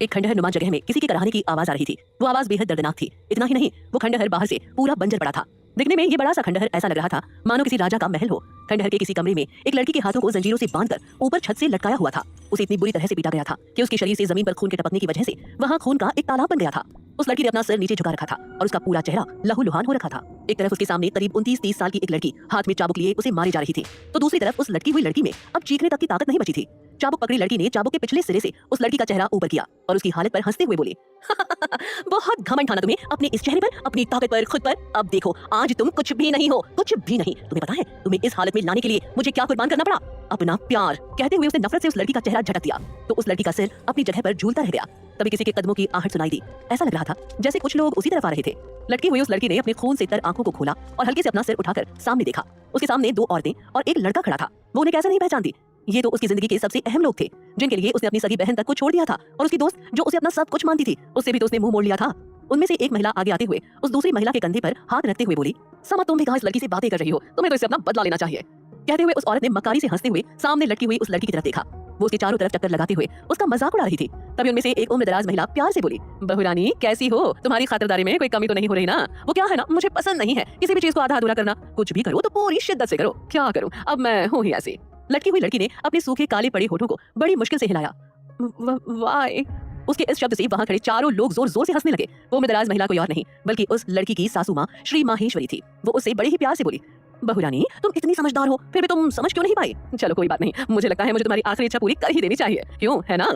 एक खंडहर नुमा जगह में किसी की कराहने की आवाज आ रही थी। वो आवाज बेहद दर्दनाक थी। इतना ही नहीं, वो खंडहर बाहर से पूरा बंजर पड़ा था। दिखने में ये बड़ा सा खंडहर ऐसा लग रहा था मानो किसी राजा का महल हो। खंडहर के किसी कमरे में एक लड़की के हाथों को जंजीरों से बांधकर ऊपर छत से लटकाया हुआ था। उसे इतनी बुरी तरह से पीटा गया था कि उसके शरीर से जमीन पर खून के टपकने की वजह से वहां खून का एक तालाब बन गया था। उस लड़की ने अपना सिर नीचे झुका रखा था और उसका पूरा चेहरा लहूलुहान हो रखा था। एक तरफ उसके सामने करीब 29-30 साल की एक लड़की हाथ में चाबुक लिए उसे मारी जा रही थी, तो दूसरी तरफ उस लटकी हुई लड़की में अब चीखने तक की ताकत नहीं बची थी। चाबुक पकड़ी लड़की ने चाबुक के पिछले सिरे से उस लड़की का चेहरा ऊपर किया और उसकी हालत पर हंसते हुए बोली, बहुत घमंड था ना तुम्हें अपने इस चेहरे पर, अपनी ताकत पर, खुद पर। अब देखो आज तुम कुछ भी नहीं हो, कुछ भी नहीं। तुम्हें पता है तुम्हें इस हालत में लाने के लिए मुझे क्या कुर्बान करना पड़ा? अपना प्यार। कहते हुए उसने नफरत से उस लड़की का चेहरा झटक दिया तो उस लड़की का सिर अपनी जगह पर झूलता रह गया। तभी किसी के कदमों की आहट सुनाई दी। ऐसा लग रहा था जैसे कुछ लोग उसी तरफ आ रहे थे। लटकी हुई उस लड़की ने अपने खून से तर आंखों को खोला और हल्के से अपना सिर उठाकर सामने देखा। उसके सामने 2 औरतें और एक लड़का खड़ा था। वो उन्हें कैसे नहीं पहचानती? ये तो उसकी जिंदगी के सबसे अहम लोग थे, जिनके लिए उसने अपनी सगी बहन तक को छोड़ दिया था, और उसकी दोस्त जो उसे अपना सब कुछ मानती थी, उससे भी तो उसने मुंह मोड़ लिया था। उनमें से एक महिला आगे आते हुए उस दूसरी महिला के कंधे पर हाथ रखते हुए बोली, समा तुम भी कहां इस लड़की से बातें कर रही हो? तुम्हें तो इससे अपना बदला लेना चाहिए। कहते हुए उस औरत ने मकारी से हंसते हुए सामने लटकी हुई उस लड़की की तरफ देखा। वो उसके चारों तरफ चक्कर लगाते हुए उसका मजाक उड़ा रही थी। तभी उनमें से एक उम्रदराज महिला प्यार से बोली, बहू रानी कैसी हो? तुम्हारी खातिरदारी में कोई कमी तो नहीं हो रही ना? वो क्या है ना, मुझे पसंद नहीं है किसी भी चीज को आधा अधूरा करना। कुछ भी करो तो पूरी शिद्दत से करो। क्या करूं, अब मैं हूं ही ऐसी। लटकी हुई लड़की ने अपने सूखे काले पड़े होठों को बड़ी मुश्किल से हिलाया। वाई। उसके इस शब्द से वहां खड़े चारों लोग जोर जोर से हंसने लगे। वो उम्रदराज महिला कोई और नहीं बल्कि उस लड़की की सासू माँ श्री माहेश्वरी थी। वो उससे बड़े ही प्यार से बोली, बहू रानी तुम इतनी समझदार हो, फिर भी तुम समझ क्यों नहीं पाई? चलो कोई बात नहीं, मुझे लगता है मुझे तुम्हारी आखिरी इच्छा पूरी कर ही देनी चाहिए, क्यों है ना?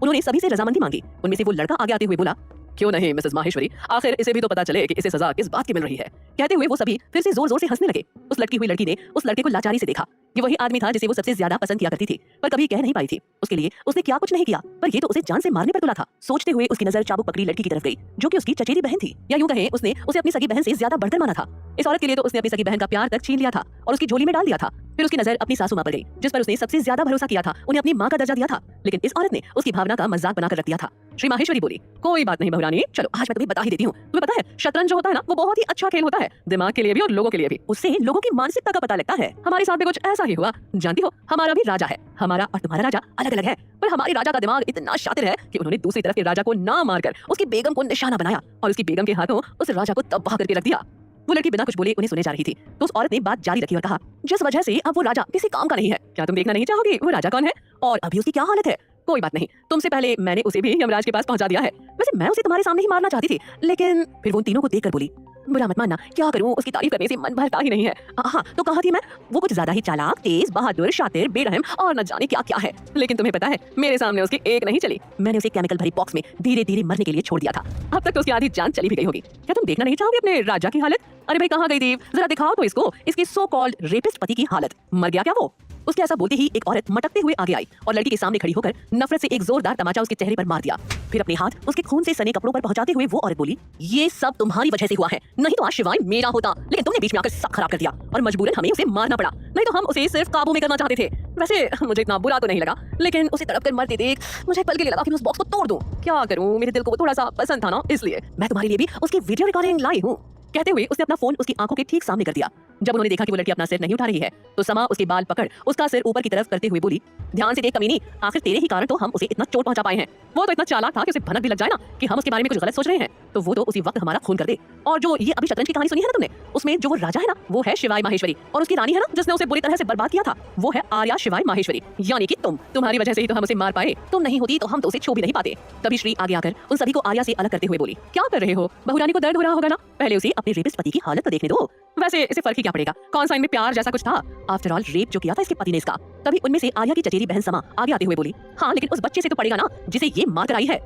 उन्होंने सभी से रजामंदी मांगी। उनमें से वो लड़का आगे आते हुए बोला, क्यों नहीं मिसेस माहेश्वरी, आखिर इसे भी तो पता चले कि इसे सजा किस बात की मिल रही है। कहते हुए वो सभी फिर से जोर जोर से हंसने लगे। उस लटकी हुई लड़की ने उस लड़के को लाचारी से देखा। ये वही आदमी था जिसे वो सबसे ज्यादा पसंद किया करती थी, पर कभी कह नहीं पाई थी। उसके लिए उसने क्या कुछ नहीं किया, पर ये तो उसे जान से मारने पर तुला था। सोचते हुए उसकी नजर चाबुक पकड़ी लड़की की तरफ गई, जो कि उसकी चचेरी बहन थी, या यूं कहें उसने उसे अपनी सगी बहन से ज्यादा बढ़कर माना था। इस औरत के लिए तो उसने अपनी सगी बहन का प्यार तक छीन लिया था और उसकी झोली में डाल दिया था। फिर उसकी नजर अपनी सासू मां पर गई, जिस पर उसने सबसे ज्यादा भरोसा किया था, उन्हें अपनी मां का दर्जा दिया था। लेकिन इस औरत ने उसकी भावना का मजाक बनाकर रख दिया था। श्री माहेश्वरी बोली, कोई बात नहीं बहू रानी, चलो आज मैं तुम्हें बता ही देती हूँ। तुम्हें पता है शतरंज जो होता है ना, वो बहुत ही अच्छा खेल होता है, दिमाग के लिए भी और लोगों के लिए भी। उससे लोगों की मानसिकता का पता लगता है। हमारे साथ भी कुछ ऐसा ही हुआ। जानती हो, हमारा भी राजा है, हमारा और तुम्हारा राजा अलग अलग है, पर हमारे राजा का दिमाग इतना शातिर है कि उन्होंने दूसरी तरफ के राजा को ना मारकर उसकी बेगम को निशाना बनाया और उसकी बेगम के हाथों उस राजा को तबाह करके रख दिया। वो लड़की बिना कुछ बोले उन्हें सुने जा रही थी, तो उस औरत ने बात जारी रखी और कहा, जिस वजह से अब वो राजा किसी काम का नहीं है, क्या तुम देखना नहीं चाहोगी वो राजा कौन है और अभी उसकी क्या हालत है? कोई बात नहीं, तुमसे पहले मैंने उसे भी यमराज के पास पहुंचा दिया है। वैसे मैं उसे तुम्हारे सामने ही मारना चाहती थी, लेकिन फिर वो उन तीनों को देखकर बोली, बुरा मत मानना, क्या करूं, उसकी तारीफ करने से मन भरता ही नहीं है। हाँ तो कहा थी मैं, वो कुछ ज्यादा ही चालाक, तेज, बहादुर, शातिर, बेरहम और न जाने क्या क्या है। लेकिन तुम्हें पता है मेरे सामने उसकी एक नहीं चली। मैंने उसे केमिकल भरी बॉक्स में धीरे धीरे मरने के लिए छोड़ दिया था। अब तक तो उसकी आधी जान चली भी गई होगी। क्या तुम देखना नहीं चाहोगे अपने राजा की हालत? अरे भाई कहाँ गई थी, जरा दिखाओ तो इसको, इसके सो कॉल्ड रेपिस्ट पति की हालत। मर गया क्या वो? उसके ऐसा बोलते ही एक औरत मटकते हुए आगे आई और लड़की के सामने खड़ी होकर नफरत से एक जोरदार तमाचा उसके चेहरे पर मार दिया। फिर अपने हाथ उसके खून से सने कपड़ों पर पहुंचाते हुए वो औरत बोली, ये सब तुम्हारी वजह से हुआ है, नहीं तो आज शिवाय मेरा होता, लेकिन तुमने बीच में आकर सब खराब कर दिया और मजबूरन हमें उसे मारना पड़ा, नहीं तो हम उसे सिर्फ काबू में करना चाहते थे। वैसे मुझे इतना बुरा तो नहीं लगा, लेकिन उसे तड़प कर मरते देख मुझे पल के लिए लगा कि मैं उस बॉक्स को तोड़ दूं। क्या करूं, मेरे दिल को वो थोड़ा सा पसंद था ना, इसलिए मैं तुम्हारे लिए भी उसकी वीडियो रिकॉर्डिंग लाई हूँ। कहते हुए उसने अपना फोन उसकी आंखों के ठीक सामने कर दिया। जब उन्होंने देखा कि वो लड़की अपना सिर नहीं उठा रही है, तो समा उसके बाल पकड़ उसका सिर ऊपर की तरफ करते हुए बोली, ध्यान से देख कमीनी, आखिर तेरे ही कारण तो हम उसे इतना चोट पहुंचा पाए हैं। वो तो इतना चालाक था कि उसे भनक भी लग जाए ना कि हम उसके बारे में कुछ गलत सोच रहे हैं, तो वो तो उसी वक्त हमारा खून कर दे। और जो ये अभी शतरंज की कहानी सुनी है ना तुमने, उसमें जो वो राजा है ना, वो है शिवाय माहेश्वरी, और उसकी रानी है ना जिसने उसे बुरी तरह से बर्बाद किया था, वो है आर्या शिवाय माहेश्वरी, यानी कि तुम्हारी वजह से ही तो हम उसे मार पाए। तुम नहीं होती तो हम तो उसे छू भी नहीं पाते। तभी श्री आगे आकर उन सभी को आर्या से अलग करते हुए बोली, क्या कर रहे हो, बहू रानी को दर्द हो रहा होगा ना, पहले उसे अपने रेपिस्ट पति की हालत तो देखने दो। वैसे इसे फर्क ही क्या पड़ेगा, कौन सा इनमें प्यार जैसा कुछ था? आफ्टर ऑल रेप जो किया था इसके पति ने इसका। तभी उनमें से आर्या की चचेरी बहन समा आगे आते हुए बोली, हाँ लेकिन उस बच्चे से तो पड़ेगा ना जिसे ये मार कर आई है।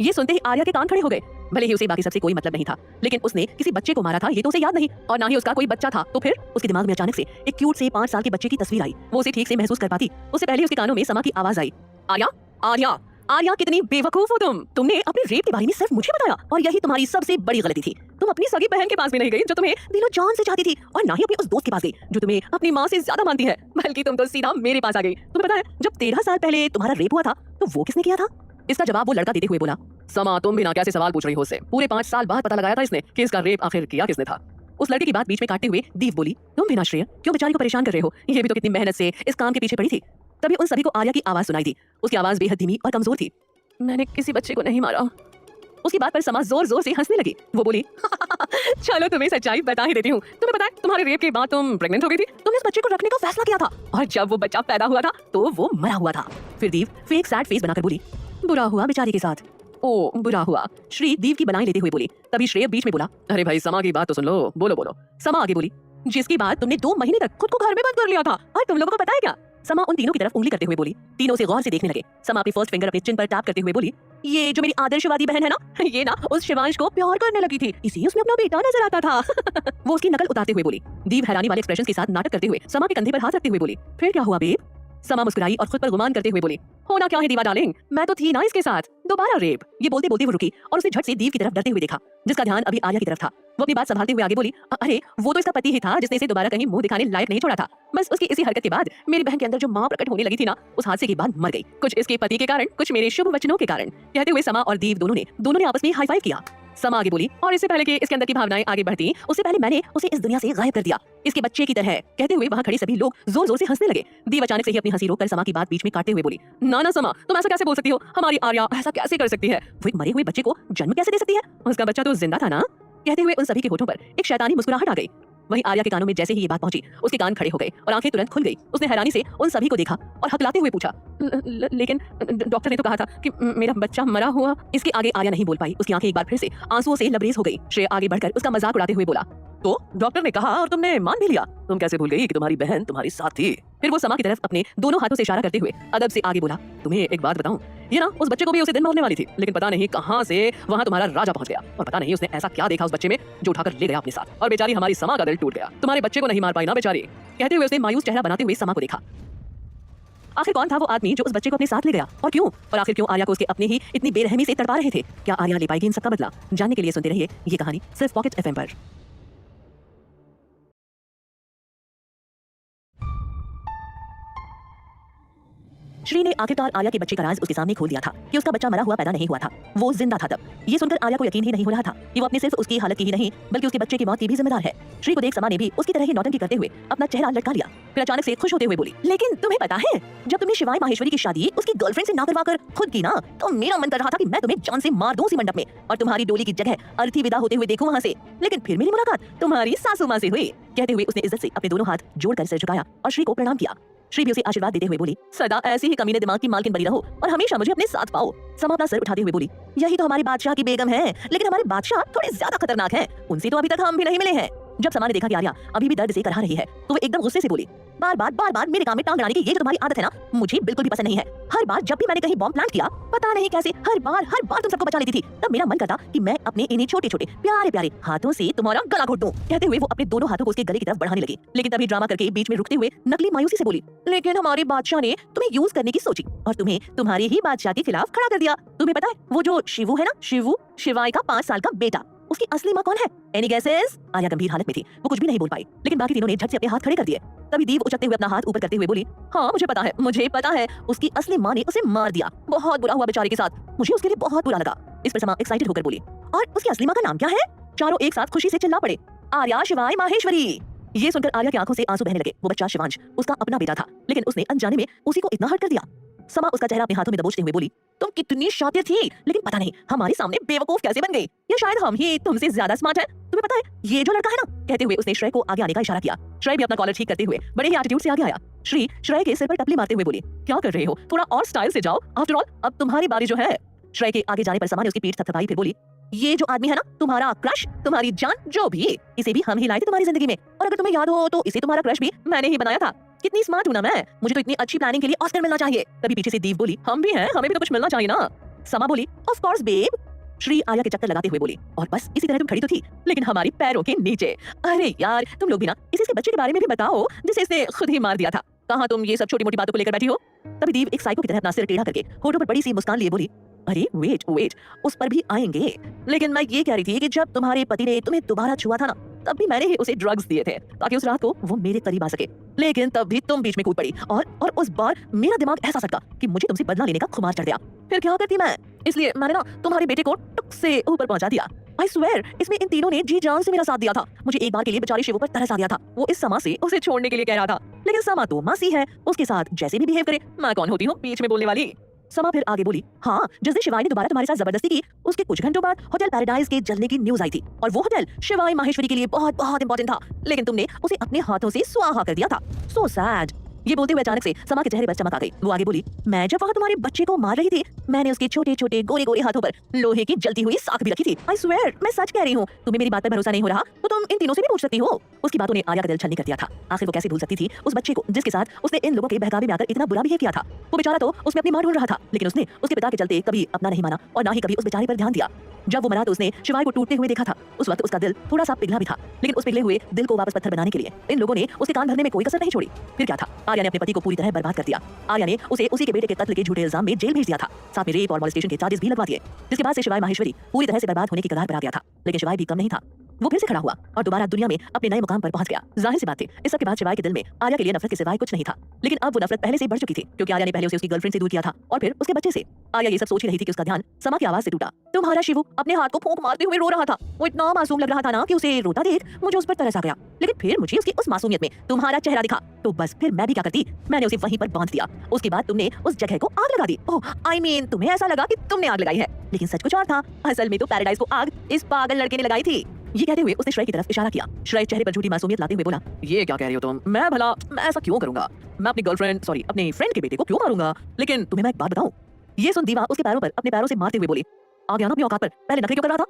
ये सुनते ही आर्या के कान खड़े हो गए। भले ही उसे बाकी सबसे कोई मतलब नहीं था, लेकिन उसने किसी बच्चे को मारा था ये तो उसे याद नहीं, और ना ही उसका कोई बच्चा था। तो फिर उसके दिमाग में अचानक से एक क्यूट से 5 साल के बच्चे की तस्वीर आई। वो उसे ठीक से महसूस कर पाती उससे पहले उसके कानों में समा की आवाज आई, आर्या आर्या आर्या, कितनी बेवकूफ हो तुमने अपने रेप के बारे में सिर्फ मुझे बताया, और यही तुम्हारी सबसे बड़ी गलती थी। तुम अपनी सगी बहन के पास भी नहीं गई जो तुम्हें दिलो जान से चाहती थी, और ना ही अपने उस दोस्त के पास गई जो तुम्हें अपनी माँ से ज्यादा मानती है, बल्कि तुम तो सीधा मेरे पास आ गई। तुम्हें पता है जब 13 साल पहले तुम्हारा रेप हुआ था तो वो किसने किया था? इसका जवाब वो लड़का देते हुए बोला, समा तुम भी ना कैसे सवाल पूछ रही हो उससे, पूरे 5 साल बाद पता लगाया था इसने कि इसका रेप आखिर किया किसने था। उस लड़के की बात बीच में काटते हुए दीप बोली, तुम भी ना श्रेय क्यों बेचारी को परेशान कर रहे हो, ये भी तो कितनी मेहनत से इस काम के पीछे पड़ी थी। तभी उन सभी को आर्या की आवाज सुनाई दी। उसकी आवाज बेहद धीमी और कमजोर थी। मैंने किसी बच्चे को नहीं मारा। उसकी बात पर समा जोर जोर से हंसने लगी। वो बोली चलो तुम्हें सच्चाई बता ही देती हूँ। तुम्हें पता है तुम्हारे रेप के बाद तुम प्रेग्नेंट हो गई थी। तुमने उस बच्चे को रखने का फैसला किया था और जब वो बच्चा पैदा हुआ था तो वो मरा हुआ था। फिर दीव फेक सैड फेस बनाकर बोली बुरा हुआ बेचारी के साथ। ओ बुरा हुआ, श्री दीव की बनाई लेते हुए बोली। तभी श्रेय बीच में बोला अरे भाई समा की बात तो सुन लो। बोलो बोलो। समा आगे बोली जिसकी बात तुमने 2 महीने तक खुद को घर में बंद कर लिया था और तुम लोगों को पता है क्या। समा उन तीनों की तरफ उंगली करते हुए बोली। तीनों से गौर से देखने लगे। समा अपनी फर्स्ट फिंगर अपने चिन पर टैप करते हुए बोली ये जो मेरी आदर्शवादी बहन है ना, ये ना उस शिवांश को प्यार करने लगी थी, इसी उसमें अपना बेटा नजर आता था। वो उसकी नकल उतारते हुए बोली। दीव हैरानी वाले एक्सप्रेशन के साथ नाटक करते हुए समा के कंधे पर हाथ रखते हुए बोली फिर क्या हुआ बेब। समा मुस्कुराई और खुद पर गुमान करते हुए बोली होना क्या है दीवा डार्लिंग, मैं तो थी ना इसके साथ। दोबारा रेप। ये बोलते बोलते वो रुकी और उसे झट से दीव की तरफ डरते हुए देखा जिसका ध्यान अभी आर्या की तरफ था। वो अपनी बात संभालते हुए आगे बोली अरे वो तो इसका पति ही था जिसने इसे दोबारा कहीं मुंह दिखाने लायक नहीं छोड़ा था। बस उसकी इसी हरकत के बाद मेरी बहन के अंदर जो मां प्रकट होने लगी थी ना, उस हादसे के बाद मर गई। कुछ इसके पति के कारण, कुछ मेरे शुभ वचनों के कारण। कहते हुए समा और दीव दोनों ने आपस में हाई फाइव किया। समा आगे बोली और इससे पहले कि इसके अंदर की भावनाएं आगे बढ़ती उससे पहले मैंने उसे इस दुनिया से गायब कर दिया इसके बच्चे की तरह। कहते हुए वहां खड़े सभी लोग जोर जोर से हंसने लगे। दीव अचानक से ही अपनी हंसी रोककर समा की बात बीच में काटते हुए बोली ना ना समा, तुम ऐसा कैसे बोल सकती हो। हमारी आर्या ऐसा कैसे कर सकती है। वो एक मरे हुए बच्चे को जन्म कैसे दे सकती है। उसका बच्चा तो जिंदा था ना। कहते हुए उन सभी के होठों पर एक शैतानी मुस्कुराहट आ गई। वहीं आर्या के कानों में जैसे ही ये बात पहुंची उसके कान खड़े हो गए और आंखें तुरंत खुल गई। उसने हैरानी से उन सभी को देखा और हकलाते हुए पूछा लेकिन डॉक्टर ने तो कहा था कि मेरा बच्चा मरा हुआ। इसके आगे आर्या नहीं बोल पाई। उसकी आंखें एक बार फिर से आंसुओं से लबरेज हो गई। श्रेय आगे बढ़कर उसका मजाक उड़ाते हुए बोला तो डॉक्टर ने कहा और तुमने मान भी लिया। तुम कैसे भूल गई कि तुम्हारी बहन तुम्हारी साथ थी। फिर वो समा की तरफ अपने दोनों हाथों से इशारा करते हुए अदब से आगे बोला तुम्हें एक बात बताऊं, ये ना उस बच्चे को भी उसी दिन मरने वाली थी, लेकिन पता नहीं कहां से वहां तुम्हारा राजा पहुंच गया और पता नहीं उसने ऐसा क्या देखा उस बच्चे में जो उठाकर ले गया अपने साथ और बेचारी हमारी समा का दिल टूट गया। तुम्हारे बच्चे को नहीं मार पाई ना बेचारी। कहते हुए उसने मायूस चेहरा बनाते हुए समा को देखा। आखिर कौन था वो आदमी जो उस बच्चे को अपने साथ ले गया और क्यों, और आखिर क्यों आर्या को उसके अपने ही इतनी बेरहमी से तड़पा रहे थे। क्या आर्या ले पाएगी इन सबका बदला। जानने के लिए सुनते रहिए ये कहानी सिर्फ पॉकेट एफएम पर। श्री ने आखिरकार आर्या के बच्चे का राज उसके सामने खोल दिया था कि उसका बच्चा मरा हुआ पैदा नहीं हुआ था, वो जिंदा था। तब ये सुनकर आर्या को यकीन ही नहीं हो रहा था कि वो अपने सिर्फ उसकी हालत की ही नहीं बल्कि उसके बच्चे की मौत की भी जिम्मेदार है। श्री को देख समा ने भी उसकी तरह ही नौटंकी करते हुए अपना चेहरा लटका लिया। फिर अचानक से खुश होते हुए बोली लेकिन तुम्हें पता है जब तुमने शिवाय माहेश्वरी की शादी उसकी गर्लफ्रेंड से ना करवा कर खुद की ना, तो मेरा मन कर रहा था कि मैं तुम्हें जान से मार दूं उसी मंडप में और तुम्हारी डोली की जगह अर्थी विदा होते हुए देखूं वहां से। लेकिन फिर मेरी मुलाकात तुम्हारी सासू मां से हुई। कहते हुए उसने इज्जत से अपने दोनों हाथ जोड़कर सिर झुकाया और श्री को प्रणाम किया। श्री भी उसे आशीर्वाद देते हुए बोली सदा ऐसे ही कमीने दिमाग की मालकिन बनी रहो और हमेशा मुझे अपने साथ पाओ। समा अपना सर उठाते हुए बोली यही तो हमारे बादशाह की बेगम है, लेकिन हमारे बादशाह थोड़े ज्यादा खतरनाक हैं, उनसे तो अभी तक हम भी नहीं मिले हैं। जब समा ने देखा कि आर्या अभी भी दर्द से करहा रही है तो वो एकदम गुस्से से बोली बार बार मेरे काम में टांग अड़ाने की ये जो तुम्हारी आदत है ना, मुझे बिल्कुल भी पसंद नहीं है। हर बार जब भी मैंने कहीं बॉम्ब प्लांट किया पता नहीं कैसे हर बार तुम सबको बचा लेती थी। तब मेरा मन करता कि मैं अपने इन्हीं छोटे छोटे प्यारे प्यारे हाथों से तुम्हारा गला घोट दूं। कहते हुए वो अपने दोनों हाथों को उसके गले की तरफ बढ़ाने लगी, लेकिन तभी ड्रामा करके बीच में रुकते हुए नकली मायूसी से बोली लेकिन हमारे बादशाह ने तुम्हें यूज करने की सोची और तुम्हें तुम्हारे ही बादशाह के खिलाफ खड़ा कर दिया। तुम्हें पता है वो जो शिवू है ना, शिवू शिवाय का 5 साल का बेटा, उसकी असली मां कौन है? Any guesses? आर्या गंभीर हालत में थी, वो कुछ भी नहीं बोल पाई, लेकिन बाकी तीनों ने झट से अपने हाथ खड़े कर दिए। तभी दीव उछलते हुए अपना हाथ ऊपर करते हुए बोली हाँ मुझे पता है उसकी असली मां ने उसे मार दिया। बहुत बुरा हुआ बेचारे के साथ, मुझे उसके लिए बहुत बुरा लगा। इस पर समा एक्साइटेड होकर बोली और उसकी असली मां का नाम क्या है? चारों एक साथ खुशी से चिल्ला पड़े आर्या शिवाय माहेश्वरी। ये सुनकर आर्या की आंखों से आंसू बहने लगे। वो बच्चा शिवांश उसका अपना बेटा था, लेकिन उसने अनजाने में उसी को इतना हर्ट कर दिया। समा उसका चेहरा अपने हाथों में दबोचते हुए बोली तुम कितनी शातिर थी, लेकिन पता नहीं हमारे सामने बेवकूफ कैसे बन गई, या शायद हम ही तुमसे ज्यादा स्मार्ट हैं। तुम्हें पता है ये जो लड़का है ना, कहते हुए उसने श्रेय को आगे आने का इशारा किया। श्रेय भी अपना कॉलर ठीक करते हुए बड़े ही एटीट्यूड से आगे आया। श्रेय के सिर पर टपली मारते हुए बोली क्या कर रहे हो, थोड़ा और स्टाइल से जाओ, आफ्टर ऑल अब तुम्हारी बारी जो है। श्रेय के आगे जाने पर समा ने उसकी पीठ थपथपाई, फिर बोली ये जो आदमी है ना तुम्हारा क्रश, तुम्हारी जान, जो भी, इसे भी हम ही लाए थे तुम्हारी जिंदगी में, और अगर तुम्हें याद हो तो इसे तुम्हारा क्रश भी मैंने ही बनाया था। कितनी स्मार्ट हूं ना मैं, मुझे तो इतनी अच्छी प्लानिंग के लिए ऑस्कर मिलना चाहिए। तभी पीछे से दीव बोली हम भी हैं, हमें भी तो कुछ मिलना चाहिए ना। समा बोली of course babe. Shri Arya के चक्कर लगाते हुए बोली और बस इसी तरह तुम खड़ी तो थी, लेकिन हमारी पैरों के नीचे। अरे यार तुम लोग भी ना इसके बच्चे के बारे में भी बताओ जिसे इसने खुद ही मार दिया था। कहाँ तुम ये सब छोटी मोटी बातों को लेकर बैठी हो। तभी दीव एक साइको की तरह अपना सिर टेढ़ा करके होठों पर बड़ी सी मुस्कान लिए बोली अरे वेट उस पर भी आएंगे, लेकिन मैं ये कह रही थी कि जब तुम्हारे पति ने तुम्हें दोबारा छुआ था ना, तब भी मैंने ही उसे ड्रग्स दिए थे ताकि उस रात को वो मेरे करीब आ सके, लेकिन तब भी तुम बीच में कूद पड़ी और उस बार मेरा दिमाग ऐसा सटका कि मुझे तुमसे बदला लेने का खुमार चढ़ गया। फिर क्या करती मैं, इसलिए मैंने ना तुम्हारे बेटे को टुक से ऊपर पहुंचा दिया। I swear, इसमें इन तीनों ने जी जान से मेरा साथ दिया था। मुझे एक बार के लिए बेचारे शिवू पर तरस आ गया था। वो इस समा से उसे छोड़ने के लिए कह रहा था, लेकिन समा तो मासी है, उसके साथ जैसे भी बिहेव करे, मैं कौन होती हूँ बीच में बोलने वाली। समा फिर आगे बोली, हाँ, जिस दिन शिवानी ने दोबारा तुम्हारे साथ जबरदस्ती की, उसके कुछ घंटों बाद होटल पैराडाइज के जलने की न्यूज आई थी, और वो होटल शिवाई माहेश्वरी के लिए बहुत बहुत इंपॉर्टेंट था, लेकिन तुमने उसे अपने हाथों से स्वाहा कर दिया था। So sad. ये बोलते हुए अचानक से समा के चेहरे पर चमक आ गई। वो आगे बोली, मैं जब वहाँ तुम्हारे बच्चे को मार रही थी, मैंने उसके छोटे छोटे गोरे गोरे हाथों पर लोहे की जलती हुई साख भी रखी थी। आई स्वेयर, मैं सच कह रही हूँ। तुम्हें मेरी बात पर भरोसा नहीं हो रहा तो तुम इन तीनों से भी पूछ सकती हो। उसकी बातों ने आर्या का दिल छलनी कर दिया था। आखिर वो कैसे भूल सकती थी उस बच्चे को जिसके साथ उसने इन लोगों के बहकावे में आकर इतना बुरा बिहेव किया था। वो बेचारा तो उसमें अपनी मां ढूंढ रहा था, लेकिन उसने उसके पिता के चलते कभी अपना नहीं माना और ना ही कभी उस बेचारे पर ध्यान दिया। जब वो मरा तो उसने शिवाय को टूटते हुए देखा था। उस वक्त उसका दिल थोड़ा सा पिघला भी था, लेकिन उस पिघले हुए दिल को वापस पत्थर बनाने के लिए इन लोगों ने उसके कान भरने में कोई कसर नहीं छोड़ी। फिर क्या था, आर्या ने अपने पति को पूरी तरह बर्बाद कर दिया। आर्या ने उसे उसी के बेटे के कत्ल के झूठे इल्जाम में जेल भेज दिया था, साथ में रेप और मॉलेस्टेशन के चार्जेस भी लगवा दिए, जिसके बाद से शिवाय माहेश्वरी पूरी तरह से बर्बाद होने की कगार पर आ गया था। लेकिन शिवाय भी कम नहीं था। वो फिर से खड़ा हुआ और दोबारा दुनिया में अपने नए मुकाम पर पहुंच गया। जाहिर सी बात थी, इस सब के बाद शिवाय के दिल में आर्या के लिए नफरत के सिवाय कुछ नहीं था, लेकिन अब वो नफरत पहले से बढ़ चुकी थी, क्योंकि आर्या ने पहले उसे उसकी गर्लफ्रेंड से दूर किया था और फिर उसके बच्चे से। आर्या ये सब सोच ही रही थी कि उसका ध्यान समा की आवाज से टूटा। तुम्हारा शिवू अपने हाथ को फूंक मारते हुए रो रहा था। वो इतना मासूम लग रहा था ना कि उसे रोता देख मुझे उस पर तरस आ गया, लेकिन फिर मुझे उसकी उस मासूमियत में तुम्हारा चेहरा दिखा, तो बस फिर मैं भी क्या करती, मैंने उसे वहीं पर बांध दिया। उसके बाद तुमने उस जगह को आग लगा दी। ओह आई मीन, तुम्हें ऐसा लगा कि तुमने आग लगाई है, लेकिन सच कुछ और था। असल में तो पैराडाइज को आग इस पागल लड़के ने लगाई थी। ये कहते हुए उसने श्रेय की तरफ इशारा किया। श्रेय चेहरे पर झूठी मासूमियत लाते हुए बोला, ये क्या कह रही हो तुम? मैं ऐसा क्यों करूंगा? मैं अपनी फ्रेंड के बेटे को क्यों मारूंगा? लेकिन तुम्हें मैं एक बात बताऊं। ये सुन दीवा उसके पैरों पर अपने पैरों से मारते हुए बोली, आ गया ना अपनी औकात पर, पहले नखरे क्यों कर रहा था?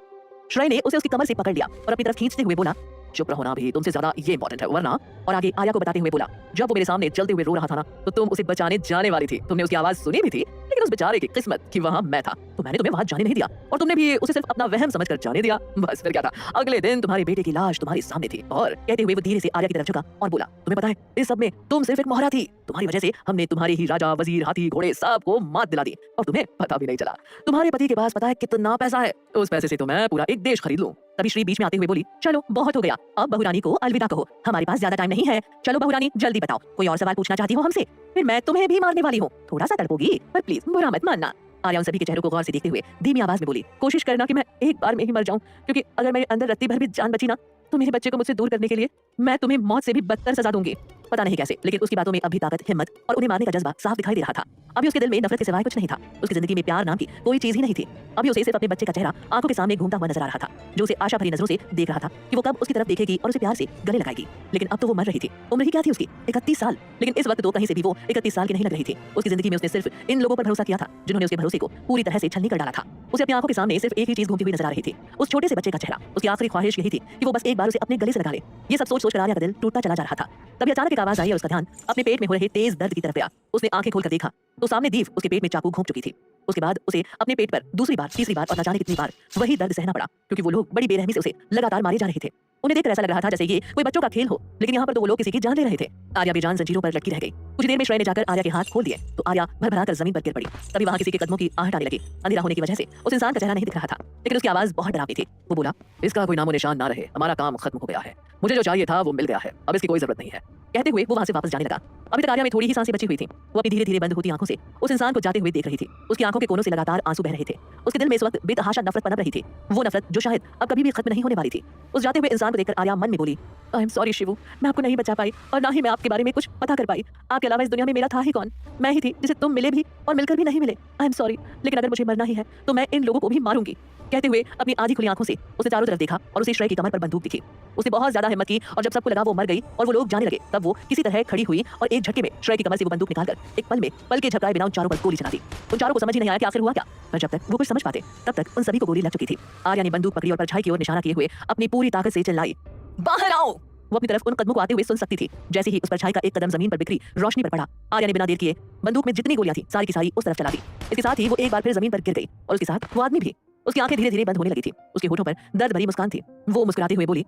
श्रेय ने उसे उसकी कमर से पकड़ लिया और अपनी तरफ खींचते हुए बोला, चुप रहो ना, भी तुमसे ज्यादा ये इंपॉर्टेंट है वरना। और आगे आर्या को बताते हुए बोला, जब वो मेरे सामने चलते हुए रो रहा था ना, तो तुम उसे बचाने जाने वाली थी। तुमने उसकी आवाज सुनी भी थी, लेकिन उस बेचारे की किस्मत कि वहां मैं था, तो मैंने तुम्हें वहां जाने नहीं दिया और तुमने भी उसे सिर्फ अपना वहम समझकर जाने दिया। बस फिर क्या था, अगले दिन तुम्हारे बेटे की लाश तुम्हारे सामने थी। और कहते हुए वो धीरे से आर्या की तरफ झुका और बोला, तुम्हें पता है इस सब में तुम सिर्फ एक मोहरा थी। तुम्हारी वजह से हमने तुम्हारे ही राजा, वजीर, हाथी, घोड़े सब को मात दिला दी और तुम्हें पता भी नहीं चला। तुम्हारे पति के पास पता है कितना पैसा है, उस पैसे से तो मैं पूरा एक देश खरीद लूं। तभी श्री बीच में आते हुए बोली, चलो बहुत हो गया, अब बहुरानी को अलविदा कहो, हमारे पास ज्यादा टाइम नहीं है। चलो बहुरानी जल्दी बताओ, कोई और सवाल पूछना चाहती हो हमसे? फिर मैं तुम्हें भी मारने वाली हूँ। थोड़ा सा तड़पोगी पर प्लीज बुरा मत मानना। आर्या उन सभी के चेहरों को गौर से देखते हुए धीमी आवाज में बोली, कोशिश करना कि मैं एक बार में ही मर जाऊं, क्योंकि अगर मेरे अंदर रत्ती भर भी जान बची ना, तो मेरे बच्चे को मुझसे दूर करने के लिए मैं तुम्हें मौत से भी बदतर सजा दूंगी। पता नहीं कैसे, लेकिन उसकी बातों में अभी ताकत, हिम्मत और उन्हें मारने का जज्बा साफ दिखाई दे रहा था। अभी उसके दिल में नफरत के सिवाय कुछ नहीं था। उसकी जिंदगी में प्यार नाम की कोई चीज ही नहीं थी। अभी उसे सिर्फ अपने बच्चे का चेहरा आंखों के सामने घूमता हुआ नजर आ रहा था, जो उसे आशा भरी नजरों से देख रहा था कि वो कब उसकी तरफ देखेगी और उसे प्यार से गले लगाएगी। लेकिन अब तो वो मर रही थी। उम्र ही क्या थी उसकी? 31 साल। लेकिन इस वक्त तो कहीं से भी वो 31 साल की नहीं लग रही थी। उसकी जिंदगी में उसने सिर्फ इन लोगों पर भरोसा किया था, जिन्होंने उसके भरोसे को पूरी तरह से छलनी कर डाला था। उसे अपनी आंखों के सामने सिर्फ एक ही चीज घूमती हुई नजर आ रही थी, उस छोटे से बच्चे का चेहरा। उसकी आखिरी ख्वाहिश यही थी कि वो बस एक बार उसे अपने गले से लगा ले। ये सब सोच सोचकर आर्या का दिल टूटता चला जा रहा था। तभी अचानक एक आवाज आई और उसका ध्यान अपने पेट में हो रहे तेज दर्द की तरफ गया। उसने आंखें खोलकर देखा तो सामने दीव उसके पेट में चाकू घोंप चुकी थी। उसके बाद उसे अपने पेट पर दूसरी बार, तीसरी बार और न जाने कितनी बार वही दर्द सहना पड़ा, क्योंकि वो लोग बड़ी बेरहमी से उसे लगातार मारे जा रहे थे। उन्हें देखकर ऐसा लग रहा था जैसे ये कोई बच्चों का खेल हो, लेकिन यहाँ पर तो वो लोग किसी की जान ले रहे थे। आर्या बेजान जंजीरों पर लटकी रह गई। कुछ देर में श्रेय ने जाकर आर्या के हाथ खोल दिए तो आर्या भरभरा कर जमीन पर गिर पड़ी। तभी वहाँ किसी के कदमों की आहट आने लगी। अंधेरा होने की वजह से उस इंसान का चेहरा नहीं दिख रहा था, लेकिन उसकी आवाज बहुत डरावनी थी। वो बोला, इसका कोई नामो निशान ना रहे, हमारा काम खत्म हो गया है। मुझे जो चाहिए था वो मिल गया है, अब इसकी कोई जरूरत नहीं है। कहते हुए वो वहां से वापस जाने लगा। अभी तक आर्या में थोड़ी ही सांसें बची हुई थी। वो अपनी धीरे धीरे बंद होती आंखों से उस इंसान को जाते हुए देख रही थी। उसकी आंखों के कोनों से लगातार आंसू बह रहे थे। उसके दिल में इस वक्त बेतहाशा नफरत पनप रही थी, वो नफरत जो शायद अब कभी भी खत्म नहीं होने वाली थी। उस जाते हुए इंसान को देखकर आर्या मन में बोली, आई एम सॉरी शिवू, मैं आपको नहीं बचा पाई और ना ही मैं आपके बारे में कुछ पता कर पाई। आपके अलावा इस दुनिया में मेरा था ही कौन? मैं ही थी जिसे तुम मिले भी और मिलकर भी नहीं मिले। आई एम सॉरी, लेकिन अगर मुझे मरना ही है तो मैं इन लोगों को भी मारूंगी। कहते हुए अपनी आधी खुली आंखों से उसे चारों तरफ देखा और उसे श्रेय की कमर पर बंदूक दिखी। उसने बहुत ज्यादा हिम्मत की और जब सबको लगा वो मर गई और वो लोग जाने लगे, तब वो किसी तरह खड़ी हुई और एक झटके में श्रेय की कमर से वो बंदूक निकालकर एक पल के झपकाए बिना उन चारों पर गोली चला दी। उन चारों को समझ ही नहीं आया कि आखिर हुआ क्या, पर जब तक वो कुछ समझ पाते तब तक उन सभी को गोली लग चुकी थी। आर्या ने बंदूक पकड़ी और परछाई की ओर निशाना किए हुए अपनी पूरी ताकत से चिल्लाई, बाहर आओ। वो अपनी तरफ उन कदमों को आते हुए सुन सकती थी। जैसे ही उस परछाई का एक कदम जमीन पर बिखरी रोशनी पर पड़ा, आर्या ने बिना देर किए बंदूक में जितनी गोलियां थी सारी की सारी उस तरफ चला दी। इसके साथ ही वो एक बार फिर जमीन पर गिर गई और उसके साथ वो आदमी भी। उसकी आंखें धीरे धीरे बंद होने लगी थी। उसके होठों पर दर्द भरी मुस्कान थी। वो मुस्कुराते हुए बोली,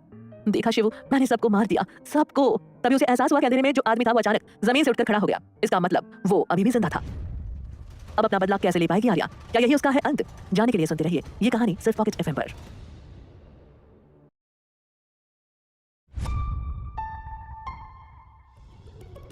देखा शिवू, मैंने सबको मार दिया, सबको। तभी उसे एहसास हुआ कि अंधेरे में जो आदमी था वो अचानक जमीन से उठकर खड़ा हो गया। इसका मतलब वो अभी भी जिंदा था। अब अपना बदला कैसे ले पाएगी आर्या? क्या यही उसका है अंत? जानने के लिए सुनते रहिए ये कहानी सिर्फ पॉकेट एफएम पर।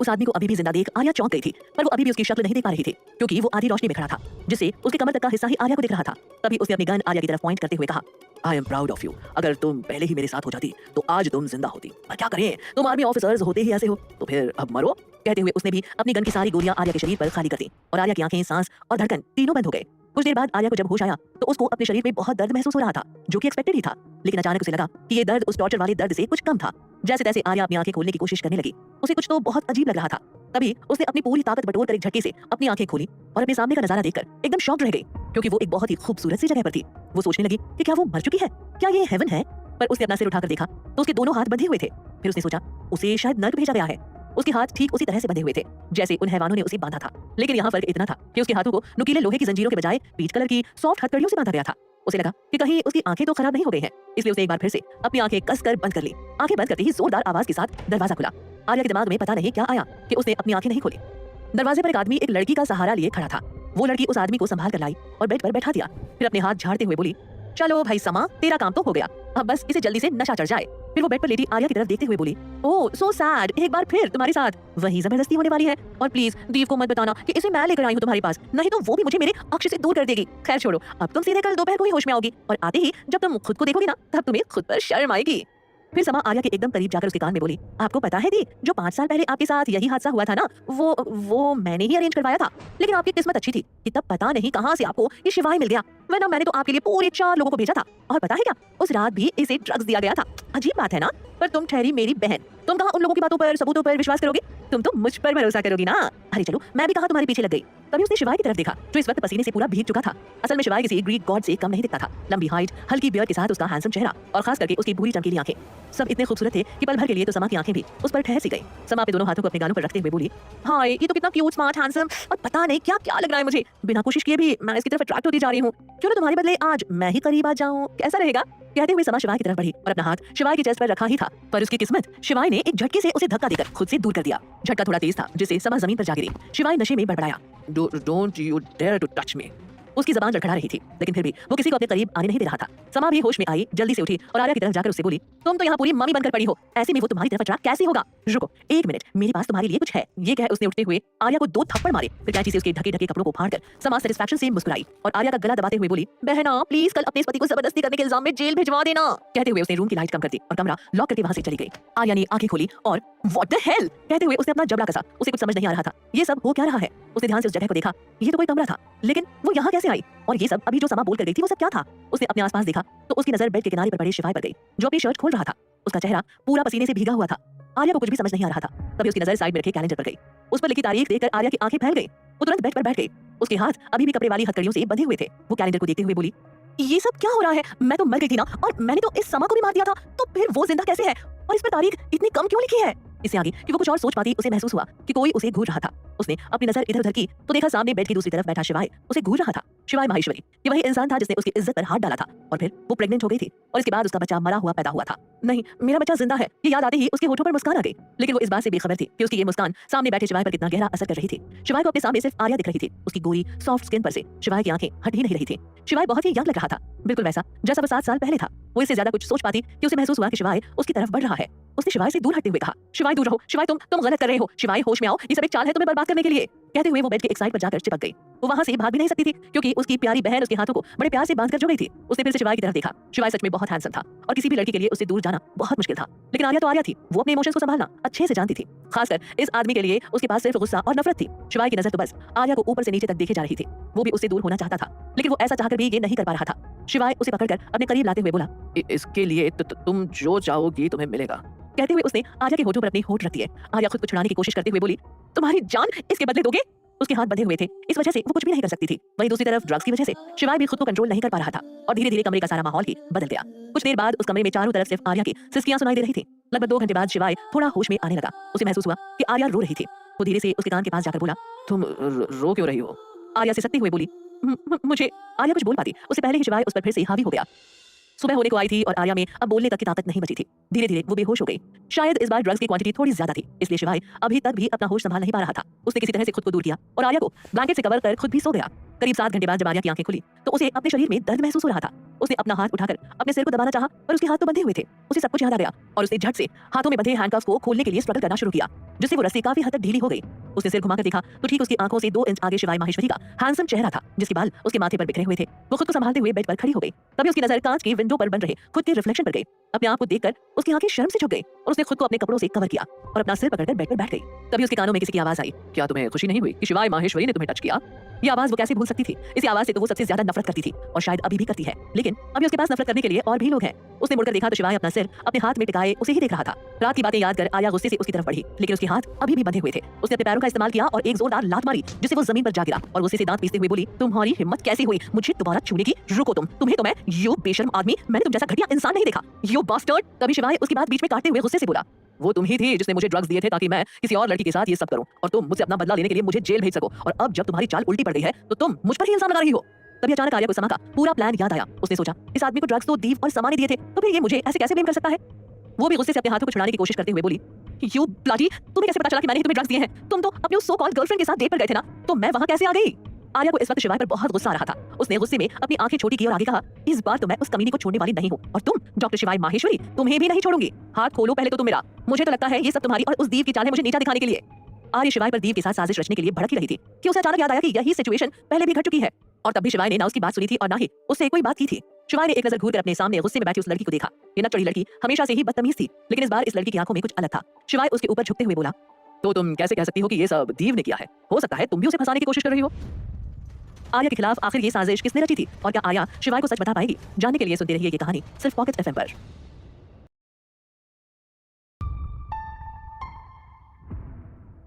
उस आदमी को अभी भी जिंदा देख आर्या चौंक गई थी, पर वो अभी भी उसकी शक्ल नहीं देख पा रही थी, क्योंकि वो आधी रोशनी में खड़ा था, जिससे उसके कमर तक का हिस्सा ही आर्या को दिख रहा था। तभी उसने अपनी गन आर्या की तरफ पॉइंट करते हुए कहा, I am proud of you. अगर तुम पहले ही मेरे साथ हो जाती तो आज तुम जिंदा होती, पर क्या करें, तुम आर्मी ऑफिसर्स होते ही ऐसे हो, तो फिर अब मरो। कहते हुए उसने भी अपनी गन की सारी गोलियां आर्या के शरीर पर खाली कर दी और आर्या की आंखें, सांस और धड़कन तीनों बंद हो गए। कुछ देर बाद आर्या को जब होश आया तो उसको अपने शरीर में बहुत दर्द महसूस हो रहा था, जो कि एक्सपेक्टेड ही था। लेकिन अचानक उसे लगा कि ये दर्द उस टॉर्चर वाले दर्द से कुछ कम था। जैसे तैसे आर्या अपनी आंखें खोलने की कोशिश करने लगी। उसे कुछ तो बहुत अजीब लग रहा था। तभी उसने अपनी पूरी ताकत बटोर कर एक झटके से अपनी आंखें खोली और अपने सामने का नजारा देखकर एकदम शॉक्ड रह गई, क्योंकि वो एक बहुत ही खूबसूरत सी जगह पर थी। वो सोचने लगी कि क्या वो मर चुकी है, क्या ये हेवन है? पर उसने अपना सिर उठाकर देखा तो उसके दोनों हाथ बंधे हुए थे। फिर उसने सोचा उसे शायद नर्क भेजा गया है। उसके हाथ ठीक उसी तरह से बंधे हुए थे जैसे उन हैवानों ने उसे बांधा था, लेकिन यहाँ फर्क इतना था कि उसके हाथों को नुकीले लोहे की जंजीरों के बजाय पीच कलर की सॉफ्ट हथकड़ियों से बांधा गया था। उसे लगा कि कहीं उसकी आंखें तो खराब नहीं हो गई हैं, इसलिए उसने एक बार फिर से अपनी आंखें कसकर बंद कर ली। आंखें बंद करते ही जोरदार आवाज के साथ दरवाजा खुला। आर्या के दिमाग में पता नहीं क्या आया कि उसने अपनी आंखें नहीं खोली। दरवाजे पर एक आदमी एक लड़की का सहारा लिए खड़ा था। वो लड़की उस आदमी को संभाल कर लाई और बेड पर बैठा दिया। फिर अपने हाथ झाड़ते हुए बोली, चलो भाई समा, तेरा काम तो हो गया, अब बस इसे जल्दी से नशा चढ़ जाए। फिर वो बेड पर लेटी आर्या की तरफ देखते हुए बोली, ओह सो सैड, एक बार फिर तुम्हारे साथ वही जबरदस्ती होने वाली है। और प्लीज दीव को मत बताना कि इसे मैं लेकर आई हूँ तुम्हारे पास, नहीं तो वो भी मुझे मेरे अक्ष से दूर कर देगी। खैर छोड़ो, अब तुम सीधे कल दोपहर को ही होश में आओगी और आते ही जब तुम खुद को देखोगी ना, तब तुम्हें खुद पर शर्म आएगी। फिर समा आर्या के एकदम करीब जाकर उसके कान में बोली, आपको पता है दी, जो 5 साल पहले आपके साथ यही हादसा हुआ था ना, वो मैंने ही अरेंज करवाया था। लेकिन आपकी किस्मत अच्छी थी कि तब पता नहीं कहां से आपको ये शिवाय मिल गया, वरना मैंने तो आपके लिए पूरे 4 लोगों को भेजा था। और पता है क्या, उस रात भी इसे ड्रग्स दिया गया था। अजीब बात है ना, पर तुम ठहरी मेरी बहन, तुम कहाँ उन लोगों की बातों पर, सबूतों पर विश्वास करोगी, तुम तो मुझ पर भरोसा करोगी ना। अरे चलो, मैं भी कहाँ तुम्हारे पीछे लग गई। तभी उसने शिवाय की तरफ देखा, जो इस वक्त पसीने से पूरा भीग चुका था। असल में शिवाय किसी ग्रीक गॉड से कम नहीं दिखता था। लंबी हाइट, हल्की बियर्ड के साथ उसका हैंडसम चेहरा और खास करके उसकी भूरी चमकीली आंखें, सब इतने खूबसूरत थे कि पल भर के लिए तो समा की आंखें भी उस पर ठहर सी गई। समा अपने दोनों हाथों को अपने गालों पर रखते हुए बोली, हाय ये तो कितना क्यूट, स्मार्ट, हैंडसम और पता नहीं क्या क्या लग रहा है मुझे। बिना कोशिश किए भी मैं इसकी तरफ अट्रैक्ट होती जा रही हूँ। क्यों ना तुम्हारे बदले आज मैं ही करीब आ जाऊं, कैसा रहेगा? कहते हुए समा शिवाय की तरफ बढ़ी और अपना हाथ शिवाय की चेस्ट पर रखा ही था, पर उसकी किस्मत, शिवाय ने एक झटके से उसे धक्का देकर खुद से दूर कर दिया। झटका थोड़ा तेज था जिससे समा जमीन पर जा गिरी। शिवाय नशे में बड़बड़ाया, don't you dare to touch me. उसकी जबान लड़खड़ा रही थी, लेकिन फिर भी वो किसी को अपने करीब आने नहीं दे रहा था। समा भी होश में आई, जल्दी से उठी और आर्या की तरफ जाकर उससे बोली, तुम तो यहाँ पूरी मम्मी बनकर पड़ी हो, ऐसे में वो तुम्हारी तरफ अट्रैक्ट कैसे होगा? रुको 1 मिनट, मेरे पास तुम्हारे लिए कुछ है। ये कह उसने उठते हुए आर्या को 2 थप्पड़ मारे। फिर कैंची से उसके ढके ढके कपड़ों को फाड़कर समा सेटिस्फैक्शन से मुस्कुराई और आर्या का गला दबाते हुए बोली, बहना प्लीज कल अपने पति को जबरदस्ती करने के इल्जाम में जेल भिजवा देना। कहते हुए उसने रूम की लाइट कम कर दी और कमरा लॉक करके वहां से चली गई। आर्या ने आंखें खोली और व्हाट द हेल कहते हुए उसने अपना जबड़ा कसा। उसे कुछ समझ नहीं आ रहा था, ये सब हो क्या रहा है। उसने ध्यान से उस जगह को देखा, ये तो कोई कमरा था, लेकिन वो यहाँ कैसे आई? और ये सब अभी जो समा बोल कर गई थी वो सब क्या था? उसने अपने आसपास देखा तो उसकी नजर बेड के किनारे पर पड़े शिवाय पर गई, जो अपनी शर्ट खोल रहा था। उसका चेहरा पूरा पसीने से भीगा हुआ था। आर्या को कुछ भी समझ नहीं आ रहा था। तभी उसकी नजर साइड में रखे कैलेंडर पर गई। उस पर लिखी तारीख देखकर आर्या की आंखें फैल गई। वो तुरंत बेड पर बैठ गई। उसके हाथ अभी भी कपड़े वाली हथकड़ियों से बंधे हुए थे। वो कैलेंडर को देखते हुए बोली, ये सब क्या हो रहा है? मैं तो मर गई थी ना, और मैंने तो इस समा को भी मार दिया था, तो फिर वो जिंदा कैसे है? और इस पर तारीख इतनी कम क्यों लिखी है? इससे आगे कि वो कुछ और सोच पाती उसे महसूस हुआ कि कोई उसे घूर रहा था। उसने अपनी नजर इधर उधर की तो देखा सामने बेड की दूसरी तरफ बैठा शिवाय उसे घूर रहा था। शिवाय माहेश्वरी, ये वही इंसान था जिसने उसकी इज्जत पर हाथ डाला था और फिर वो प्रेग्नेंट हो गई थी और इसके बाद उसका बच्चा मरा हुआ पैदा हुआ था। नहीं, मेरा बच्चा जिंदा है, ये याद आते ही उसके होठों पर मुस्कान आ गई। लेकिन वो इस बात से बेखबर थी कि उसकी ये मुस्कान सामने बैठे शिवाय पर कितना गहरा असर कर रही थी। शिवाय को अपने सामने सिर्फ आर्या दिख रही थी। उसकी गोरी सॉफ्ट स्किन पर से शिवाय की आंखें हट ही नहीं रही थी। शिवाय बहुत ही यंग लग रहा था, बिल्कुल वैसा जैसा वो 7 साल पहले था। वो इससे ज्यादा कुछ सोच पाती कि उसे महसूस हुआ कि शिवाय उसकी तरफ बढ़ रहा है। उसने शिवाय से दूर हटते हुए कहा, शिवाय दूर रहो, शिवाय तुम गलत कर रहे हो, शिवाय होश में आओ, ये सब एक चाल है तुम्हें बर्बाद करने के लिए। कहते हुए वो बेड के एक साइड पर जाकर चिपक गई। वो वहां से भाग भी नहीं सकती थी क्योंकि उसकी प्यारी बहन उसके हाथों को बड़े प्यार से बांधकर जो गई थी। उसने फिर से शिवाय की तरफ देखा। शिवाय सच में बहुत हैंडसम था और किसी भी लड़की के लिए उससे दूर जाना बहुत मुश्किल था। लेकिन आर्या तो आर्या थी, वो अपने इमोशंस को संभालना अच्छे से जानती थी। खासकर इस आदमी के लिए उसके पास सिर्फ गुस्सा और नफरत थी। शिवाय की नजर तो बस आर्या को ऊपर से नीचे तक देखे जा रही थी। वो भी उससे दूर होना चाहता था, लेकिन वो ऐसा चाहकर भी ये नहीं कर पा रहा था। शिवाय उसे पकड़कर अपने करीब लाते हुए बोला, इसके लिए तुम जो चाहोगी तुम्हें मिलेगा। कहते हुए उसने आर्या के होठों पर अपनी होठ रख दिए। आर्या खुद को छुड़ाने की कोशिश करते हुए बोली, तुम्हारी जान इसके बदले दोगे? उसके हाथ बंधे हुए थे, इस वजह से वो कुछ भी नहीं कर सकती थी। वहीं दूसरी तरफ ड्रग्स की वजह से शिवाय भी खुद को कंट्रोल नहीं कर पा रहा था और धीरे धीरे कमरे का सारा माहौल ही बदल गया। कुछ देर बाद उस कमरे में चारों तरफ सिर्फ आर्या की सिसकियां सुनाई दे रही थी। लगभग 2 घंटे बाद शिवाय थोड़ा होश में आने लगा। उसे महसूस हुआ कि आर्या रो रही थी। वो धीरे से उसके कान के पास जाकर बोला, तुम रो क्यों रही हो? आर्या सिसकते हुए बोली, मुझे। आर्या कुछ बोल पाती उससे पहले ही शिवाय उस पर फिर से हावी हो गया। सुबह होने को आई थी और आर्या में अब बोलने तक की ताकत नहीं बची थी। धीरे धीरे वो बेहोश हो गई। शायद इस बार ड्रग्स की क्वांटिटी थोड़ी ज्यादा थी, इसलिए शिवाय अभी तक भी अपना होश संभाल नहीं पा रहा था। उसने किसी तरह से खुद को दूर किया और आर्या को ब्लैंकेट से कवर कर खुद भी सो गया। करीब 7 घंटे बाद जब आर्या की आंखें खुली तो उसे अपने शरीर में दर्द महसूस हो रहा था। उसने अपना हाथ उठाकर अपने सिर को दबाना चाहा, पर उसके हाथ तो बंधे हुए थे। उसे सब कुछ याद आ गया और उसने झट से हाथों में बंधे हैंडकफ को खोलने के लिए स्ट्रगल करना शुरू किया, जिससे वो रस्सी काफी हद तक ढीली हो गई। उसने सिर घुमाकर देखा तो ठीक उसकी आंखों से 2 इंच आगे शिवाय माहेश्वरी का हैंडसम चेहरा था, जिसके बाल उसके माथे पर बिखरे हुए थे। वो खुद को संभालते हुए बेड पर खड़ी हो गई। तभी उसकी नजर कांच की विंडो पर बन रहे खुद के रिफ्लेक्शन पर गई। अपने आप को देखकर उसकी आंखें शर्म से झुक गई और उसने खुद को अपने कपड़ों से कवर किया और अपना सिर पकड़कर बेड पर बैठ गई। तभी उसके कानों में किसी की आवाज आई, क्या तुम्हें खुशी नहीं हुई कि शिवाय माहेश्वरी ने तुम्हें टच किया? ये आवाज वो कैसे भूल सकती थी? इस आवाज से तो वो सबसे ज्यादा नफरत करती थी और शायद अभी भी करती है, लेकिन अभी उसके पास नफरत करने के लिए और भी लोग हैं। उसने मुड़कर देखा तो शिवाय अपना सिर अपने हाथ में टिकाए उसे ही देख रहा था। रात की बातें याद कर आर्या गुस्से से उसकी तरफ बढ़ी, लेकिन उसके हाथ अभी भी बंधे हुए थे। उसने अपने पैरों का इस्तेमाल किया और एक जोरदार लात मारी, जिससे वो जमीन पर जा गिरा और गुस्से से दांत पीसते हुए बोली, तुम्हारी हिम्मत कैसी हुई मुझे दोबारा छूने की? रुको तुम्हें तो मैं, यू बेशर्म आदमी, मैंने तुम जैसा घटिया इंसान नहीं देखा, यू बास्टर्ड। तभी शिवाय उसकी बात बीच में काटते हुए गुस्से से बोला, वो तुम ही थी जिसने मुझे ड्रग्स दिए थे ताकि मैं किसी और लड़की के साथ ये सब करूं और तुम मुझसे अपना बदला लेने के लिए मुझे जेल भेज सको, और अब जब तुम्हारी चाल उल्टी पड़ गई है तो तुम मुझ पर ही इल्जाम लगा रही हो। तभी अचानक आर्या को समा का पूरा प्लान याद आया। उसने सोचा, इस आदमी को ड्रग्स तो दीव और समा ने दिए थे, तो फिर ये मुझे ऐसे कैसे ब्लेम कर सकता है? वो भी गुस्से से अपने हाथों को छुड़ाने की कोशिश करते हुए बोली, यू ब्लडी, तुम्हें कैसे पता चला कि मैंने ही तुम्हें ड्रग्स दिए हैं? तुम तो अपने उस सो कॉल्ड गर्लफ्रेंड के साथ डेट पर गए थे ना, तो मैं वहां कैसे आ गई? आर्या को इस वक्त शिवाय पर बहुत गुस्सा आ रहा था। उसने गुस्से में अपनी आंखें छोटी की और आगे कहा, इस बार तो मैं उस कमीनी को छोड़ने वाली नहीं हूं, और तुम डॉक्टर शिवाय माहेश्वरी, तुम्हें भी नहीं छोड़ूंगी। हाथ खोलो पहले तो तुम मेरा। मुझे तो लगता है ये सब तुम्हारी और उस दीव की चाल है मुझे नीचा दिखाने के लिए। आर्या शिवाय पर दीव के साथ साजिश रचने के लिए भड़क ही रही थी कि उसे अचानक याद आया कि यही सिचुएशन पहले भी घट चुकी है, और तब भी शिवाय ने ना उसकी बात सुनी थी और ना ही उससे कोई बात की थी। शिवाय ने एक नजर घूरकर अपने सामने गुस्से में बैठी उस लड़की को देखा। ये नटचड़ी लड़की हमेशा से ही बदतमीज थी, लेकिन इस बार इस लड़की की आंखों में कुछ अलग था। शिवाय उसके ऊपर झुकते हुए बोला, तो तुम कैसे कह सकती हो कि ये सब दीव ने किया है? हो सकता है तुम भी उसे फंसाने की कोशिश कर रही हो। आर्या के खिलाफ आखिर ये साजिश किसने रची थी, और क्या आर्या शिवाय को सच बता पाएगी? जानने के लिए सुनते रहिए ये कहानी सिर्फ पॉकेट एफएम पर।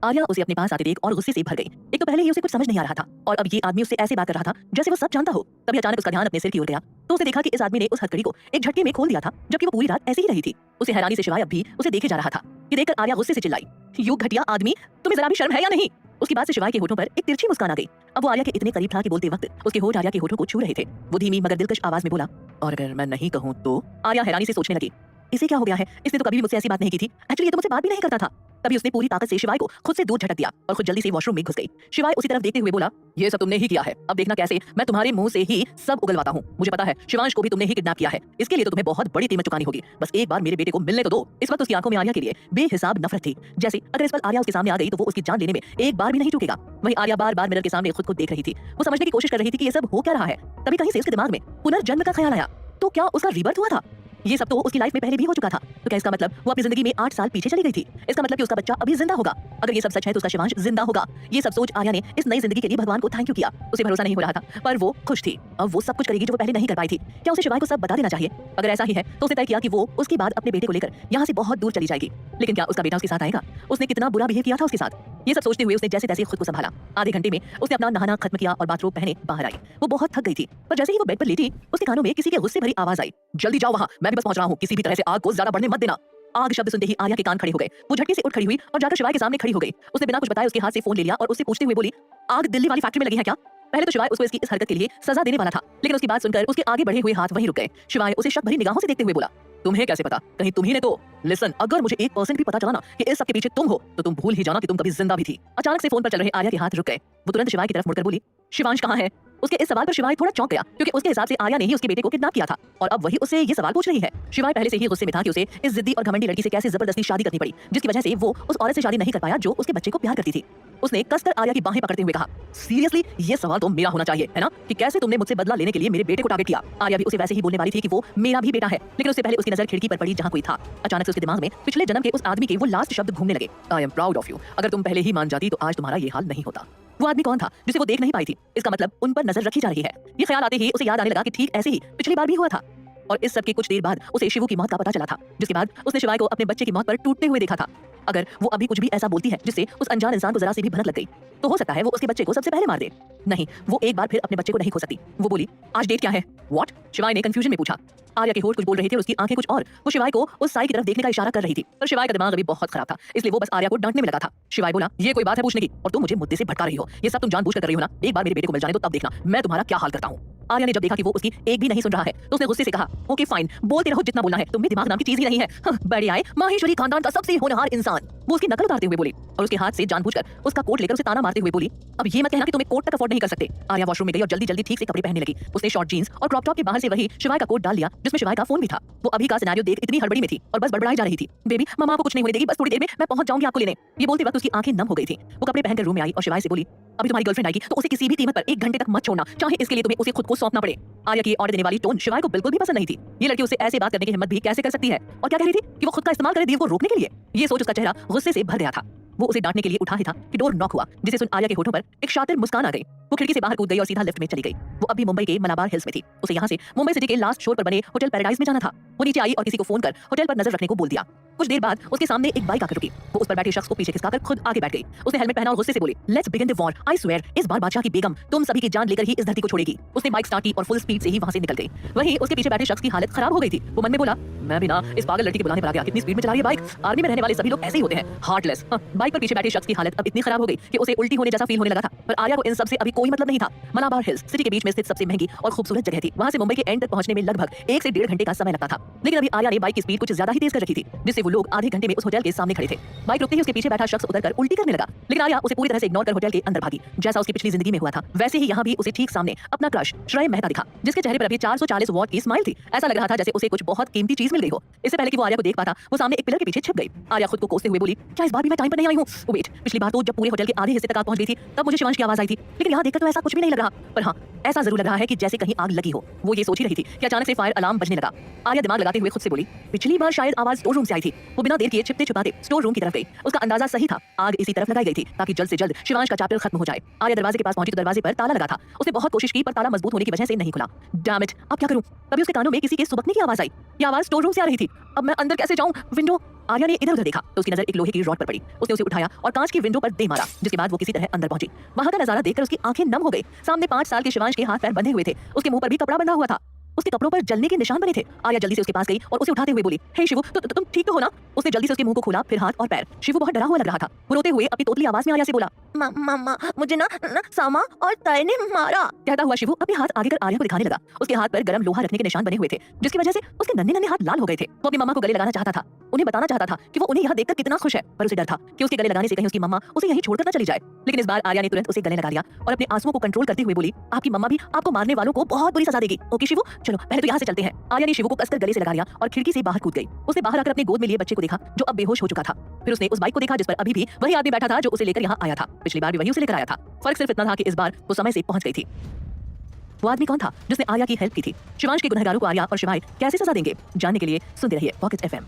आर्या उसे अपने पास आते देख और गुस्से से भर गई। एक तो पहले ही उसे कुछ समझ नहीं आ रहा था, और अब ये आदमी उससे ऐसे बात कर रहा था जैसे वो सब जानता हो। तभी अचानक उसका ध्यान अपने सिर की ओर गया तो उसने देखा कि इस आदमी ने उस हथकड़ी को एक झटके में खोल दिया था, जबकि वो पूरी रात ऐसे ही रही थी। उसे हैरानी से शिवाय अब भी उसे देखे जा रहा था। ये देखकर आर्या गुस्से से चिल्लाई, यू घटिया आदमी, तुम्हें जरा भी शर्म है या नहीं? उसकी बात से शिवाय के होठों पर एक तिरछी मुस्कान आ गई। अब वो आर्या के इतने करीब था कि बोलते वक्त उसके होठ आर्या के होठों को छू रहे थे। वो धीमी मगर दिलकश आवाज में बोला, और अगर मैं नहीं कहूं तो? आर्या हैरानी से सोचने लगी, इसे क्या हो गया है? इसने तो कभी भी मुझसे ऐसी बात नहीं की थी। एक्चुअली ये तो मुझसे बात भी नहीं करता था। तभी उसने पूरी ताकत से शिवाय को खुद से दूर झटक दिया और खुद जल्दी से वॉशरूम में घुस गई। शिवाय उसी तरफ देखते हुए बोला, ये सब तुमने ही किया है, अब देखना कैसे मैं तुम्हारे मुंह से ही सब उगलवाता हूँ। मुझे पता है शिवांश को भी तुमने ही किडनैप किया है, इसके लिए तो तुम्हें बहुत बड़ी कीमत चुकानी होगी। बस एक बार मेरे बेटे को मिलने तो दो। इस वक्त उसकी आंखों में आर्या के लिए बेहिसाब नफरत थी, जैसे अगर इस पर आर्या उसके सामने आ गई तो वो उसकी जान लेने में एक बार भी नहीं चूकेगा। वहीं आर्या बार बार मिरर के सामने खुद को देख रही थी। वो समझने की कोशिश कर रही थी कि ये सब हो क्या रहा है। तभी कहीं से उसके दिमाग में पुनर्जन्म का ख्याल आया। तो क्या उसका रिबर्थ हुआ था? ये सब तो उसकी लाइफ में पहले भी हो चुका था, तो क्या इसका मतलब वो अपनी जिंदगी में 8 साल पीछे चली गई थी? इसका मतलब कि उसका बच्चा अभी जिंदा होगा। अगर ये सब सच है तो उसका शिवांश जिंदा होगा। ये सब सोच आर्या ने इस नई जिंदगी के लिए भगवान को थैंक यू किया। उसे भरोसा नहीं हो रहा था, पर वो खुश थी। अब वो सब कुछ करेगी जो वो पहले नहीं कर पाई थी। क्या उसे शिवाय को सब बता देना चाहिए? अगर ऐसा ही है तो उसने तय किया कि वो उसके बाद अपने बेटे को लेकर यहाँ से बहुत दूर चली जाएगी। लेकिन क्या उसका बेटा उसके साथ आएगा? उसने कितना बुरा बिहेव किया था उसके साथ। ये सब सोचते हुए उसने जैसे तैसे खुद को संभाला। आधे घंटे में उसने अपना नहाना खत्म किया और बाथरूम पहने बाहर आई। वो बहुत थक गई थी, पर जैसे ही वो बेड पर लेटी उसके कानों में किसी के गुस्से भरी आवाज आई, जल्दी जाओ वहां, मैं भी बस पहुंच रहा हूं। किसी भी तरह से आग को ज्यादा बढ़ने मत देना। आग शब्द सुनते ही आर्या के कान खड़े हो गए। वो झटके से उठ खड़ी हुई और जाकर शिवाय के सामने खड़ी हो गई। उसने बिना कुछ बताए उसके हाथ से फोन ले लिया और उससे पूछते हुए बोली, आग दिल्ली वाली फैक्ट्री में लगी है क्या? पहले तो शिवाय उसको इसकी इस हरकत के लिए सजा देने वाला था, लेकिन उसकी बात सुनकर उसके आगे बढ़े हुए हाथ वहीं रुक गए। शिवाय उसे शक भरी निगाहों से देखते हुए बोला, तुम्हें कैसे पता? कहीं तुम्ही ने तो? लिसन, अगर मुझे 1% भी पता चला ना कि इस सब के पीछे तुम हो तो तुम भूल ही जाना कि तुम कभी जिंदा भी थी। अचानक से फोन पर चल रहे आर्या के हाथ रुक गए। वो तुरंत शिवाय की तरफ मुड़कर बोली, शिवांश कहाँ है? उसके इस सवाल पर शिवाय थोड़ा चौंक गया, क्योंकि उसके हिसाब से आर्या ने ही उसके बेटे को किडनैप किया था और अब वही उससे ये सवाल पूछ रही है। शिवाय पहले से ही गुस्से में था कि उसे इस जिद्दी और घमंडी लड़की से कैसे जबरदस्ती शादी करनी पड़ी, जिसकी वजह से वो उस औरत से शादी नहीं कर पाया जो उसके बच्चे को प्यार करती थी। उसने कसकर आर्या की बाहें पकड़ते हुए कहा, सीरियसली ये सवाल तो मेरा होना चाहिए है ना, कि कैसे तुमने मुझसे बदला लेने के लिए मेरे बेटे को टारगेट किया? आर्या भी उसे वैसे ही बोलने वाली थी कि वो मेरा भी बेटा है, लेकिन उससे पहले उसकी नजर खिड़की पर पड़ी जहां कोई था। अचानक से उसके दिमाग में पिछले जन्म के उस आदमी के वो लास्ट शब्द घूमने लगे, I am proud of you. अगर तुम पहले ही मान जाती तो आज तुम्हारा ये हाल नहीं होता। वो आदमी कौन था जिसे वो देख नहीं पाई थी? इसका मतलब उन पर नजर रखी जा रही है। ये ख्याल आते ही उसे याद आने लगा कि ठीक ऐसे ही पिछली बार भी हुआ था। और इस सब के कुछ देर बाद उसे शिवू की मौत का पता चला था, जिसके बाद उसने शिवाय को अपने बच्चे की मौत पर टूटते हुए देखा था। अगर वो अभी कुछ भी ऐसा बोलती है जिससे उस अनजान इंसान को जरा सी भी भनक लग गई, तो हो सकता है वो उसके बच्चे को सबसे पहले मार दे। नहीं, वो एक बार फिर अपने बच्चे को नहीं खो सकती। वो बोली, आज डेट क्या है? व्हाट? शिवाय ने कंफ्यूजन में पूछा। आर्या के होठ कुछ बोल रहे थे और उसकी आंखें कुछ और। वो शिवाय को उस साई की तरफ देखने का इशारा कर रही थी, पर शिवाय का दिमाग अभी बहुत खराब था, इसलिए वो बस आर्या को डांटने में लगा था। शिवाय बोला, ये कोई बात है पूछने की? और तुम मुझे मुद्दे से भटका रही हो। ये सब तुम जानबूझकर कर रही हो ना? एक बार मेरे बेटे को मिल जाने तो तब देखना मैं तुम्हारा क्या हाल करता हूँ। आर्या ने जब देखा कि वो उसकी एक भी नहीं सुन रहा है तो उसने गुस्से से कहा, ओके फाइन, बोलते रहो जितना बोलना है, तुम में दिमाग नाम की चीज ही नहीं है। बढ़िया है, माहेश्वरी खानदान का सबसे होनहार इंसान। वो उसकी नकल उतारते हुए बोली और उसके हाथ से जानबूझकर उसका कोट लेकर उसे ताना मारते हुए बोली, अब ये मत कहना कि तुम्हें कोट तक अफोर्ड नहीं कर सकते। आर्या वॉशरूम में गई और जल्दी जल्दी ठीक से कपड़े पहनने लगी। उसने शॉर्ट जीन्स और क्रॉप टॉप के बाहर से वही शिवाय का कोट डाल लिया जिसमें शिवाय का फोन भी था। वो अभी का सिनेरियो देख इतनी हड़बड़ी में थी और बस बड़बड़ाई जा रही थी, बेबी मम्मा को कुछ नहीं होने देगी, बस थोड़ी देर में मैं पहुंच जाऊंगी आपको लेने। ये बोलते वक्त उसकी आंखें नम हो गई थी। वो कपड़े पहनकर रूम में आई और शिवाय से बोली, अभी तुम्हारी गर्लफ्रेंड आएगी तो उसे किसी भी कीमत पर 1 घंटे तक मत छोड़ना, चाहे इसके लिए तुम्हें उसे खुद को सौंपना पड़े। आर्या की ऑर्डर देने वाली टोन शिवाय को बिल्कुल भी पसंद नहीं थी। ये लड़की उससे ऐसे बात करने की हिम्मत भी कैसे कर सकती है, और क्या कह रही थी कि वो खुद का इस्तेमाल करे देव को रोकने के लिए। ये सोच उसका चेहरा गुस्से से भर गया था। वो उसे डांटने के लिए उठा ही था कि डोर नॉक हुआ, जिसे सुन आर्या के होठों पर एक शातिर मुस्कान आ गई। वो खिड़की से बाहर कूद गई और सीधा लिफ्ट में चली गई। वो अभी मुंबई के मलाबार हिल्स में थी। उसे यहाँ से मुंबई सिटी के लास्ट शोर पर बने होटल पैराडाइज में जाना था। वो नीचे आई और किसी को फोन कर होटल पर नजर रखने को बोल दिया। कुछ देर बाद उसके सामने एक बाइक आकर रुकी। वो उस पर बैठे शख्स को पीछे खिसकाकर खुद आगे बैठ गई। उसने हेलमेट पहना और गुस्से से बोली, let's begin the war, I swear इस बार बादशाह की बेगम तुम सभी की जान लेकर ही इस धरती को छोड़ेगी। उसने बाइक स्टार्ट की और फुल स्पीड से ही वहां से निकल गई। वहीं उसके पीछे बैठे शख्स की हालत खराब हो गई थी। वो मन में बोला, मैं भी ना इस पागल लड़की के बुलाने पर आ गया, कितनी स्पीड में चला रही है बाइक। आर्मी में रहने वाले सभी लोग ऐसे ही होते हैं, हार्टलेस। बाइक पर पीछे बैठे शख्स की हालत अब इतनी खराब हो गई कि उसे उल्टी होने जैसा फील होने लगा था। पर आर्या को इन सब से अभी कोई मतलब नहीं था। मलाबार हिल्स सिटी के बीच में स्थित सबसे महंगी और खूबसूरत जगह थी। वहां से मुंबई के एंड तक पहुंचने में लगभग 1 से 1.5 घंटे का समय लगता था। लेकिन अभी आर्या ने बाइक की स्पीड कुछ ज्यादा ही तेज कर रखी थी, जिससे वो लोग आधे घंटे में उस होटल के सामने खड़े थे। बाइक रुकते ही उसके पीछे बैठा शख्स उतरकर उल्टी करने लगा, लेकिन आर्या उसे पूरी तरह से इग्नोर कर होटल के अंदर भागी। जैसा उसकी पिछली जिंदगी में हुआ था वैसे ही यहाँ भी उसे ठीक सामने अपना क्रश श्रेय मेहता दिखा, जिसके चेहरे पर अभी 440 वॉट की स्माइल थी। ऐसा लग रहा था जैसे उसे कुछ बहुत कीमती चीज मिल गई हो। इससे पहले कि वो आर्या को देख पाता, वो सामने एक पिलर के पीछे छिप गई। आर्या खुद को कोसते हुए बोली, क्या इस बार भी मैं टाइम पर नहीं आई हूँ? वेट, पिछली बार तो जब पूरे होटल के आधे हिस्से तक आग पहुंच गई थी तब मुझे शिवांश की आवाज आई थी, लेकिन यहाँ देखकर तो ऐसा कुछ भी नहीं लग रहा। पर हाँ, ऐसा जरूर लग रहा है कि जैसे कहीं आग लगी हो। वो ये सोच ही रही थी कि अचानक से फायर अलार्म बजने लगा। आर्या दिमाग लगाते हुए खुद से बोली, पिछली बार शायद आवाज स्टोर रूम से आई थी। वो बिना देर किए छिपते छुपाते स्टोर रूम की तरफ गई। उसका अंदाजा सही था, आग इसी तरफ लगाई गई थी ताकि जल्द से जल्द शिवांश का चैप्टर खत्म हो जाए। आर्या दरवाजे के पास पहुंची तो दरवाजे पर ताला लगा था। उसने बहुत कोशिश की पर ताला मजबूत होने की वजह से नहीं खुला। डैम इट, अब क्या करूं? तभी उसके कानों में किसी के सुबकने की आवाज आई। ये आवाज स्टोर रूम से आ रही थी। अब मैं अंदर कैसे जाऊं? विंडो। आर्या ने इधर उधर देखा तो उसकी नजर एक लोहे की रॉड पर पड़ी। उसने उसे उठाया और कांच की विंडो पर दे मारा, जिसके बाद वो किसी तरह अंदर पहुंची। वहां का नजारा देखकर उसकी आंखें नम हो गई। सामने 5 साल के शिवांश के हाथ पैर बंधे हुए थे। उसके मुंह पर भी कपड़ा बंधा हुआ था। उसके कपड़ों पर जलने के निशान बने थे। आर्या जल्दी से उसके पास गई और उसे उठाते हुए बोली, हे शिवू, तुम ठीक तो हो ना? उसने जल्दी से उसके मुंह को खोला, फिर हाथ और पैर। शिवू बहुत डरा हुआ लग रहा था। वो रोते हुए अपनी तोतली आवाज में आर्या से बोला, मम्मा मुझे ना सामा और ताई ने मारा। कहता हुआ शिवू अपने हाथ आगे कर आर्या को दिखाने लगा। उसके हाथ पर गर्म लोहा रखने के निशान बने हुए थे, जिसकी वजह से उसके नन्हे नन्हे हाथ लाल हो गए थे। वो अपनी मम्मा को गले लगाना चाहता था, उन्हें बताना चाहता था कि वो उन्हें यहाँ देखकर कितना खुश है, पर उसे डर था कि उसके गले लगाने से कहीं उसकी मम्मा उसे यहीं छोड़कर न चली जाए। लेकिन इस बार आर्या ने तुरंत उसे गले लगा लिया और अपने आंसुओं को कंट्रोल करते हुए बोली, आपकी मम्मा भी आपको मारने वालों को बहुत बुरी सजा देगी। ओके शिवू, चलो पहले तो यहाँ से चलते हैं। आर्या ने शिवू को कसकर गले से लगा लिया और खिड़की से बाहर कूद गई। उसने बाहर आकर अपने गोद में लिए बच्चे को देखा जो अब बेहोश हो चुका था। फिर उसने उस बाइक को देखा जिस पर अभी भी वही आदमी बैठा था जो उसे लेकर यहाँ आया था। पिछली बार भी वही उसे लेकर आया था। फर्क सिर्फ इतना था कि इस बार वो समय से पहुंच गई थी। वो आदमी कौन था जिसने आर्या की हेल्प की थी? शिवांश के गुनहगारों को आर्या और शिवाय कैसे सजा देंगे? जानने के लिए सुनते रहिए पॉकेट एफएम।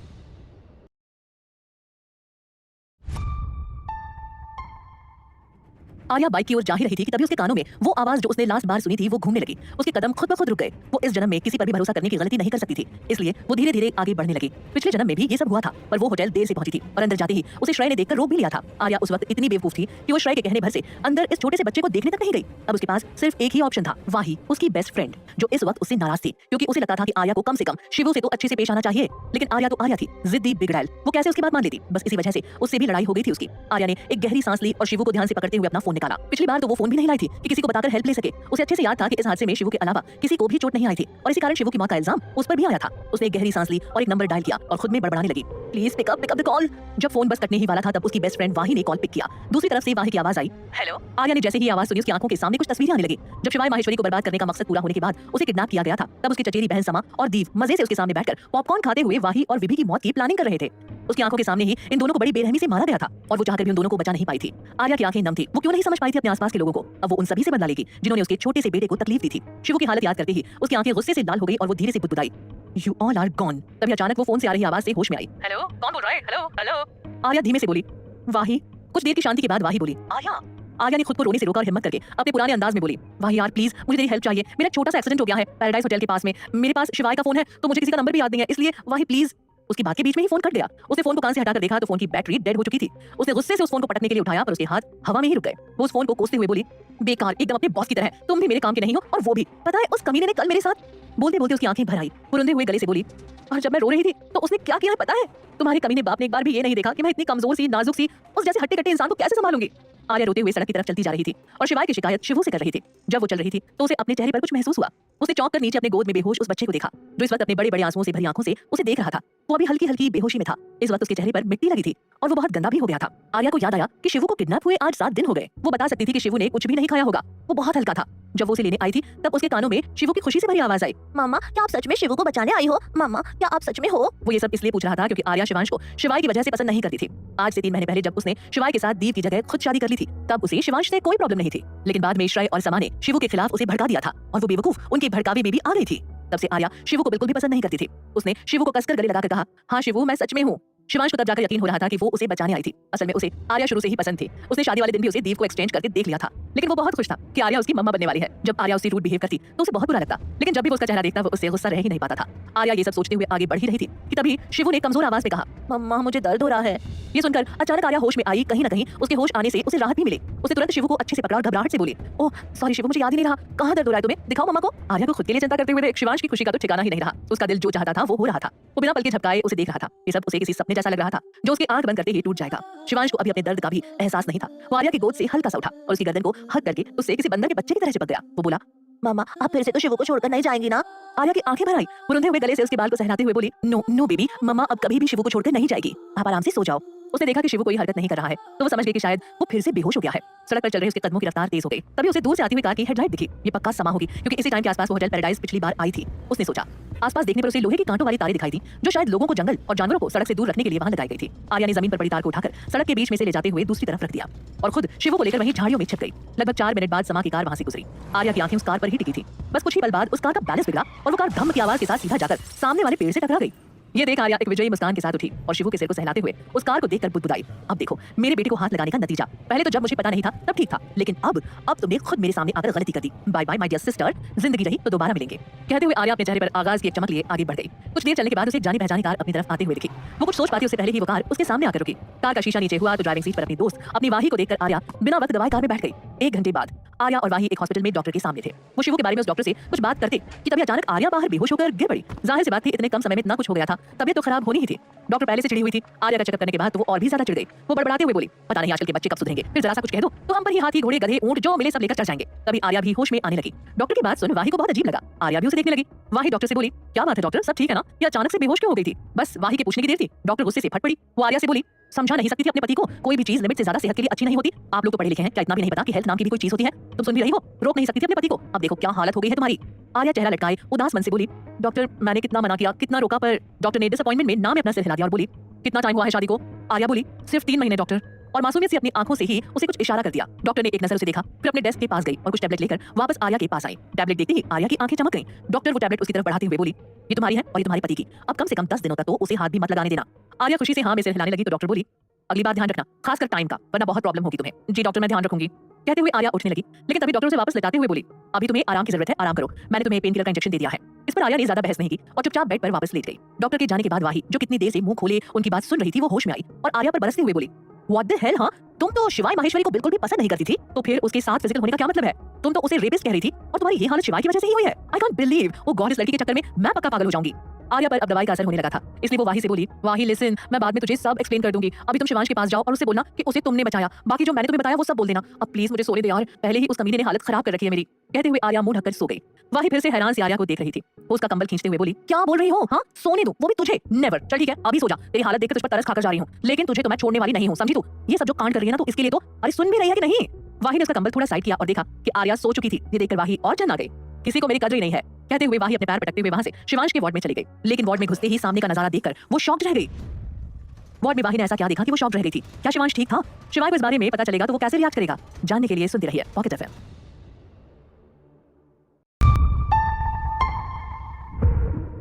आर्या बाइक की ओर जा ही रही थी कि तभी उसके कानों में वो आवाज जो उसने लास्ट बार सुनी थी वो घूमने लगी। उसके कदम खुद ब खुद रुक गए। वो इस जन्म में किसी पर भी भरोसा करने की गलती नहीं कर सकती थी, इसलिए वो धीरे धीरे आगे बढ़ने लगी। पिछले जन्म में भी ये सब हुआ था, पर वो होटल देर से पहुंची थी और अंदर जाते ही उसे श्रेय ने देखकर रोक भी लिया था। आर्या उस वक्त इतनी बेवकूफ थी कि वो श्रेय के कहने भर से अंदर इस छोटे से बच्चे को देखने तक नहीं गई। अब उसके पास सिर्फ एक ही ऑप्शन था, वाही उसकी बेस्ट फ्रेंड, जो इस वक्त उससे नाराज थी क्योंकि उसे लगता था कि आर्या को कम से कम शिवू से तो अच्छे से पेश आना चाहिए। लेकिन आर्या तो आर्या थी, जिद्दी बिगड़ैल। वो कैसे उसकी बात मान लेती? बस इसी वजह से उससे भी लड़ाई हो गई थी उसकी। आर्या ने एक गहरी सांस ली और शिवू को ध्यान से पकड़ते हुए अपना फोन निकाला। पिछली बार तो वो फोन भी नहीं लाई थी कि किसी को बताकर हेल्प ले सके। उसे अच्छे से याद था कि इस हादसे में शिवू के अलावा किसी को भी चोट नहीं आई थी और इसी कारण शिवू की मौत का इल्जाम उस पर भी आया था। उसने एक गहरी सांस ली और एक नंबर डायल किया और खुद में बड़बड़ाने लगी, please pick up the call. जब फोन बस कटने ही वाला था तब उसकी बेस्ट फ्रेंड वाही ने कॉल पिक किया। दूसरी तरफ से वाही की आवाज आई, हेलो। आर्या ने जैसे ही आवाज सुनी उसकी आंखों के सामने कुछ तस्वीरें आने लगी। जब शिवाय माहेश्वरी को बर्बाद करने का मकसद पूरा होने के बाद उसे किडनैप किया गया था, तब उसकी चचेरी बहन समा और दीव मजे से उसके सामने बैठकर पॉपकॉर्न खाते हुए वाही और विभी की मौत की प्लानिंग कर रहे थे। उसकी आंखों के सामने ही इन दोनों को बड़ी बेरहमी से मारा गया था और वो चाहकर भी उन दोनों को बचा नहीं पाई थी। आर्या की आंखें नम थी। वो क्यों नहीं समझ पाई थी अपने आसपास के लोगों को? अब वो उन सभी से बदला लेगी जिन्होंने उसके छोटे से बेटे को तकलीफ दी थी। शिवू की हालत याद करते ही उसकी आंखें गुस्से से लाल हो गई और वो धीरे से बुदबुदाई, यू ऑल आर गॉन। तभी अचानक वो फोन से आ रही आवाज से होश में आई, हेलो, कौन बोल रहा है? Hello hello. आर्या धीमे से बोली, वाही। कुछ देर की शांति के बाद वाही बोली, आर्या। आर्या ने खुद को रोने से रोका और हिम्मत करके अपने पुराने अंदाज में बोली, वाही यार प्लीज मुझे तेरी हेल्प चाहिए। मेरा छोटा सा एक्सीडेंट हो गया है पैराडाइज होटल के पास में। मेरे पास शिवाय का फोन है तो मुझे किसी का नंबर भी याद नहीं है, इसलिए वाही प्लीज। उसकी बात के बीच में ही फोन कट गया। उसने फोन को कान से हटाकर देखा तो फोन की बैटरी डेड हो चुकी थी। उसने गुस्से से उस फोन को पटकने के लिए उठाया पर उसके हाथ हवा में ही रुक गए। वो उस फोन को कोसते हुए बोली, बेकार, एकदम अपने बॉस की तरह, तुम भी मेरे काम के नहीं हो और वो भी। पता है उस कमीने ने कल मेरे साथ। बोलते बोलते उसकी आंखें भर आई। पुरंदे हुए गले से बोली, और जब मैं रो रही थी तो उसने क्या किया है पता है? तुम्हारे कमीने बाप ने एक बार भी ये नहीं देखा कि मैं इतनी कमजोर सी, नाजुक सी, उस जैसे हट्टे कट्टे इंसान को कैसे संभालूंगी। आर्या रोते हुए सड़क की तरफ चलती जा रही थी और शिवाय की शिकायत शिवू से कर रही थी। जब वो चल रही थी तो उसे अपने चेहरे पर कुछ महसूस हुआ। उसने चौंक कर नीचे अपने गोद में बेहोश उस बच्चे को देखा जो इस वक्त अपने बड़े बड़े आंसुओं से भरी आंखों से उसे देख रहा था। वो अभी हल्की हल्की बेहोशी में था। इस वक्त उसके चेहरे पर मिट्टी लगी थी और वो बहुत गंदा भी हो गया था। आर्या को याद आया कि शिवू को किडनैप हुए आज 7 दिन हो गए। वो बता सकती थी कि शिवू ने कुछ भी नहीं खाया होगा। वो बहुत हल्का था। जब वो उसे लेने आई थी तब उसके कानों में शिवू की खुशी से भरी आवाज आई, मामा क्या आप सच में शिवू को बचाने आई हो? मामा क्या आप सच में हो? वो ये सब इसलिए पूछ रहा था क्योंकि आर्या शिवांश को शिवाय की वजह से पसंद नहीं करती थी। आज से 3 महीने पहले जब उसने शिवाय के साथ दीप की जगह खुद शादी कर ली थी तब उसे शिवांश से कोई प्रॉब्लम नहीं थी। लेकिन बाद में श्रेय और समा ने शिवू के खिलाफ उसे भड़का दिया था और वो बेवकूफ उनके भड़कावे में भी आ गई थी। तब से आर्या शिवू को बिल्कुल भी पसंद नहीं करती थी। उसने शिवू को कसकर गले लगाकर कहा, हाँ शिवू मैं सच में हूँ। शिवांश को तब जाकर यकीन हो रहा था कि वो उसे बचाने आई थी। असल में उसे आर्या शुरू से ही पसंद थी। उसने शादी वाले दिन भी उसे दीप को एक्सचेंज करके देख लिया था। लेकिन वो बहुत खुश था कि आर्या उसकी मम्मा बनने वाली है। जब आर्या उससे रूड बिहेव करती तो उसे बहुत बुरा लगता, लेकिन जब भी वो उसका चेहरा देखता वो उससे गुस्सा रह ही नहीं पाता था। आर्या ये सब सोचते हुए आगे बढ़ ही रही थी कि तभी शिवू ने कमजोर आवाज में कहा, मम्मा मुझे दर्द हो रहा है। ये सुनकर अचानक आर्या होश में आई। कहीं न कहीं उसके होश आने से उसे राहत भी मिली। उसे तुरंत शिवू को अच्छे से पकड़ा और घबराहट से बोली, ओह सॉरी शिवू मुझे याद ही नहीं रहा, कहाँ दर्द हो रहा है तुम्हें, दिखाओ मम्मा को। आर्या को खुद के लिए चिंता करते हुए देख शिवांश की खुशी का तो ठिकाना ही नहीं रहा। उसका दिल जो चाहता था वो हो रहा था। वो बिना पल के झपकाए उसे देख रहा था। ये सब उसे किसी सपने जैसा लग रहा था जो उसकी आंख बंद करते ही टूट जाएगा। शिवांश को अभी अपने दर्द का भी एहसास नहीं था। वो आर्या की गोद से हल्का सा उठा और उसकी गर्दन को हग करके उससे किसी बंदर के बच्चे की तरह चिपक गया। वो बोला, मामा आप फिर से तो शिवू को छोड़कर नहीं जाएंगी ना? आर्या की आंखें भर आई। वो रुंधे हुए गले से उसके बाल को सहलाते हुए बोली, नो नो बेबी, मम्मा अब कभी भी शिवू को छोड़कर नहीं जाएगी। आप आराम से सो जाओ। उसने देखा कि शिवू कोई हरकत नहीं कर रहा है तो वो समझ गई कि शायद वो फिर से बेहोश हो गया है। सड़क पर चल रहे उसके कदमों की रफ्तार तेज हो गई। तभी उसे दूर से आती हुई कार की हेडलाइट दिखी। ये पक्का समा होगी क्योंकि इसी टाइम के आसपास वो होटल पैराडाइज पिछली बार आई थी। उसने सोचा। आसपास देखने पर उसे लोहे की कांटों वाली तारें दिखाई दी जो शायद लोगों को जंगल और जानवरों को सड़क से दूर रखने के लिए वहां लगाई गई थी। आर्या ने जमीन पर पड़ी तार को उठाकर सड़क के बीच में से ले जाते हुए दूसरी तरफ रख दिया और खुद शिवू को लेकर वहीं झाड़ियों में छिप गई। लगभग 4 मिनट बाद समा की कार वहां से गुजरी। आर्या की आंखें उस कार पर ही टिकी थी। बस कुछ ही पल बाद उस कार का बैलेंस बिगड़ा और वो कार धम की आवाज के साथ सीधा जाकर सामने वाले पेड़ से टकरा गई। ये देख आर्या एक विजयी मुस्कान के साथ उठी और शिवू के सिर को सहलाते हुए उस कार को देखकर बुदबुदाई, अब देखो मेरे बेटे को हाथ लगाने का नतीजा। पहले तो जब मुझे पता नहीं था तब ठीक था, लेकिन अब तुमने खुद मेरे सामने आकर गलती कर दी। Bye bye my dear sister, जिंदगी रही तो दोबारा मिलेंगे। कहते हुए आर्या अपने चेहरे पर आगाज की एक चमक लिए आगे बढ़ गई। कुछ देर चलने के बाद उसे एक जानी पहचानी कार अपनी तरफ आते हुए दिखी। वो कुछ सोच पाती उससे पहले ही वो कार उसके सामने आकर रुकी। कार का शीशा नीचे हुआ तो ड्राइविंग सीट पर अपनी दोस्त अपनी वाही को देखकर आर्या बिना वक्त दवाए कार में बैठ गई। 1 घंटे बाद आर्या और वाही एक हॉस्पिटल में डॉक्टर के सामने थे। वो शिवू के बारे में उस डॉक्टर से कुछ बात करते कि तभी अचानक आर्या बाहर बेहोश होकर गिर पड़ी। जाहिर सी बात थी इतने कम समय में इतना कुछ हो गया था, तबीयत तो खराब होनी ही थी। डॉक्टर पहले से चिड़ी हुई थी। आर्या का चेकअप करने के बाद तो वो और भी ज्यादा चिढ़ गई। वो बड़बड़ाते हुए बोली, पता नहीं आजकल के बच्चे कब सुधरेंगे, फिर जरा सा कुछ कह दो तो हम पर ही हाथी घोड़े गधे ऊंट जो मिले सब लेकर चढ़ जाएंगे। तभी आर्या भी होश में आने लगी। डॉक्टर की बात सुन वाही को बहुत अजीब लगा। आर्या भी उसे देखने लगी। वाही डॉक्टर से बोली, क्या बात है डॉक्टर, सब ठीक है ना? ये अचानक से बेहोश क्यों हो गई थी? बस वाही के पूछने की देर थी। डॉक्टर गुस्से से फट पड़ी। वो आर्या से बोली, समझा नहीं सकती थी अपने पति को? कोई भी चीज लिमिट से ज्यादा सेहत के लिए अच्छी नहीं होती। आप लोग तो पढ़े लिखे हैं, क्या इतना भी नहीं पता कि हेल्थ नाम की भी कोई चीज होती है? तुम सुन भी रही हो, रोक नहीं सकती थी अपने पति को। अब देखो क्या हालत हो गई है तुम्हारी। आर्या चेहरा लटकाए उदास मन से बोली, डॉक्टर मैंने कितना मना किया, कितना रोका, पर डॉक्टर ने डिसअपॉइंटमेंट में नाम अपना सिर हिला दिया और बोली, कितना टाइम हुआ है शादी को? आर्या बोली, सिर्फ 3 महीने डॉक्टर। और मासूमियत से अपनी आंखों से ही उसे कुछ इशारा कर दिया। डॉक्टर ने एक नजर उसे देखा, फिर अपने डेस्क के पास गई और कुछ टैबलेट लेकर वापस आर्या के पास आई। टैबलेट देखते ही आर्या की आंखें चमक गईं। डॉक्टर वो टैबलेट उसकी तरफ बढ़ाते हुए बोली, ये तुम्हारी है और ये तुम्हारे पति की। अब कम से कम 10 दिनों तक तो उसे हाथ भी मत लगाने देना। आर्या खुशी से हाँ में सिर हिलाने लगी तो डॉक्टर बोली, अगली बार ध्यान रखना, खासकर टाइम का, वरना बहुत प्रॉब्लम होगी तुम्हें। जी डॉक्टर मैं ध्यान रखूंगी। कहते हुए आर्या उठने लगी, लेकिन तभी डॉक्टर उसे वापस लटाते हुए बोली, अभी तुम्हें आराम की जरूरत है, आराम करो, मैंने तुम्हें पेन किलर का इंजेक्शन दे दिया है। इस पर आर्या ने ज्यादा बहस नहीं की और चुपचाप बेड पर वापस लेट गई। डॉक्टर के जाने के बाद वाही जो कितनी देर से मुंह खोले उनकी बात सुन रही थी वो होश में आई और आर्या पर बरसते हुए बोली, व्हाट द हेल, हाँ तुम तो शिवाय माहेश्वरी को बिल्कुल भी पसंद नहीं करती थी, तो फिर उसके साथ फिजिकल होने का क्या मतलब है? तुम तो उसे रेपिस्ट कह रही थी और तुम्हारी ये हालत शिवाय की वजह से ही हुई है। आई कांट बिलीव, वो गॉड इस लड़की के चक्कर में मैं पक्का पागल हो जाऊंगी। आर्या पर अब दवाई का असर होने लगा था, इसलिए वो वाही से बोली, वाही लिसन, मैं बाद में तुझे सब एक्सप्लेन कर दूंगी। अभी तुम शिवांश के पास जाओ और उससे बोलना कि उसे तुमने बचाया, बाकी जो मैंने तुम्हें बताया वो सब बोल देना। अब प्लीज मुझे सोने दे यार, पहले ही उस कमीने ने हालत खराब कर रखी है मेरी। कहते हुए आर्या मुंह ढककर सो गई। वाही फिर से हैरान से आर्या को देख रही थी। वो उसका कंबल खींचते हुए बोली, क्या बोल रही हो? हाँ सोने दो, वो भी तुझे? नेवर। चल ठीक है अभी सो जा, तेरी हालत देखकर तुझ पर तरस खाकर जा रही हूँ, लेकिन तुझे तो मैं छोड़ने वाली नहीं हूँ, समझी तू? ये सब जो कांड कर रही है ना तो इसके लिए तो, अरे सुन भी रही है कि नहीं? वाही ने उसका कंबल थोड़ा साइड किया और देखा कि आर्या सो चुकी थी। ये देखकर वाही और चंद आ गई। किसी को मेरी कदर ही नहीं है, कहते हुए वाही अपने पैर पटकते हुए वहां से शिवांश के वार्ड में चली गई। लेकिन वार्ड में घुसते ही सामने का नजारा देखकर वो शॉक्ड रह गई। वार्ड में वाही ने ऐसा क्या देखा कि वो शॉक्ड रह गई थी? क्या शिवांश ठीक था? शिवाय को इस बारे में पता चलेगा तो वो कैसे रिएक्ट करेगा? जानने के लिए सुनते रहिए पॉकेट एफएम।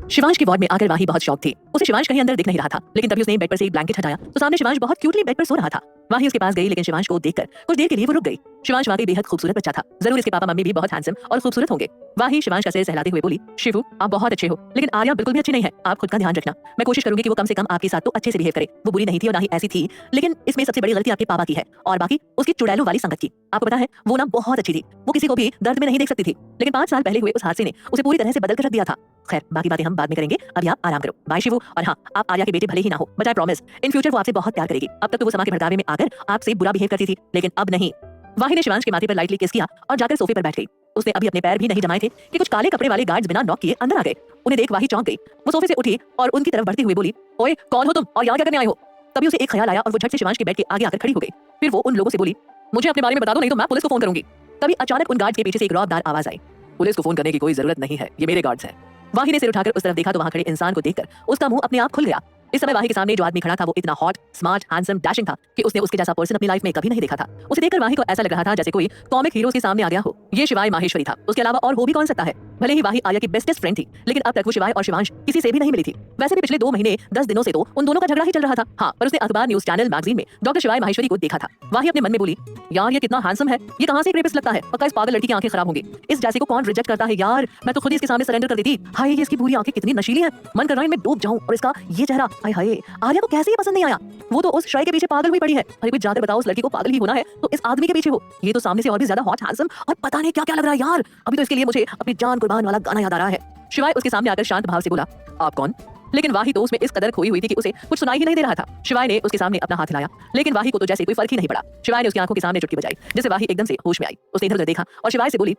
शिवांश की वार्ड में आकर वाही बहुत शॉक थी। उसे शिवांश कहीं अंदर दिख नहीं रहा था, लेकिन तभी उसने बेड पर से एक ब्लैंकेट हटाया तो सामने शिवांश बहुत क्यूटली बेड पर सो रहा था। वाही उसके पास गई, लेकिन शिवांश को देखकर कुछ देर के लिए वो रुक गई। शिवांश वाकई बेहद खूबसूरत बच्चा था, जरूर इसके पापा मम्मी भी बहुत हैंडसम और खूबसूरत होंगे। वाही शिवांश का सिर सहलाते हुए बोली, शिवू आप बहुत अच्छे हो, लेकिन आर्या बिल्कुल भी अच्छी नहीं है, आप खुद का ध्यान रखना। मैं कोशिश करूंगी कि वो कम से कम आपके साथ तो अच्छे से बिहेव करे। वो बुरी नहीं थी और ना ही ऐसी थी, लेकिन इसमें सबसे बड़ी गलती आपके पापा की है और बाकी उसकी चुड़ैलों वाली संगत की। आपको पता है वो ना बहुत अच्छी थी, वो किसी को भी दर्द में नहीं देख सकती थी, लेकिन 5 साल पहले हुए उस हादसे ने उसे पूरी तरह से बदल कर रख दिया था। खैर बाकी बातें हम बाद में करेंगे, अभी आप आराम करो। बाय शिवू। और हाँ, आप आर्या के बेटे भले ही ना हो, but I promise in future वो आपसे बहुत प्यार करेगी। अब तक तो वो समा के भड़कावे में आकर आपसे बुरा बिहेव करती थी, लेकिन अब नहीं। वाही ने शिवांश के माथे पर लाइटली किस किया और जाकर सोफे पर बैठ गई। उसने अभी अपने पैर भी नहीं जमाए थे कि कुछ काले कपड़े वाले गार्ड्स बिना नॉक किए अंदर आ गए। उन्हें देख वाही चौंक गई। वो सोफे से उठी और उनकी तरफ बढ़ते हुए बोली, ओए कौन हो तुम और यहाँ क्या करने आए हो? तभी उसे एक ख्याल आया और वो झट से शिवांश के बेड के आगे आकर खड़ी हो गई। फिर वो उन लोगों से बोली, मुझे अपने बारे में बता दो, नहीं तो मैं पुलिस को फोन करूंगी। तभी अचानक उन गार्ड के पीछे से एक रौबदार आवाज आई, पुलिस को फोन करने की कोई जरूरत नहीं है, ये मेरे गार्ड्स हैं। वाही ने सिर उठाकर उस तरफ देखा तो वहां खड़े इंसान को देखकर उसका मुंह अपने आप खुल गया। इस समय वाही के सामने जो आदमी खड़ा था वो इतना हॉट, स्मार्ट, हैंडसम, डैशिंग था कि उसने उसके जैसा पर्सन अपनी लाइफ में कभी नहीं देखा था। उसे देखकर वाही को ऐसा लग रहा था जैसे कोई कॉमिक हीरो के सामने आ गया हो। ये शिवाय माहेश्वरी था, उसके अलावा और हो भी कौन सकता है। भले ही वाही आर्या की बेस्टेस्ट फ्रेंड थी, लेकिन अब तक वो शिवाय और शिवांश किसी से भी नहीं मिली थी। वैसे भी पिछले 2 महीने 10 दिनों से तो उन दोनों का झगड़ा ही चल रहा था। हाँ, पर उसने अखबार, न्यूज चैनल, मैगजीन में डॉक्टर शिवाय माहेश्वरी को देखा था। वाही अपने मन में बोली, यार ये कितना हैंडसम है, ये कहां से एक रेपिस्ट लगता है, पक्का इस पागल लड़की की आंखें खराब होंगी। इस जैसे को कौन रिजेक्ट करता है यार, मैं तो खुद ही इसके सामने सरेंडर कर देती। हाय, ये इसकी पूरी आंखें कितनी नशीली हैं, मन कर रहा है मैं डूब जाऊं। और इसका ये चेहरा, हाय हाय, आर्या को कैसे ये पसंद नहीं आया। वो तो उस श्रेय के पीछे पागल हुई पड़ी है। अरे कुछ जाकर बताओ, उस लड़की को पागल ही होना है तो इस आदमी के पीछे हो। ये तो सामने से और भी ज्यादा हॉट, हैंडसम और पता नहीं क्या क्या लग रहा है यार। अभी तो इसके लिए मुझे अपनी जान कुर्बान वाला गाना याद आ रहा है। शिवाय उसके सामने आकर शांत भाव से बोला, आप कौन? लेकिन वाही तो उसमें इस कदर खोई हुई थी कि उसे कुछ सुनाई ही नहीं दे रहा था। शिवाय ने उसके सामने अपना हाथ हिलाया, लेकिन वाही को तो जैसे कोई फर्क ही नहीं पड़ा। शिवाय ने उसकी आंखों के सामने चुटकी बजाई, जिससे वाही एकदम से होश में आई। उसने इधर उधर देखा और शिवाय से बोली,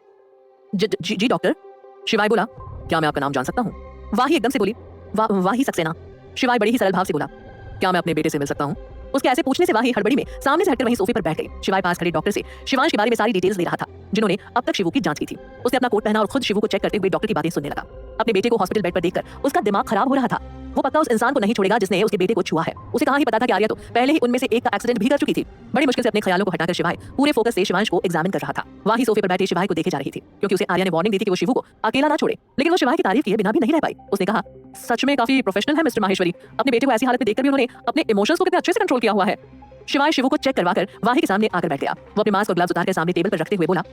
जी डॉक्टर। शिवाय बोला, क्या मैं आपका नाम जान सकता हूँ? वाही एकदम से बोली, वाही सक्सेना। शिवाय बड़ी ही सरल भाव से बोला, क्या मैं अपने बेटे से मिल सकता हूँ? उसके ऐसे पूछने से वाही हड़बड़ी में सामने से हटकर वहीं सोफे पर बैठ गई। शिवाय पास खड़े डॉक्टर से शिवांश के बारे में सारी डिटेल्स दे रहा था, जिन्होंने अब तक शिवू की जांच की थी। उसने अपना कोट पहना और खुद शिवू को चेक करते हुए डॉक्टर की बातें सुनने लगा। अपने बेटे को हॉस्पिटल बेड पर देखकर उसका दिमाग खराब हो रहा था। वो पक्का उस इंसान को नहीं छोड़ेगा जिसने उसके बेटे को छुआ है। उसे कहाँ ही पता था कि आर्या तो पहले ही उनमें से एक का एक्सीडेंट भी कर चुकी थी। बड़ी मुश्किल से अपने ख्यालों को हटाकर शिवाय पूरे फोकस से शिवांश को एग्जामिन कर रहा था। वहीं सोफे पर बैठे शिवाय को देखे जा रही थी, क्योंकि उसे आर्या ने वार्निंग दी थी कि वो शिवू को अकेला ना छोड़े। लेकिन वो शिवाय की तारीफ किए बिना भी नहीं रह पाई। उसने कहा, सच में काफी प्रोफेशनल है मिस्टर माहेश्वरी। अपने बेटे को ऐसी हालत में देखकर भी उन्होंने अपने इमोशंस को कितने अच्छे से कंट्रोल किया हुआ है। शिवाय शिवू को चेक करवाकर वाही के सामने आकर बैठ गया। वो अपने मास्क और ग्लव्स उतारकर सामने टेबल पर रखते हुए बोला,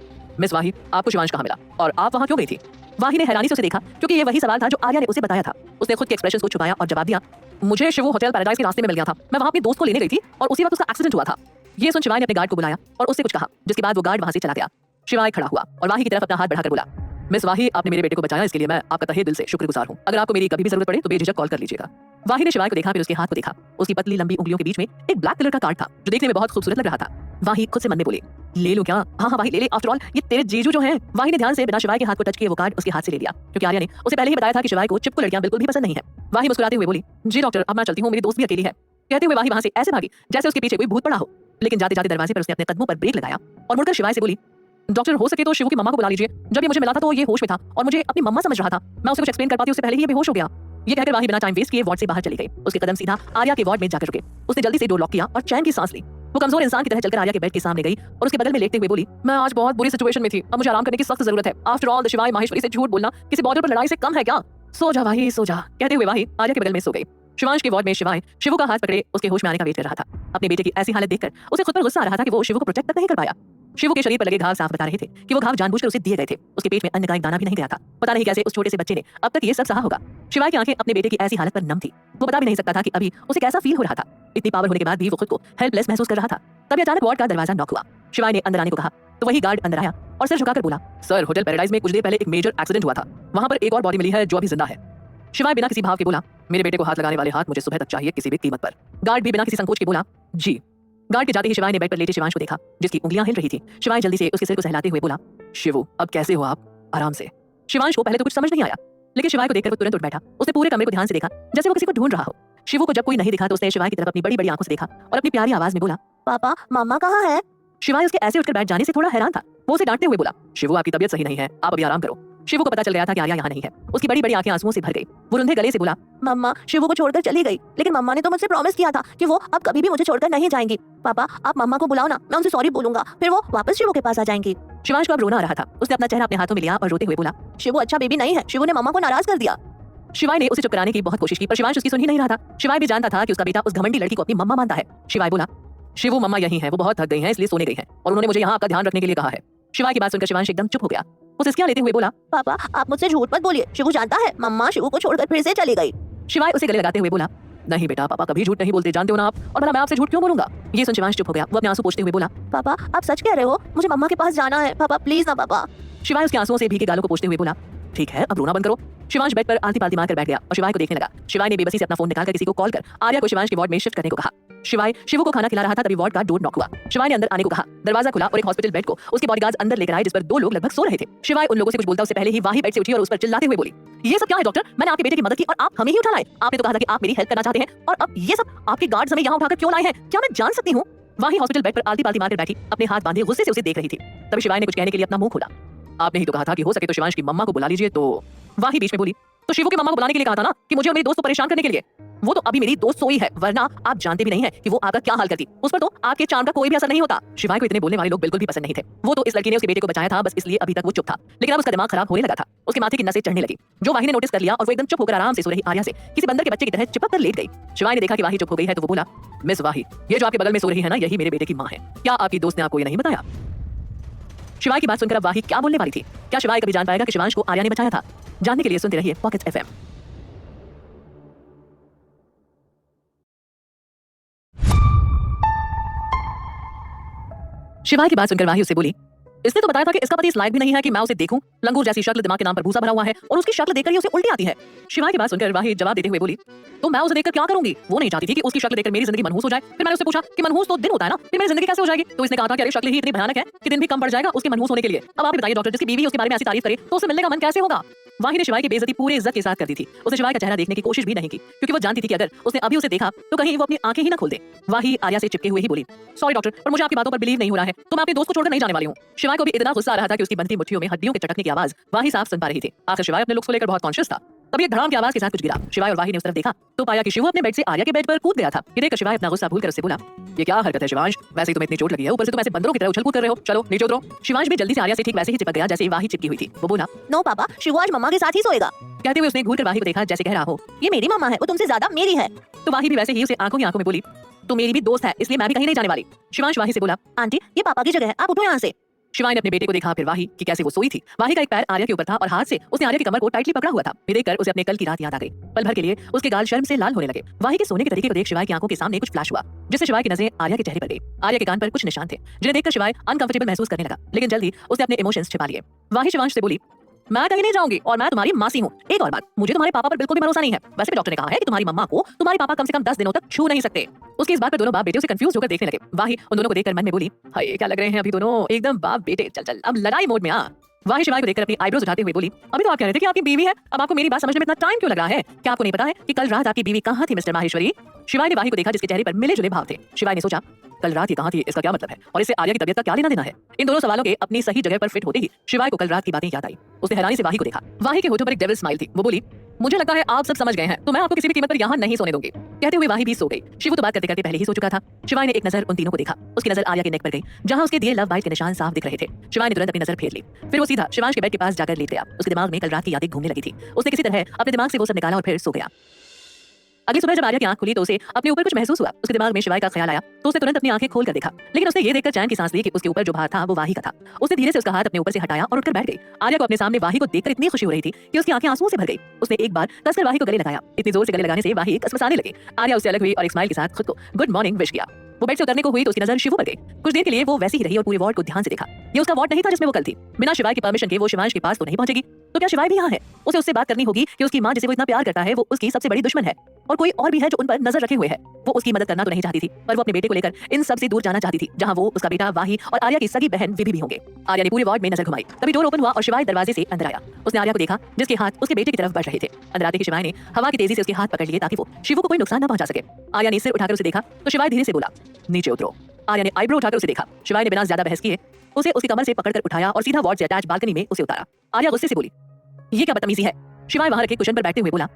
मिस वाही, आपको शिवांश कहाँ मिला और आप वहाँ क्यों गई थी? वाही ने हैरानी से उसे देखा, क्योंकि ये वही सवाल था जो आर्या ने उसे बताया था। उसने खुद के एक्सप्रेशन को छुपाया और जवाब दिया, मुझे शिवू होटल पैराडाइज के रास्ते में मिल गया था। मैं वहाँ अपने दोस्त को लेने गई थी और उसी वक्त उसका एक्सीडेंट हुआ था। ये सुन शिवाय ने अपने गार्ड को बुलाया और उससे कुछ कहा, जिसके बाद वो गार्ड वहाँ से चला गया। शिवाय खड़ा हुआ और वाही की तरफ अपना हाथ बढ़ाकर बोला, मिस वाही, आपने मेरे बेटे को बचाया, इसके लिए मैं आपका तहे दिल से शुक्रगुजार हूँ। अगर आपको मेरी कभी भी जरूरत पड़े तो बेझिझक कॉल कर लीजिएगा। वाही ने शिवाय को देखा, फिर उसके हाथ को देखा। उसकी पतली लंबी उंगलियों के बीच में एक ब्लैक कलर का कार्ड था, जो देखने में बहुत खूबसूरत लग रहा था। वाही खुद से मन में बोली, ले लो क्या? हाँ वाही ले ले, आफ्टर ऑल ये तेरे जीजू जो हैं। वाही ने ध्यान से बिना शिवाय के हाथ को टच किए वो कार्ड उसके हाथ से ले लिया, क्योंकि आर्या ने उसे पहले ही बताया था कि शिवाय को चिपकू लड़कियां बिल्कुल भी पसंद नहीं है। वाही मुस्कुराते हुए बोली, जी डॉक्टर, अब मैं चलती हूँ, मेरी दोस्त भी अकेली है। कहते हुए वाही वहां से ऐसे भागी जैसे उसके पीछे कोई भूत पड़ा हो। लेकिन जाते जाते दरवाजे पर उसने अपने कदमों पर ब्रेक लगाया और मुड़कर शिवाय से बोली, डॉक्टर हो सके तो शिवू की मम्मा को बुला लीजिए। जब ये मुझे मिला था तो ये होश में था और मुझे अपनी मम्मा समझ रहा था। मैं उसे कुछ एक्सप्लेन कर पाती उससे पहले ही ये बेहोश हो गया। ये कहकर वाही बिना टाइम वेस्ट किए वार्ड से बाहर चली गई। उसके कदम सीधा आर्या के वार्ड में जाकर रुके। उसने जल्दी से डोर लॉक किया और चैन की सांस ली। वो कमजोर इंसान की तरह चलकर आर्या के बेड के सामने गई और उसके बगल में लेटते हुए बोली, मैं आज बहुत बुरी सिचुएशन में थी, अब मुझे आराम करने की सख्त जरूरत है। आफ्टर ऑल द शिवाय माहेश्वरी से झूठ बोलना किसी बॉर्डर पर लड़ाई से कम है क्या? सो जा वाही, सो जा। कहते हुए वाही आर्या के बगल में सो गई। शिवांश के वार्ड में शिवाय शिवू का हाथ पकड़े उसके होश में आने का वेट कर रहा था। अपने बेटे की ऐसी हालत देखकर उसे खुद पर गुस्सा आ रहा था कि वो शिवू को प्रोटेक्ट तक नहीं कर पाया। शिवू के शरीर पर लगे घाव साफ बता रहे थे कि वो घाव जानबूझकर उसे दिए गए थे। उसके पेट में अन्न का एक दाना भी नहीं गया था। पता नहीं कैसे उस छोटे से बच्चे ने अब तक ये सब सहा होगा। शिवाय की आंखें अपने बेटे की ऐसी हालत पर नम थी। वो बता भी नहीं सकता था कि अभी उसे कैसा फील हो रहा था। इतनी पावर होने के बाद भी वो खुद को हेल्पलेस महसूस कर रहा था। तभी अचानक वार्ड का दरवाजा नॉक हुआ। शिवाय ने अंदर आने को कहा तो वही गार्ड अंदर आया और सिर झुकाकर बोला, सर, होटल पैराडाइज में कुछ देर पहले एक मेजर एक्सीडेंट हुआ था। वहां पर एक और बॉडी मिली है जो अभी जिंदा है। शिवाय बिना किसी भाव के बोला, मेरे बेटे को हाथ लगाने वाले हाथ मुझे सुबह तक चाहिए, किसी भी कीमत पर। गार्ड भी बिना किसी संकोच के बोला, जी। गार्ड के जाते ही शिवाय ने बेड पर लेटे शिवांश को देखा, जिसकी उंगलियां हिल रही थी। शिवाय जल्दी से उसके सिर को सहलाते हुए बोला, शिवू, अब कैसे हो आप? आराम से। शिवांश को पहले तो कुछ समझ नहीं आया, लेकिन शिवाय को देखकर वो तुरंत उठ बैठा। उसने पूरे कमरे को ध्यान से देखा, जैसे वो किसी को ढूंढ रहा हो। शिवू को जब कोई नहीं दिखा तो उसने शिवाय की तरफ अपनी बड़ी बड़ी आंखों से देखा और अपनी प्यारी आवाज में बोला, पापा, मम्मा कहाँ है? शिवाय उसके ऐसे उठकर बैठ जाने से थोड़ा हैरान था। वो उसे डांटते हुए बोला, शिवू, आपकी तबीयत सही नहीं है, आप अभी आराम करो। शिवू को पता चल गया था कि आर्या यहाँ नहीं है। उसकी बड़ी बड़ी आंखें आंसुओं से भर गई। वो रुंधे गले से बोला, मम्मा शिवू को छोड़कर चली गई, लेकिन मम्मा ने तो मुझसे प्रॉमिस किया था कि वो अब कभी भी मुझे छोड़कर नहीं जाएंगी। पापा, आप मम्मा को बुलाओ ना, मैं उनसे सॉरी बोलूंगा, फिर वो वापस शिवू के पास आ जाएंगी। शिवांश को अब रोना आ रहा था। उसने अपना चेहरा अपने हाथों में लिया और रोते हुए बोला, शिवू अच्छा बेबी नहीं है, शिवू ने मम्मा को नाराज कर दिया। शिवाय ने उसे चुप कराने की बहुत कोशिश की, पर शिवांश उसकी सुन ही नहीं रहा था। शिवाय भी जानता था कि उसका बेटा उस घमंडी लड़की को अपनी मम्मा मानता है। शिवाय बोला, शिवू, मम्मा यहीं है, वो बहुत थक गई हैं, इसलिए सोने गई हैं और उन्होंने मुझे यहाँ आपका ध्यान रखने के लिए कहा है। शिवाय की बात सुनकर शिवांश एकदम चुप हो गया। वो सिसकियां लेते हुए बोला, पापा, आप मुझसे झूठ मत बोलिए, शिवू जानता है मम्मा शिवू को छोड़कर फिर से चली गई। शिवाय उसे गले लगाते हुए बोला, नहीं बेटा, पापा कभी झूठ नहीं बोलते, जानते हो ना आप, और भला मैं आपसे झूठ क्यों बोलूंगा? ये सुन शिवांश चुप हो गया। वो अपने आंसू पोंछते हुए बोला, पापा, आप सच कह रहे हो? मुझे मम्मा के पास जाना है, पापा प्लीज ना पापा। शिवाय उसके आंसुओं से भीगे गालों को पोंछते हुए बोला, ठीक है, अब रोना बंद करो। शिवांश बेड पर आलती पालती मारकर बैठ गया और शिवाय को देखने लगा। शिवाय ने बेबसी से अपना फोन निकालकर किसी को कॉल कर आर्या को शिवांश के वार्ड में शिफ्ट करने को कहा। शिवाय शिवू को खाना खिला रहा था तभी वार्ड का डोर नॉक हुआ। शिवाय ने अंदर आने को कहा, दरवाजा खुला और एक हॉस्पिटल बेड को उसके बॉडीगार्ड्स अंदर लेकर आए जिस पर 2 लोग लगभग सो रहे थे। शिवाय उन लोगों से कुछ बोलता उससे पहले ही वाही बेड से उठी और उस पर चिल्लाते हुए बोली, ये सब क्या है डॉक्टर? मैंने आपके बेटे की मदद की और आप हमें ही उठा लाए। आपने तो कहा था कि आप मेरी हेल्प करना चाहते हैं और अब ये सब आपके गार्ड्स हमें यहाँ उठाकर क्यों लाए हैं? क्या मैं जान सकती हूँ? वाही हॉस्पिटल बेड पर आलती पालती मारकर बैठी अपने हाथ बांधे गुस्से से उसे देख रही थी। तभी शिवाय ने कुछ कहने के लिए अपना मुंह खोला। आपने ही तो कहा था कि हो सके तो शिवांश की मम्मा को बुला लीजिए। तो वाही बीच में बोली, तो शिवू की मम्मा को बुलाने के लिए कहा था ना कि मुझे और मेरे दोस्त को परेशान करने के लिए। वो तो अभी मेरी दोस्त सोई है, वरना आप जानते भी नहीं है कि वो आपका क्या हाल करती। उस पर तो आपके चार्म का कोई भी असर नहीं होता। शिवाय को इतने बोलने वाले लोग बिल्कुल भी पसंद नहीं थे। वो तो इस लड़की ने उसके बेटे को बचाया था, बस इसलिए अभी तक वो चुप था। लेकिन अब उसका दिमाग खराब होने लगा था। उसके माथे की नसें चढ़ने लगी, जो वाही ने नोटिस कर लिया और वो एकदम चुप होकर आराम से सो रही आर्या से किसी बंदर के बच्चे की तरह चिपक कर लेट गई। शिवाय ने देखा कि वाही चुप हो गई है तो वो बोला, मिस वाही, ये जो आपके बगल में सो रही है ना, यही मेरे बेटे की माँ है। क्या आपकी दोस्त ने आपको ये नहीं बताया? शिवाय की बात सुनकर अब वाही क्या बोलने वाली थी? क्या शिवाय कभी जान पाएगा कि शिवांश को आर्या ने बचाया था? जानने के लिए सुनते रहिए पॉकेट्स एफएम। शिवाय की बात सुनकर वाही उससे बोली, इसने तो बताया था कि इसका पति इस लायक भी नहीं है कि मैं उसे देखूं। लंगूर जैसी शक्ल, दिमाग के नाम पर भूसा भरा हुआ है और उसकी शक्ल देखकर ही उसे उल्टी आती है। शिवाय की बात सुनकर वाही जवाब देते हुए बोली, तो मैं उसे देखकर क्या करूंगी? वो नहीं चाहती थी कि उसकी शक्ल देखकर मेरी जिंदगी मनहूस हो जाए। फिर मैंने उससे पूछा कि मनहूस तो दिन होता है ना, फिर मेरी जिंदगी कैसे हो जाएगी? तो इसने कहा था कि अरे शक्ल ही इतनी भयानक है कि दिन भी कम पड़ जाएगा उसके मनहूस होने के लिए। अब आप बताइए डॉक्टर, जिसकी बीवी उसके बारे में ऐसी तारीफ करे तो उसे मिलने का मन कैसे होगा? वाही ने शिवाय की बेइज्जती पूरे इज्जत के साथ कर दी थी। उसने शिवाय का चेहरा देखने की कोशिश भी नहीं की, क्योंकि वो जानती थी कि अगर उसने अभी उसे देखा तो कहीं वो अपनी आंखें ही ना खोल दे। वाही आर्या से चिपके हुए ही बोली, सॉरी डॉक्टर, पर मुझे आपकी बातों पर बिलीव नहीं हो रहा है, तो मैं अपने दोस्त को छोड़कर नहीं जाने वाली हूँ। शिवाय को भी इतना गुस्सा आ रहा था कि उसकी बनती मुट्ठियों में हड्डियों के चटकने की आवाज वाही साफ सुन पा रही थी। आखिर शिवाय अपने लुक्स को लेकर बहुत कॉन्शियस था। तभी एक धड़ाम की आवाज के साथ कुछ गिरा। शिवाय और वाही ने उस तरफ देखा तो पाया कि शिवू अपने बेड से आर्या के बेड पर कूद गया था। ये देखकर शिवाय अपना गुस्सा भूलकर उससे बोला, ये क्या हरकत है शिवांश? वैसे ही तुम्हें इतनी चोट लगी है, ऊपर से तुम ऐसे बंदरों की तरह उछल कूद कर रहे हो। चलो नीचे उतरो। शिवांश भी जल्दी से आर्या से ठीक वैसे ही चिपक गया जैसे वाही चिपकी हुई थी। वो बोला, नो पापा, शिवू आज मम्मा के साथ ही सोएगा। कहते हुए उसने घूरकर वाही को देखा जैसे कह रहा हो, ये मेरी मम्मा है, वो तुमसे ज्यादा मेरी है। तो वाही भी वैसे ही उसे आंखों ही आंखों में बोली, तो मेरी भी दोस्त है, इसलिए मैं भी कहीं नहीं जाने वाली। शिवांश वाही से बोला, आंटी ये पापा की जगह है, आप उठो यहाँ से। शिवाय ने अपने बेटे को देखा, फिर वाही कि कैसे वो सोई थी। वाही का एक पैर आर्या के ऊपर था और हाथ से उसने आर्या की कमर को टाइटली पकड़ा हुआ था। ये देखकर उसे अपने कल की रात याद आ गई। पल भर के लिए उसके गाल शर्म से लाल होने लगे। वाही के सोने के तरीके को देख शिवाय की आंखों के सामने कुछ फ्लैश हुआ, जिससे शिवाय की नजरें आर्या के चेहरे पर गई। आर्या के कान पर कुछ निशान थे, जिन्हें देखकर शिवाय अनकंफर्टेबल महसूस करने लगा, लेकिन जल्दी उसने अपने इमोशंस छिपा लिए। वाही शिवांश से बोली, मैं कहीं नहीं जाऊंगी और मैं तुम्हारी मासी हूँ। एक और बात, मुझे तुम्हारे पापा पर बिल्कुल भी भरोसा नहीं है। वैसे भी डॉक्टर ने कहा है कि तुम्हारी मम्मा को तुम्हारे पापा कम से कम 10 दिनों तक छू नहीं सकते। उसकी इस बात पर दोनों बाप बेटे उसे कंफ्यूज होकर देखने लगे। वाही उन दोनों को देखकर मन में बोली, हाय क्या लग रहे हैं अभी दोनों एकदम बाप बेटे। चल चल अब लड़ाई मोड में आ। वाही शिवाय को देखकर अपनी आईब्रोज उठाते हुए बोली, अभी तो आप कह रहे थे कि आपकी बीवी है, अब आपको मेरी बात समझने में इतना टाइम क्यों लग रहा है? क्या आपको नहीं पता है कि कल रात आपकी बीवी कहाँ थी मिस्टर माहेश्वरी? शिवाय ने वाही को देखा जिसके चेहरे पर मिले जुले भाव थे। शिवाय ने सोचा, कल रात ये कहाँ थी, इसका क्या मतलब है और इससे आर्या की तबीयत का क्या लेना देना है? इन दोनों सवालों के अपनी सही जगह पर फिट होते ही शिवाय को कल रात की बातें याद आई। उसने हैरानी से वाही को देखा। वाही के होठों पर एक डेविल स्माइल थी। वो बोली, मुझे लगता है आप सब समझ गए हैं, तो मैं आपको किसी भी कीमत पर यहाँ नहीं सोने दूंगी। कहते हुए वाही भी सो गई। शिवू तो बात करते करते पहले ही सो चुका था। शिवाय ने एक नजर उन तीनों को देखा। उसकी नजर आर्या के नेक पर गई, जहां उसके दिए लव बाइट के निशान साफ दिख रहे थे। शिवाय ने तुरंत अपनी नजर फेर ली। फिर वो सीधा शिवांश के बेड के पास जाकर लेट गया। उसके दिमाग में कल रात की यादें घूमने लगी थी। उसने किसी तरह अपने दिमाग से वो सब निकाला और फिर सो गया। अगली सुबह जब आर्या की आंख खुली तो उसे अपने ऊपर कुछ महसूस हुआ। उसके दिमाग में शिवाय का ख्याल आया तो उसने तुरंत अपनी आंखें खोलकर देखा, लेकिन उसने ये देखकर चैन की सांस ली कि उसके ऊपर जो भार था वो वाही का था। उसने धीरे से उसका हाथ अपने ऊपर से हटाया और उठकर बैठ गई। आर्या को अपने सामने वाही को देखकर इतनी खुशी हो रही थी कि उसकी आंखें आंसुओं से भर गई। उसने एक बार कसकर वाही को गले लगाया। इतनी जोर से गले लगाने से वाही कसमसाने लगी। आर्या उससे अलग हुई और एक स्माइल के साथ खुद को गुड मॉर्निंग विश किया। वो बेड से उतरने को हुई तो उसकी नजर शिवू पर गई। कुछ देर के लिए वो वैसी ही रही और पूरे वार्ड को ध्यान से देखा। ये उसका वार्ड नहीं था जिसमें वो कल थी। बिना शिवाय की परमिशन के वो शिवांश के पास तो नहीं पहुंचेगी, तो क्या शिवाय भी यहाँ है? उसे उससे बात करनी होगी कि उसकी माँ जिसे वो इतना प्यार करता है वो उसकी सबसे बड़ी दुश्मन है और कोई और भी है जो उन पर नजर रखे हुए है। वो उसकी मदद करना तो नहीं चाहती थी, पर वो अपने बेटे को लेकर इन सब से दूर जाना चाहती थी, जहाँ वो, उसका बेटा वाही और आर्या की सगी बहन विधि भी होंगे। आर्या ने पूरे वार्ड में नजर घुमाई। तभी डोर ओपन हुआ और शिवाय दरवाजे से अंदर आया। उसने आर्या को देखा जिसके हाथ उसके बेटे की तरफ बढ़ रहे थे। अंदर आते ही शिवाय ने हवा की तेजी से उसके हाथ पकड़ लिए ताकि वो शिवू को कोई नुकसान न पहुंचा सके। आर्या ने सिर उठाकर उसे देखा तो शिवाय धीरे से बोला, नीचे उतरो। आर्या ने आईब्रो उठाकर उसे देखा। शिवाय ने बिना ज्यादा बहस किए उसे उसकी कमर से पकड़कर उठाया और सीधा वार्ड से अटैच बालकनी में उसे उतारा। आर्या गुस्से से बोली, ये क्या बदतमीजी है? शिवाय वहां रखे कुशन पर बैठते हुए बोला,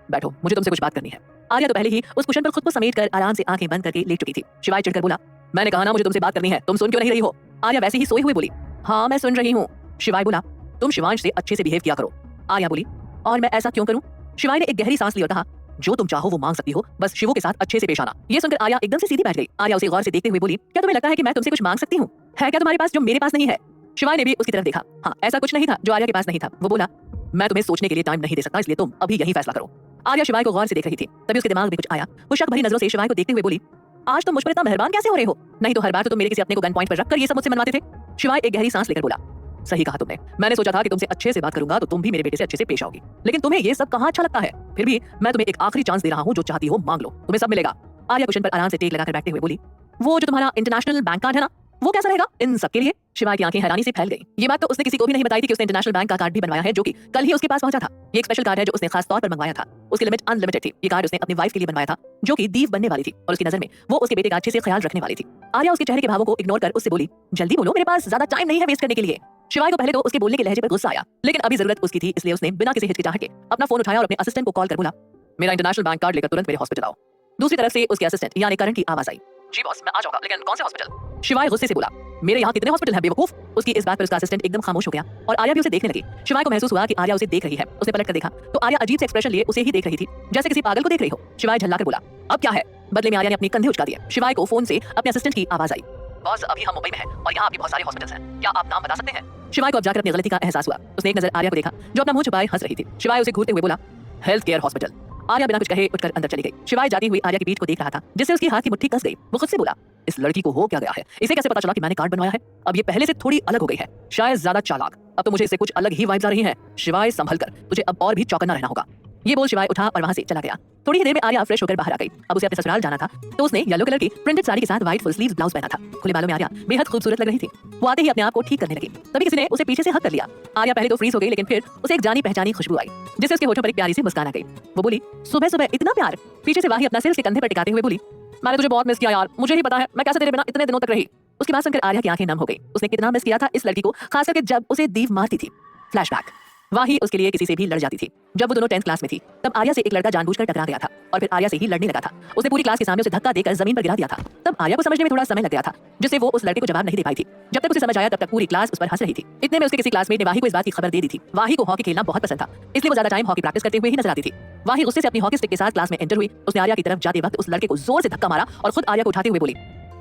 बैठो, मुझे तुमसे कुछ बात करनी है। आर्या तो पहले ही उस कुशन पर खुद को समेटकर आराम से आंखें बंद करके लेट चुकी थी। शिवाय चिढ़कर बोला, मैंने कहा ना मुझे तुमसे बात करनी है, तुम सुन क्यों नहीं रही हो? आर्या वैसे ही सोई हुई बोली, हाँ मैं सुन रही हूँ। शिवाय बोला, तुम शिवांश से अच्छे से बिहेव किया करो। आर्या बोली, और मैं ऐसा क्यों करूं? शिवाय ने एक गहरी सांस ली और कहा, जो तुम चाहो वो मांग सकती हो, बस शिवू के साथ अच्छे से पेश आना। ये सुनकर आर्या एकदम से सीधी बैठ गई। आर्या उसे गौर से देखते हुए बोली, क्या तुम्हें लगता है कि मैं तुमसे कुछ मांग सकती हूँ? है क्या तुम्हारे पास जो मेरे पास नहीं है? शिवाय ने भी उसकी तरफ देखा। हाँ, ऐसा कुछ नहीं था जो आर्या के पास नहीं था। वो बोला, मैं तुम्हें सोचने के लिए टाइम नहीं दे सकता, इसलिए तुम अभी यही फैसला करो। आर्या शिवाय को गौर से देख रही थी। तभी उसके दिमाग में कुछ आया। वो शक भरी नजरों से शिवाय को देखते हुए बोली, आज तुम मुझ पर इतना मेहरबान कैसे हो रहे हो? नहीं तो हर बार तो तुम मेरे किसी अपने को गन पॉइंट पर रखकर ये सब मुझसे मनवाते थे। शिवाय एक गहरी सांस लेकर बोला, सही कहा तुमने। मैंने सोचा था कि तुमसे अच्छे से बात करूंगा तो तुम भी मेरे बेटे से अच्छे से पेश आओगी, लेकिन तुम्हें ये सब कहाँ अच्छा लगता है। फिर भी मैं तुम्हें एक आखिरी चांस दे रहा हूँ, जो चाहती हो मांग लो, तुम्हें सब मिलेगा। आर्या कुशन पर आराम से टेक लगाकर बैठते हुए बोली, वो जो तुम्हारा इंटरनेशनल बैंक कार्ड है ना, वो कैसा रहेगा इन सबके लिए? शिवाय की आंखें हैरानी से फैल गई। ये बात तो उसने किसी को भी नहीं बताई थी कि उसने इंटरनेशनल बैंक का कार्ड भी बनवाया है, जो कि कल ही उसके पास पहुंचा था। ये एक स्पेशल कार्ड है जो उसने खास तौर पर मंगवाया था। उसकी लिमिट अनलिमिटेड थी। ये कार्ड उसने अपनी वाइफ के लिए बनवाया था, जो कि दीव बनने वाली थी, और उसकी नजर में वो उसके बेटे का अच्छे से ख्याल रखने वाली थी। आर्या उसके चेहरे के भावों को इग्नोर कर उससे बोली, जल्दी बोलो, मेरे पास ज्यादा टाइम नहीं है वेस्ट करने के लिए। शिवाय को पहले तो उसके बोलने के लहजे पर गुस्सा आया, लेकिन अभी जरूरत उसकी थी, इसलिए उसने बिना किसी हिचकिचाहट के अपना फोन उठाया और अपने असिस्टेंट को कॉल कर बोला, मेरा इंटरनेशनल बैंक कार्ड लेकर तुरंत मेरे हॉस्पिटल आओ। दूसरी तरफ से उसके असिस्टेंट यानी करण की आवाज आई, जी बॉस मैं आ जाऊंगा, लेकिन कौन से हॉस्पिटल? शिवाय गुस्से से बोला, मेरे यहाँ कितने हॉस्पिटल हैं बेवकूफ। उसकी इस बात पर उसका असिस्टेंट एकदम खामोश हो गया और आर्या भी उसे देखने लगी। शिवाय को महसूस हुआ कि आर्या उसे देख रही है। उसने पलट कर देखा तो आर्या अजीब से एक्सप्रेशन लिए उसे ही देख रही थी, जैसे किसी पागल को देख रही हो। शिवाय झल्लाकर बोला, अब क्या है? बदले में आर्या ने अपने कंधे उचका दिए। शिवाय को फोन से अपने असिस्टेंट की आवाज आई, बॉस अभी हम मुंबई में हैं और यहाँ आपके बहुत सारे हॉस्पिटल्स हैं, क्या आप नाम बता सकते हैं? शिवाय को अब जाकर अपनी गलती का एहसास हुआ। उसने एक नजर आर्या को देखा जो अपना मुंह छुपाए हंस रही थी। शिवाय उसे घूरते हुए बोला, हेल्थ केयर हॉस्पिटल। आर्या बिना कुछ कहे उठकर अंदर चली गई। शिवाय जाती हुई आर्या की पीठ को देख रहा था, जिससे उसकी हाथ की मुट्ठी कस गई। वो खुद से बोला, इस लड़की को हो क्या गया है? इसे कैसे पता चला कि मैंने कार्ड बनवाया है? अब ये पहले से थोड़ी अलग हो गई है, शायद ज्यादा चालाक। अब तो मुझे इससे कुछ अलग ही वाइब्स आ रही हैं। शिवाय संभल कर, तुझे अब और भी चौकन्ना रहना होगा। ये बोल शिवाय उठा और वहां से चला गया। थोड़ी ही देर में आर्या फ्रेश होकर बाहर आ गई। अब उसे अपने ससुराल जाना था, तो उसने येलो कलर की प्रिंटेड साड़ी के साथ व्हाइट फुल स्लीव्स ब्लाउज पहना था। खुले बालों में आर्या बेहद खूबसूरत लग रही थी। वो आते ही अपने आप को ठीक करने लगी, तभी किसी ने उसे पीछे से हक कर लिया। आर्या पहले तो फ्रीज हो गई, लेकिन फिर उसे एक जानी पहचानी खुशबू आई, जिससे उसके होठों पर एक प्यारी सी मुस्कान आ गई। वो बोली, सुबह सुबह इतना प्यार? पीछे से वाही अपना सिर उसके कंधे पर टिकाते हुए बोली, मैंने तुझे बहुत मिस किया यार, मुझे ही पता है मैं कैसे तेरे बिना इतने दिनों तक रही। उसकी बात सुनकर आर्या की आंखें नम हो गई। उसने कितना मिस किया था इस लड़की को, खास करके जब उसे दीव मारती थी। फ्लैशबैक, वाही उसके लिए किसी से भी लड़ जाती थी। जब वो दोनों 10th क्लास में थी, तब आर्या से एक लड़का जानबूझकर टकरा गया था और फिर आर्या से ही लड़ने लगा था। उसने पूरी क्लास के सामने उसे धक्का देकर जमीन पर गिरा दिया था। तब आर्या को समझने में थोड़ा समय लग गया था, जिससे वो उस लड़के को जवाब नहीं दे पाई थी। जब तक उसे समझ आया तब तक पूरी क्लास उस पर हंस रही थी। इतने में उसके किसी क्लासमेट ने वाही को इस बात की खबर दे दी थी। वाही को हॉकी खेलना बहुत पसंद था, इसलिए वो ज्यादा टाइम हॉकी प्रैक्टिस करते हुए ही नजर आती थी। वाही गुस्से से अपनी हॉकी स्टिक के साथ क्लास में एंटर हुई। उसने आर्या की तरफ जाते वक्त उस लड़के को जोर से धक्का मारा और खुद आर्या को उठाते हुए बोली,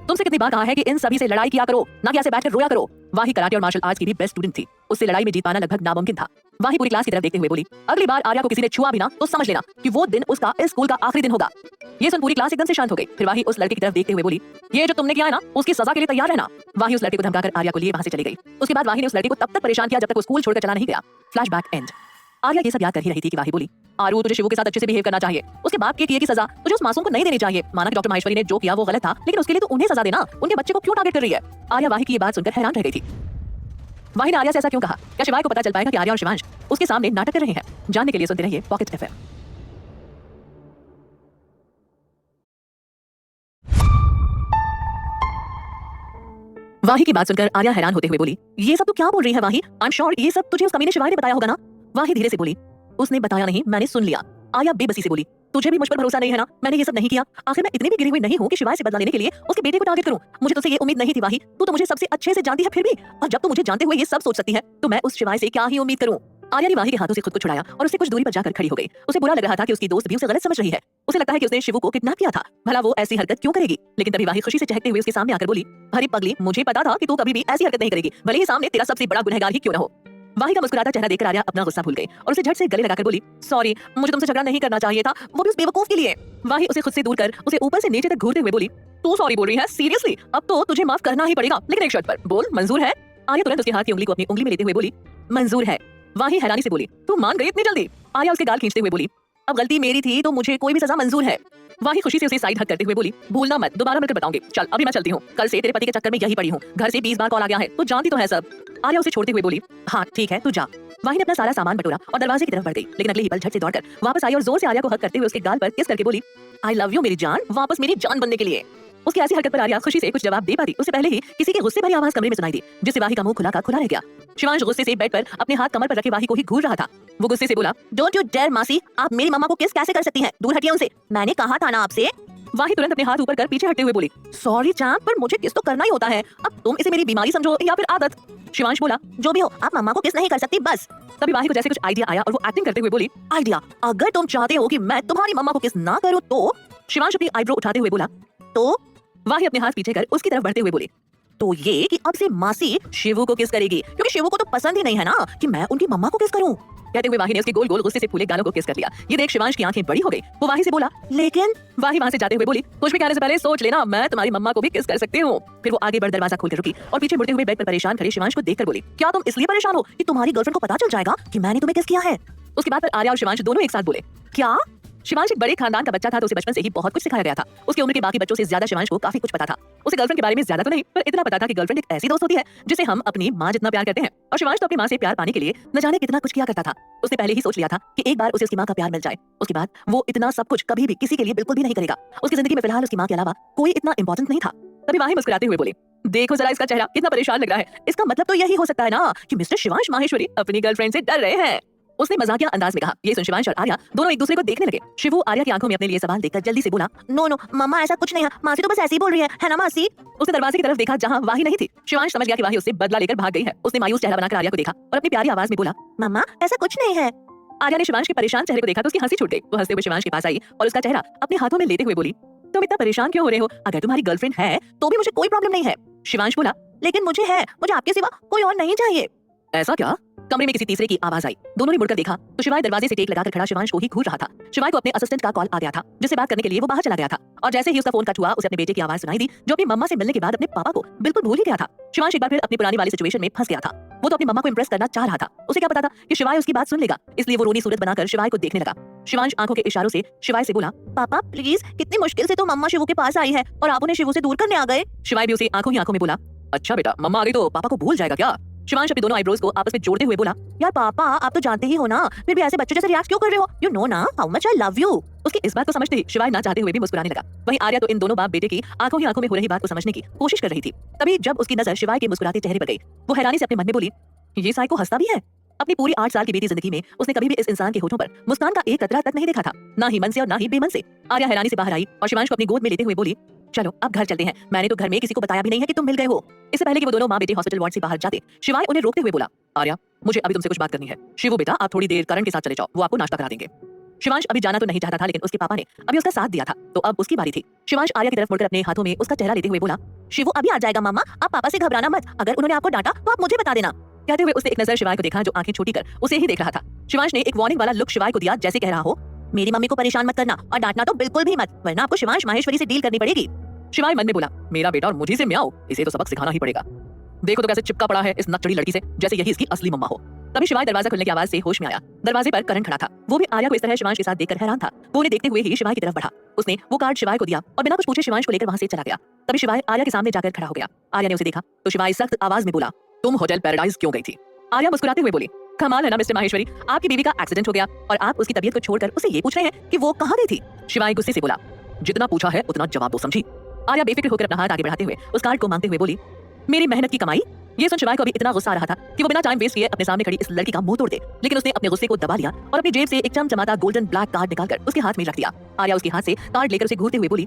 तुमसे कितनी बार कहा है कि इन सभी से लड़ाई किया करो, ना कि ऐसे बैठकर रोया करो। वाही कराटे और मार्शल आर्ट्स की भी बेस्ट स्टूडेंट थी। उससे लड़ाई में जीत पाना लगभग नामुमकिन था। वाही पूरी क्लास की तरफ देखते हुए बोली, अगली बार आर्या को किसी ने छुआ भी ना तो समझ लेना कि वो दिन उसका इस स्कूल का आखिरी दिन होगा। ये सुन पूरी क्लास एकदम से शांत हो गई। फिर वाही उस लड़के की तरफ देखते हुए बोली, ये जो तुमने किया है ना, उसकी सजा के लिए तैयार रहना। वाही उस लड़के को धमकाकर आर्या को लिए वहां से चली गई। उसके बाद वाही ने उस लड़के को तब तक परेशान किया जब तक वो स्कूल छोड़कर चला नहीं गया। Flashback and. आर्या ये सब याद कर ही रही थी कि वाही बोली, आरू तुझे शिवू के साथ अच्छे से बिहेव करना चाहिए। उसके बाप के किए की सजा तुझे उस मासूम को नहीं देनी चाहिए। माना कि डॉक्टर माहेश्वरी ने जो किया वो गलत था, लेकिन उसके लिए तो उन्हें सजा देना। उनके बच्चे को क्यों टारगेट कर रही है? आर्या वाही की ये बात सुनकर हैरान रह गई थी। वाही ने आर्या से ऐसा क्यों कहा? क्या शिवाय को पता चल पाएगा कि आर्या और शिवांश उसके सामने नाटक कर रहे हैं? जानने के लिए सुनते रहिए पॉकेट एफएम। वाही की बात सुनकर आर्या हैरान होते हुए बोली, ये सब तो क्या बोल रही है वाही? आई एम श्योर ये सब तुझे उस कमीने शिवाय ने बताया होगा ना? वाही धीरे से बोली, उसने बताया नहीं, मैंने सुन लिया। आर्या बेबसी से बोली, तुझे भी मुझ पर भरोसा नहीं है ना? मैंने ये सब नहीं किया। आखिर मैं इतनी भी गिरी हुई नहीं हूँ कि शिवाय से बदला लेने के लिए उसके बेटे को टारगेट करूं। मुझे तुझसे ये उम्मीद नहीं थी वाही। तू तो मुझे सबसे अच्छे से जानती है फिर भी, और जब तू मुझे जानते हुए ये सब सोच सकती है तो मैं उस शिवाय से क्या ही उम्मीद करूं? आर्या ने वाही के हाथों से खुद को छुड़ाया और उससे कुछ दूरी पर जाकर खड़ी हो गई। उसे बुरा लग रहा था कि उसकी दोस्त भी उसे गलत समझ रही है। उसे लगता है कि उसने शिवू को किडनैप किया था, भला वो ऐसी हरकत क्यों करेगी? लेकिन तभी वाही खुशी से चहकते हुए उसके सामने आकर बोली, अरे पगली, मुझे पता था कि तू कभी भी ऐसी हरकत नहीं करेगी, भले ही सामने तेरा सबसे बड़ा गुनहगार ही क्यों न हो। वाही का मुस्कुराता चेहरा देखकर आर्या अपना गुस्सा भूल गई और उसे झट से गले लगाकर बोली, सॉरी, मुझे तुमसे झगड़ा नहीं करना चाहिए था, वो भी उस बेवकूफ के लिए। वाही उसे खुद से दूर कर उसे ऊपर से नीचे तक घूरते हुए बोली, तू सॉरी बोल रही है? सीरियसली? अब तो तुझे माफ करना ही पड़ेगा, लेकिन एक शर्त पर। बोल, मंजूर है? आर्या तुरंत उसके हाथ की उंगली को अपनी उंगली में लेते हुए बोली, मंजूर है। वाही हैरानी से बोली, तू मान गई इतनी जल्दी? आर्या उसके गाल खींचते हुए बोली, अब गलती मेरी थी तो मुझे कोई भी सजा मंजूर है। वाही खुशी से उसे साइड हक करते हुए बोली, भूलना मत, दोबारा मिलकर बताऊंगी। चल अभी मैं चलती हूँ, कल से तेरे पति के चक्कर में यही पड़ी हूँ। घर से 20 बार कॉल आ गया है, तू जानती तो है सब। आर्या उसे छोड़ते हुए बोली, हाँ ठीक है, तू जा। वाही ने अपना सारा सामान बटोरा और दरवाजे की तरफ बढ़ गई, लेकिन अगले ही पल झट से दौड़कर वापस आई और जोर से आर्या को हक करते हुए उसके गाल पर किस करके बोली, आई लव यू मेरी जान, वापस मेरी जान बनने के लिए। उसकी ऐसी हरकत पर आर्या खुशी से कुछ जवाब दे पाती उससे पहले ही किसी की गुस्से भरी आवाज कमरे में सुनाई दी, जिससे वाही का मुंह खुला का खुला रह गया। शिवांश गुस्से से बेड पर अपने हाथ कमर पर रखे वाही को ही घूर रहा था। वो गुस्से से बोला, डोंट यू डेयर मासी, आप मेरी मम्मा को किस कैसे कर सकती हैं? दूर हटिए उनसे, मैंने कहा था ना आपसे। वाही तुरंत अपने हाथ ऊपर कर पीछे हटते हुए बोली, सॉरी चैंप, पर मुझे किस तो करना ही होता है। अब तुम इसे मेरी बीमारी समझो या फिर आदत। शिवांश बोला, जो भी हो, आप मम्मा को किस नहीं कर सकती बस। तभी वाही को जैसे कुछ आइडिया आया और वो एक्टिंग करते हुए बोली, आइडिया? अगर तुम चाहते हो कि मैं तुम्हारी मम्मा को किस ना करूं तो? शिवांश अपनी आईब्रो उठाते हुए बोला, तो? वाही अपने हाथ पीछे कर उसकी तरफ बढ़ते हुए बोली, तो ये कि अब से मासी शिवू को किस करेगी, क्योंकि शिवू को तो पसंद ही नहीं है ना कि मैं उनकी मम्मा को किस करूं। कहते हुए वाही ने उसके गोल गोल गुस्से से फूले गालों को किस कर लिया। ये देख शिवांश की आंखें बड़ी हो गई। वो वाही से बोला, लेकिन? वाही वहां से जाते हुए बोली, कुछ भी कहने से पहले सोच लेना, मैं तुम्हारी मम्मा को भी किस कर सकती हूँ। फिर वो आगे बढ़ दरवाजा खोलकर रुकी और पीछे मुड़ते हुए बेड पर परेशान खड़े शिवांश को देखकर बोली, क्या तुम इसलिए परेशान हो कि तुम्हारी गर्लफ्रेंड को पता चल जाएगा कि मैंने तुम्हें किस किया है? उसके बाद आर्या और शिवांश दोनों एक साथ बोले, क्या? शिवांश एक बड़े खानदान का बच्चा था तो उसे बचपन से ही बहुत कुछ सिखाया गया था। उसकी उम्र के बाकी बच्चों से ज्यादा शिवांश को काफी कुछ पता था। उसे गर्लफ्रेंड के बारे में ज्यादा तो नहीं, पर इतना पता था कि गर्लफ्रेंड एक ऐसी दोस्त होती है जिसे हम अपनी माँ जितना प्यार करते हैं। और शिवांश तो अपनी माँ से प्यार पाने के लिए न जाने कितना कुछ किया करता था। उसने पहले ही सोच लिया था कि एक बार उसे उसकी माँ का प्यार मिल जाए, उसके बाद वो इतना सब कुछ कभी भी किसी के लिए बिल्कुल भी नहीं करेगा। उसकी जिंदगी में फिलहाल उसकी माँ के अलावा कोई इतना इंपॉर्टेंट नहीं था। तभी माही मुस्कुराते हुए बोली, देखो जरा इसका चेहरा कितना परेशान लग रहा है। इसका मतलब तो यही हो सकता है ना कि मिस्टर शिवांश माहेश्वरी अपनी गर्लफ्रेंड से डर रहे हैं। उसने मजाकिया अंदाज में कहा। ये सुन शिवांश और आर्या दोनों एक दूसरे को देखने लगे। शिवू आर्या की आंखों में अपने लिए सवाल देखकर जल्दी से बोला, नो नो मम्मा ऐसा कुछ नहीं है, मासी तो बस ऐसे ही बोल रही है ना मासी? उसने दरवाजे की तरफ देखा जहाँ वाही नहीं थी। शिवांश समझ गया कि वाही उससे बदला लेकर भाग गई है। उसने मायूस चेहरा बनाकर आर्या को देखा और अपनी प्यारी आवाज में बोला, मम्मा ऐसा कुछ नहीं है। आर्या ने शिवांश के परेशान चेहरे को देखा तो उसकी हंसी छूट गई। वो हंसते हुए शिवांश के पास आई और उसका चेहरा अपने हाथों में लेते हुए बोली, तुम इतना परेशान क्यों हो रहे हो? अगर तुम्हारी गर्लफ्रेंड है तो भी मुझे कोई प्रॉब्लम नहीं है। शिवांश बोला, लेकिन मुझे है, मुझे आपके सिवा कोई और नहीं चाहिए। ऐसा क्या? कमरे में किसी तीसरे की आवाज आई। दोनों ने मुड़कर देखा तो शिवाय दरवाजे से टेक लगाकर खड़ा शिवांश को ही घूर रहा था। शिवाय को अपने असिस्टेंट का कॉल आ गया था जिससे बात करने के लिए वो बाहर चला गया था। और जैसे ही उसका फोन कट हुआ उसे अपने बेटे की आवाज सुनाई दी जो अपनी मम्मा से मिलने के बाद अपने पापा को बिल्कुल भूल ही गया था। शिवांश एक बार फिर अपनी पुरानी वाली सिचुएशन में फंस गया था। वो तो अपनी मम्मा को इंप्रेस करना चाह रहा था। उसे क्या पता था कि शिवाय उसकी बात सुन लेगा, इसलिए वो रोनी सूरत बनाकर शिवाय को देखने लगा। शिवांश आंखों के इशारों से शिवाय से बोला, पापा प्लीज, कितनी मुश्किल से तो मम्मा शिवू के पास आई है और आप उन्हें शिवू से दूर करने आ गए। शिवाय भी उसे आंखों ही आंखों में बोला, अच्छा बेटा मम्मा आ गई तो पापा को भूल जाएगा क्या? शिवांश अपने दोनों आईब्रोज को आपस में जोड़ते हुए बोला, यार पापा आप तो जानते ही हो ना, फिर भी ऐसे बच्चों जैसे रिएक्ट क्यों कर रहे हो? यू नो ना how much I love you. उसकी इस बात को समझते ही शिवाय ना चाहते हुए भी मुस्कुराने लगा। वहीं आर्या तो इन दोनों बाप बेटे की आंखों ही आंखों में हो रही बात को समझने की कोशिश कर रही थी। तभी जब उसकी नजर शिवाय के मुस्कुराते चेहरे पर गई, वो हैरानी से अपने मन में बोली, ये साइको हंसता भी है। अपनी पूरी 8 साल की बीती जिंदगी में उसने कभी भी इस इंसान के होठों पर मुस्कान का एक कतरा तक नहीं देखा था, ना ही मन से और ना ही बेमन से। आर्या हैरानी से बाहर आई और शिवांश को अपनी गोद में लेते हुए बोली, चलो अब घर चलते हैं। मैंने तो घर में किसी को बताया भी नहीं है कि तुम मिल गए हो। इससे पहले कि वो दोनों माँ बेटे हॉस्पिटल वार्ड से बाहर जाते, शिवाय उन्हें रोकते हुए बोला, आर्या मुझे अभी तुमसे कुछ बात करनी है। शिवू बेटा आप थोड़ी देर करण के साथ चले जाओ, वो आपको नाश्ता करा देंगे। शिवांश अभी जाना तो नहीं चाहता था लेकिन उसके पापा ने अभी उसका साथ दिया था तो अब उसकी बारी थी। शिवांश आर्या की तरफ मुड़कर अपने हाथों में उसका चेहरा लेते हुए बोला, शिवू अभी आ जाएगा मम्मा, आप पापा से घबराना मत, अगर उन्होंने आपको डांटा तो आप मुझे बता देना। कहते हुए उसने एक नजर शिवाय को देखा जो आंखें छोटी कर उसे ही देख रहा था। शिवांश ने एक वार्निंग वाला लुक शिवाय को दिया जैसे कह रहा हो, मेरी मम्मी को परेशान मत करना और डांटना तो बिल्कुल भी मत, वरना आपको शिवांश माहेश्वरी से डील करनी पड़ेगी। शिवाय मन में बोला, मेरा बेटा और मुझे से म्याऊं, इसे तो सबक सिखाना ही पड़ेगा। देखो तो कैसे चिपका पड़ा है इस नकचड़ी लड़की से, जैसे यही इसकी असली मम्मा हो। तभी शिवाय दरवाजा खुलने की आवाज से होश में आया। दरवाजे पर करण खड़ा था। वो भी आर्या को इस तरह शिवांश के साथ देखकर हैरान था। वो उन्हें देखते हुए ही शिवाय की तरफ बढ़ा। उसने वो कार्ड शिवाय को दिया और बिना कुछ पूछे शिवांश को लेकर वहां से चला गया। तभी शिवाय आर्या के सामने जाकर खड़ा हो गया। आर्या ने उसे देखा तो शिवाय सख्त आवाज में बोला, तुम होटल पैराडाइज क्यों गई थी? आर्या मुस्कुराते हुए बोली, कमाल है ना मिस्टर माहेश्वरी, आपकी बीवी का एक्सीडेंट हो गया और आप उसकी तबीयत को छोड़कर उसे ये पूछ रहे हैं कि वो कहाँ गई थी? शिवाय गुस्से से बोला, जितना पूछा है उतना जवाब दो समझी। आर्या बेफिक्र होकर अपना हाथ आगे बढ़ाते हुए उस कार्ड को मांगते हुए बोली, मेरी मेहनत की कमाई। ये सुन शिवाय को अभी इतना गुस्सा आ रहा था कि वो बिना टाइम वेस्ट किए अपने सामने खड़ी इस लड़की का मुंह तोड़ दे, लेकिन उसने अपने गुस्से को दबा लिया और अपनी जेब से एक चमचमाता गोल्डन ब्लैक कार्ड निकालकर उसके हाथ में रख दिया। आर्या उसके हाथ से कार्ड लेकर उसे घूरते हुए बोली,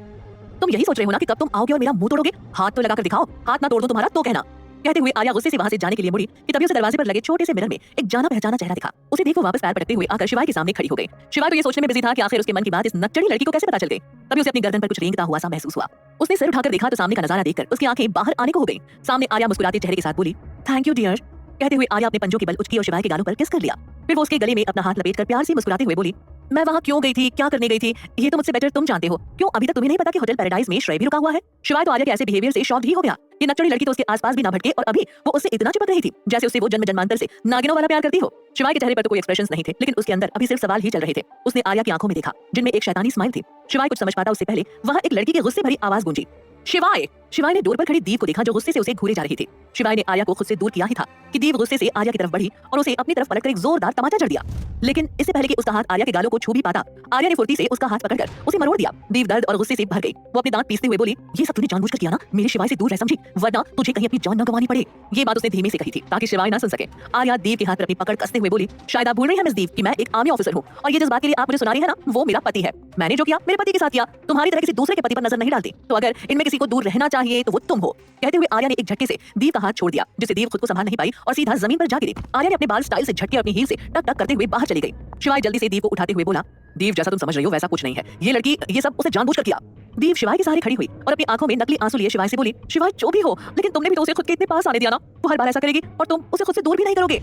तुम यही सोच रहे हो ना कि कब तुम आओगे और मेरा मुंह तोड़ोगे? हाथ तो लगाकर दिखाओ, हाथ ना तोड़ दो तुम्हारा तो कहना। कहते हुए आर्या गुस्से से वहां से जाने के लिए मुड़ी कि तभी उसे दरवाजे पर लगे छोटे से मिरर में एक जाना पहचाना चेहरा दिखा। उसे देख वो वापस पैर पटकते हुए आकर शिवाय के सामने खड़ी हो गई। शिवाय तो ये सोचने में बिजी था कि आखिर उसके मन की बात इस नकचड़ी लड़की को कैसे पता चल गई। तभी उसे अपनी गर्दन पर कुछ रेंगता हुआ सा महसूस हुआ। उसने सिर उठाकर देखा तो सामने का नजारा देखकर उसकी आंखें बाहर आने को हो गई। सामने आर्या मुस्कुराते चेहरे के साथ बोली, थैंक यू डियर। कहते हुए आर्या अपने पंजों की बल उचकी और शिवाय के गालों पर किस कर लिया। फिर वो उसके गले में अपना हाथ लपेटकर प्यार से मुस्कुराते हुए बोली, मैं वहाँ क्यों गई थी, क्या करने गई थी, ये तो मुझसे बेटर तुम जानते हो। क्यों अभी तक तुम्हें नहीं पता कि होटल पैराडाइज में श्रेय भी रुका हुआ है? शिवाय तो आर्या के ऐसे बिहेवियर से शॉक्ड ही हो गया। ये नकचड़ी लड़की तो उसके आसपास भी ना भटके और अभी वो उससे इतना चिपक रही थी जैसे उससे वो जन्म जन्मांतर से नागिनों वाला प्यार करती हो। शिवाय के चेहरे पर तो कोई एक्सप्रेशंस नहीं थे लेकिन उसके अंदर अभी सिर्फ सवाल ही चल रहे थे। उसने आर्या की आंखों में देखा जिनमें एक शैतानी स्माइल थी। शिवाय कुछ समझ पाता उससे पहले वहाँ एक लड़की की गुस्से भरी आवाज गूंजी, शिवाय। शिवाय ने डोर पर खड़ी दीव को देखा जो गुस्से से उसे घूरे जा रही थी। शिवाय ने आर्या को खुद से दूर किया ही था कि दीव गुस्से से आर्या की तरफ बढ़ी और उसे अपनी तरफ पलटकर एक जोरदार तमाचा जड़ दिया। लेकिन इससे पहले कि उसका हाथ आर्या के गालों को छू भी पाता, आर्या ने फुर्ती से उसका हाथ पकड़कर उसे मरोड़ दिया। दीव दर्द और गुस्से से भर गई। वो अपने दांत पीसते हुए बोली, ये सब तूने जानबूझकर किया ना, मेरे शिवाय से दूर रह समझी, वरना तुझे कहीं अपनी जान न गंवानी पड़े। ये बात उसने धीमे से कही थी ताकि शिवाय ना सुन सके। आर्या दीव के हाथ पर अपनी पकड़ कसते हुए बोली, शायद आप भूल रही हैं मिस दीव कि मैं एक आर्मी ऑफिसर हूँ और ये जिस बात के लिए आप मुझे सुना रही है ना, वो मेरा पति है। मैंने जो किया मेरे पति के साथ किया, तुम्हारी तरह किसी दूसरे के पति पर नजर नहीं डालती। तो अगर इनमें किसी को दूर रहना चाहिए तो वो तुम हो। कहते हुए आर्या ने एक झटके से दीव का हाथ छोड़ दिया जिससे दीव खुद को संभाल नहीं पाई और सीधा जमीन पर जा गिरी। आर्या ने अपने बाल स्टाइल से झटके अपनी हील से टक टक करते हुए बाहर चली गई। शिवाय जल्दी से दीव को उठाते हुए बोला, दीव जैसा तुम समझ रही हो वैसा कुछ नहीं है, ये लड़की ये सब उसे जानबूझकर किया। दीव शिवाय के सहारे खड़ी हुई और अपनी आंखों में नकली आंसू लिए शिवाय से बोली, शिवाय जो भी हो लेकिन तुमने भी तो उसे खुद के इतने पास आने दिया ना, वो हर बार ऐसा करेगी और तुम उसे खुद से दूर भी नहीं करोगे।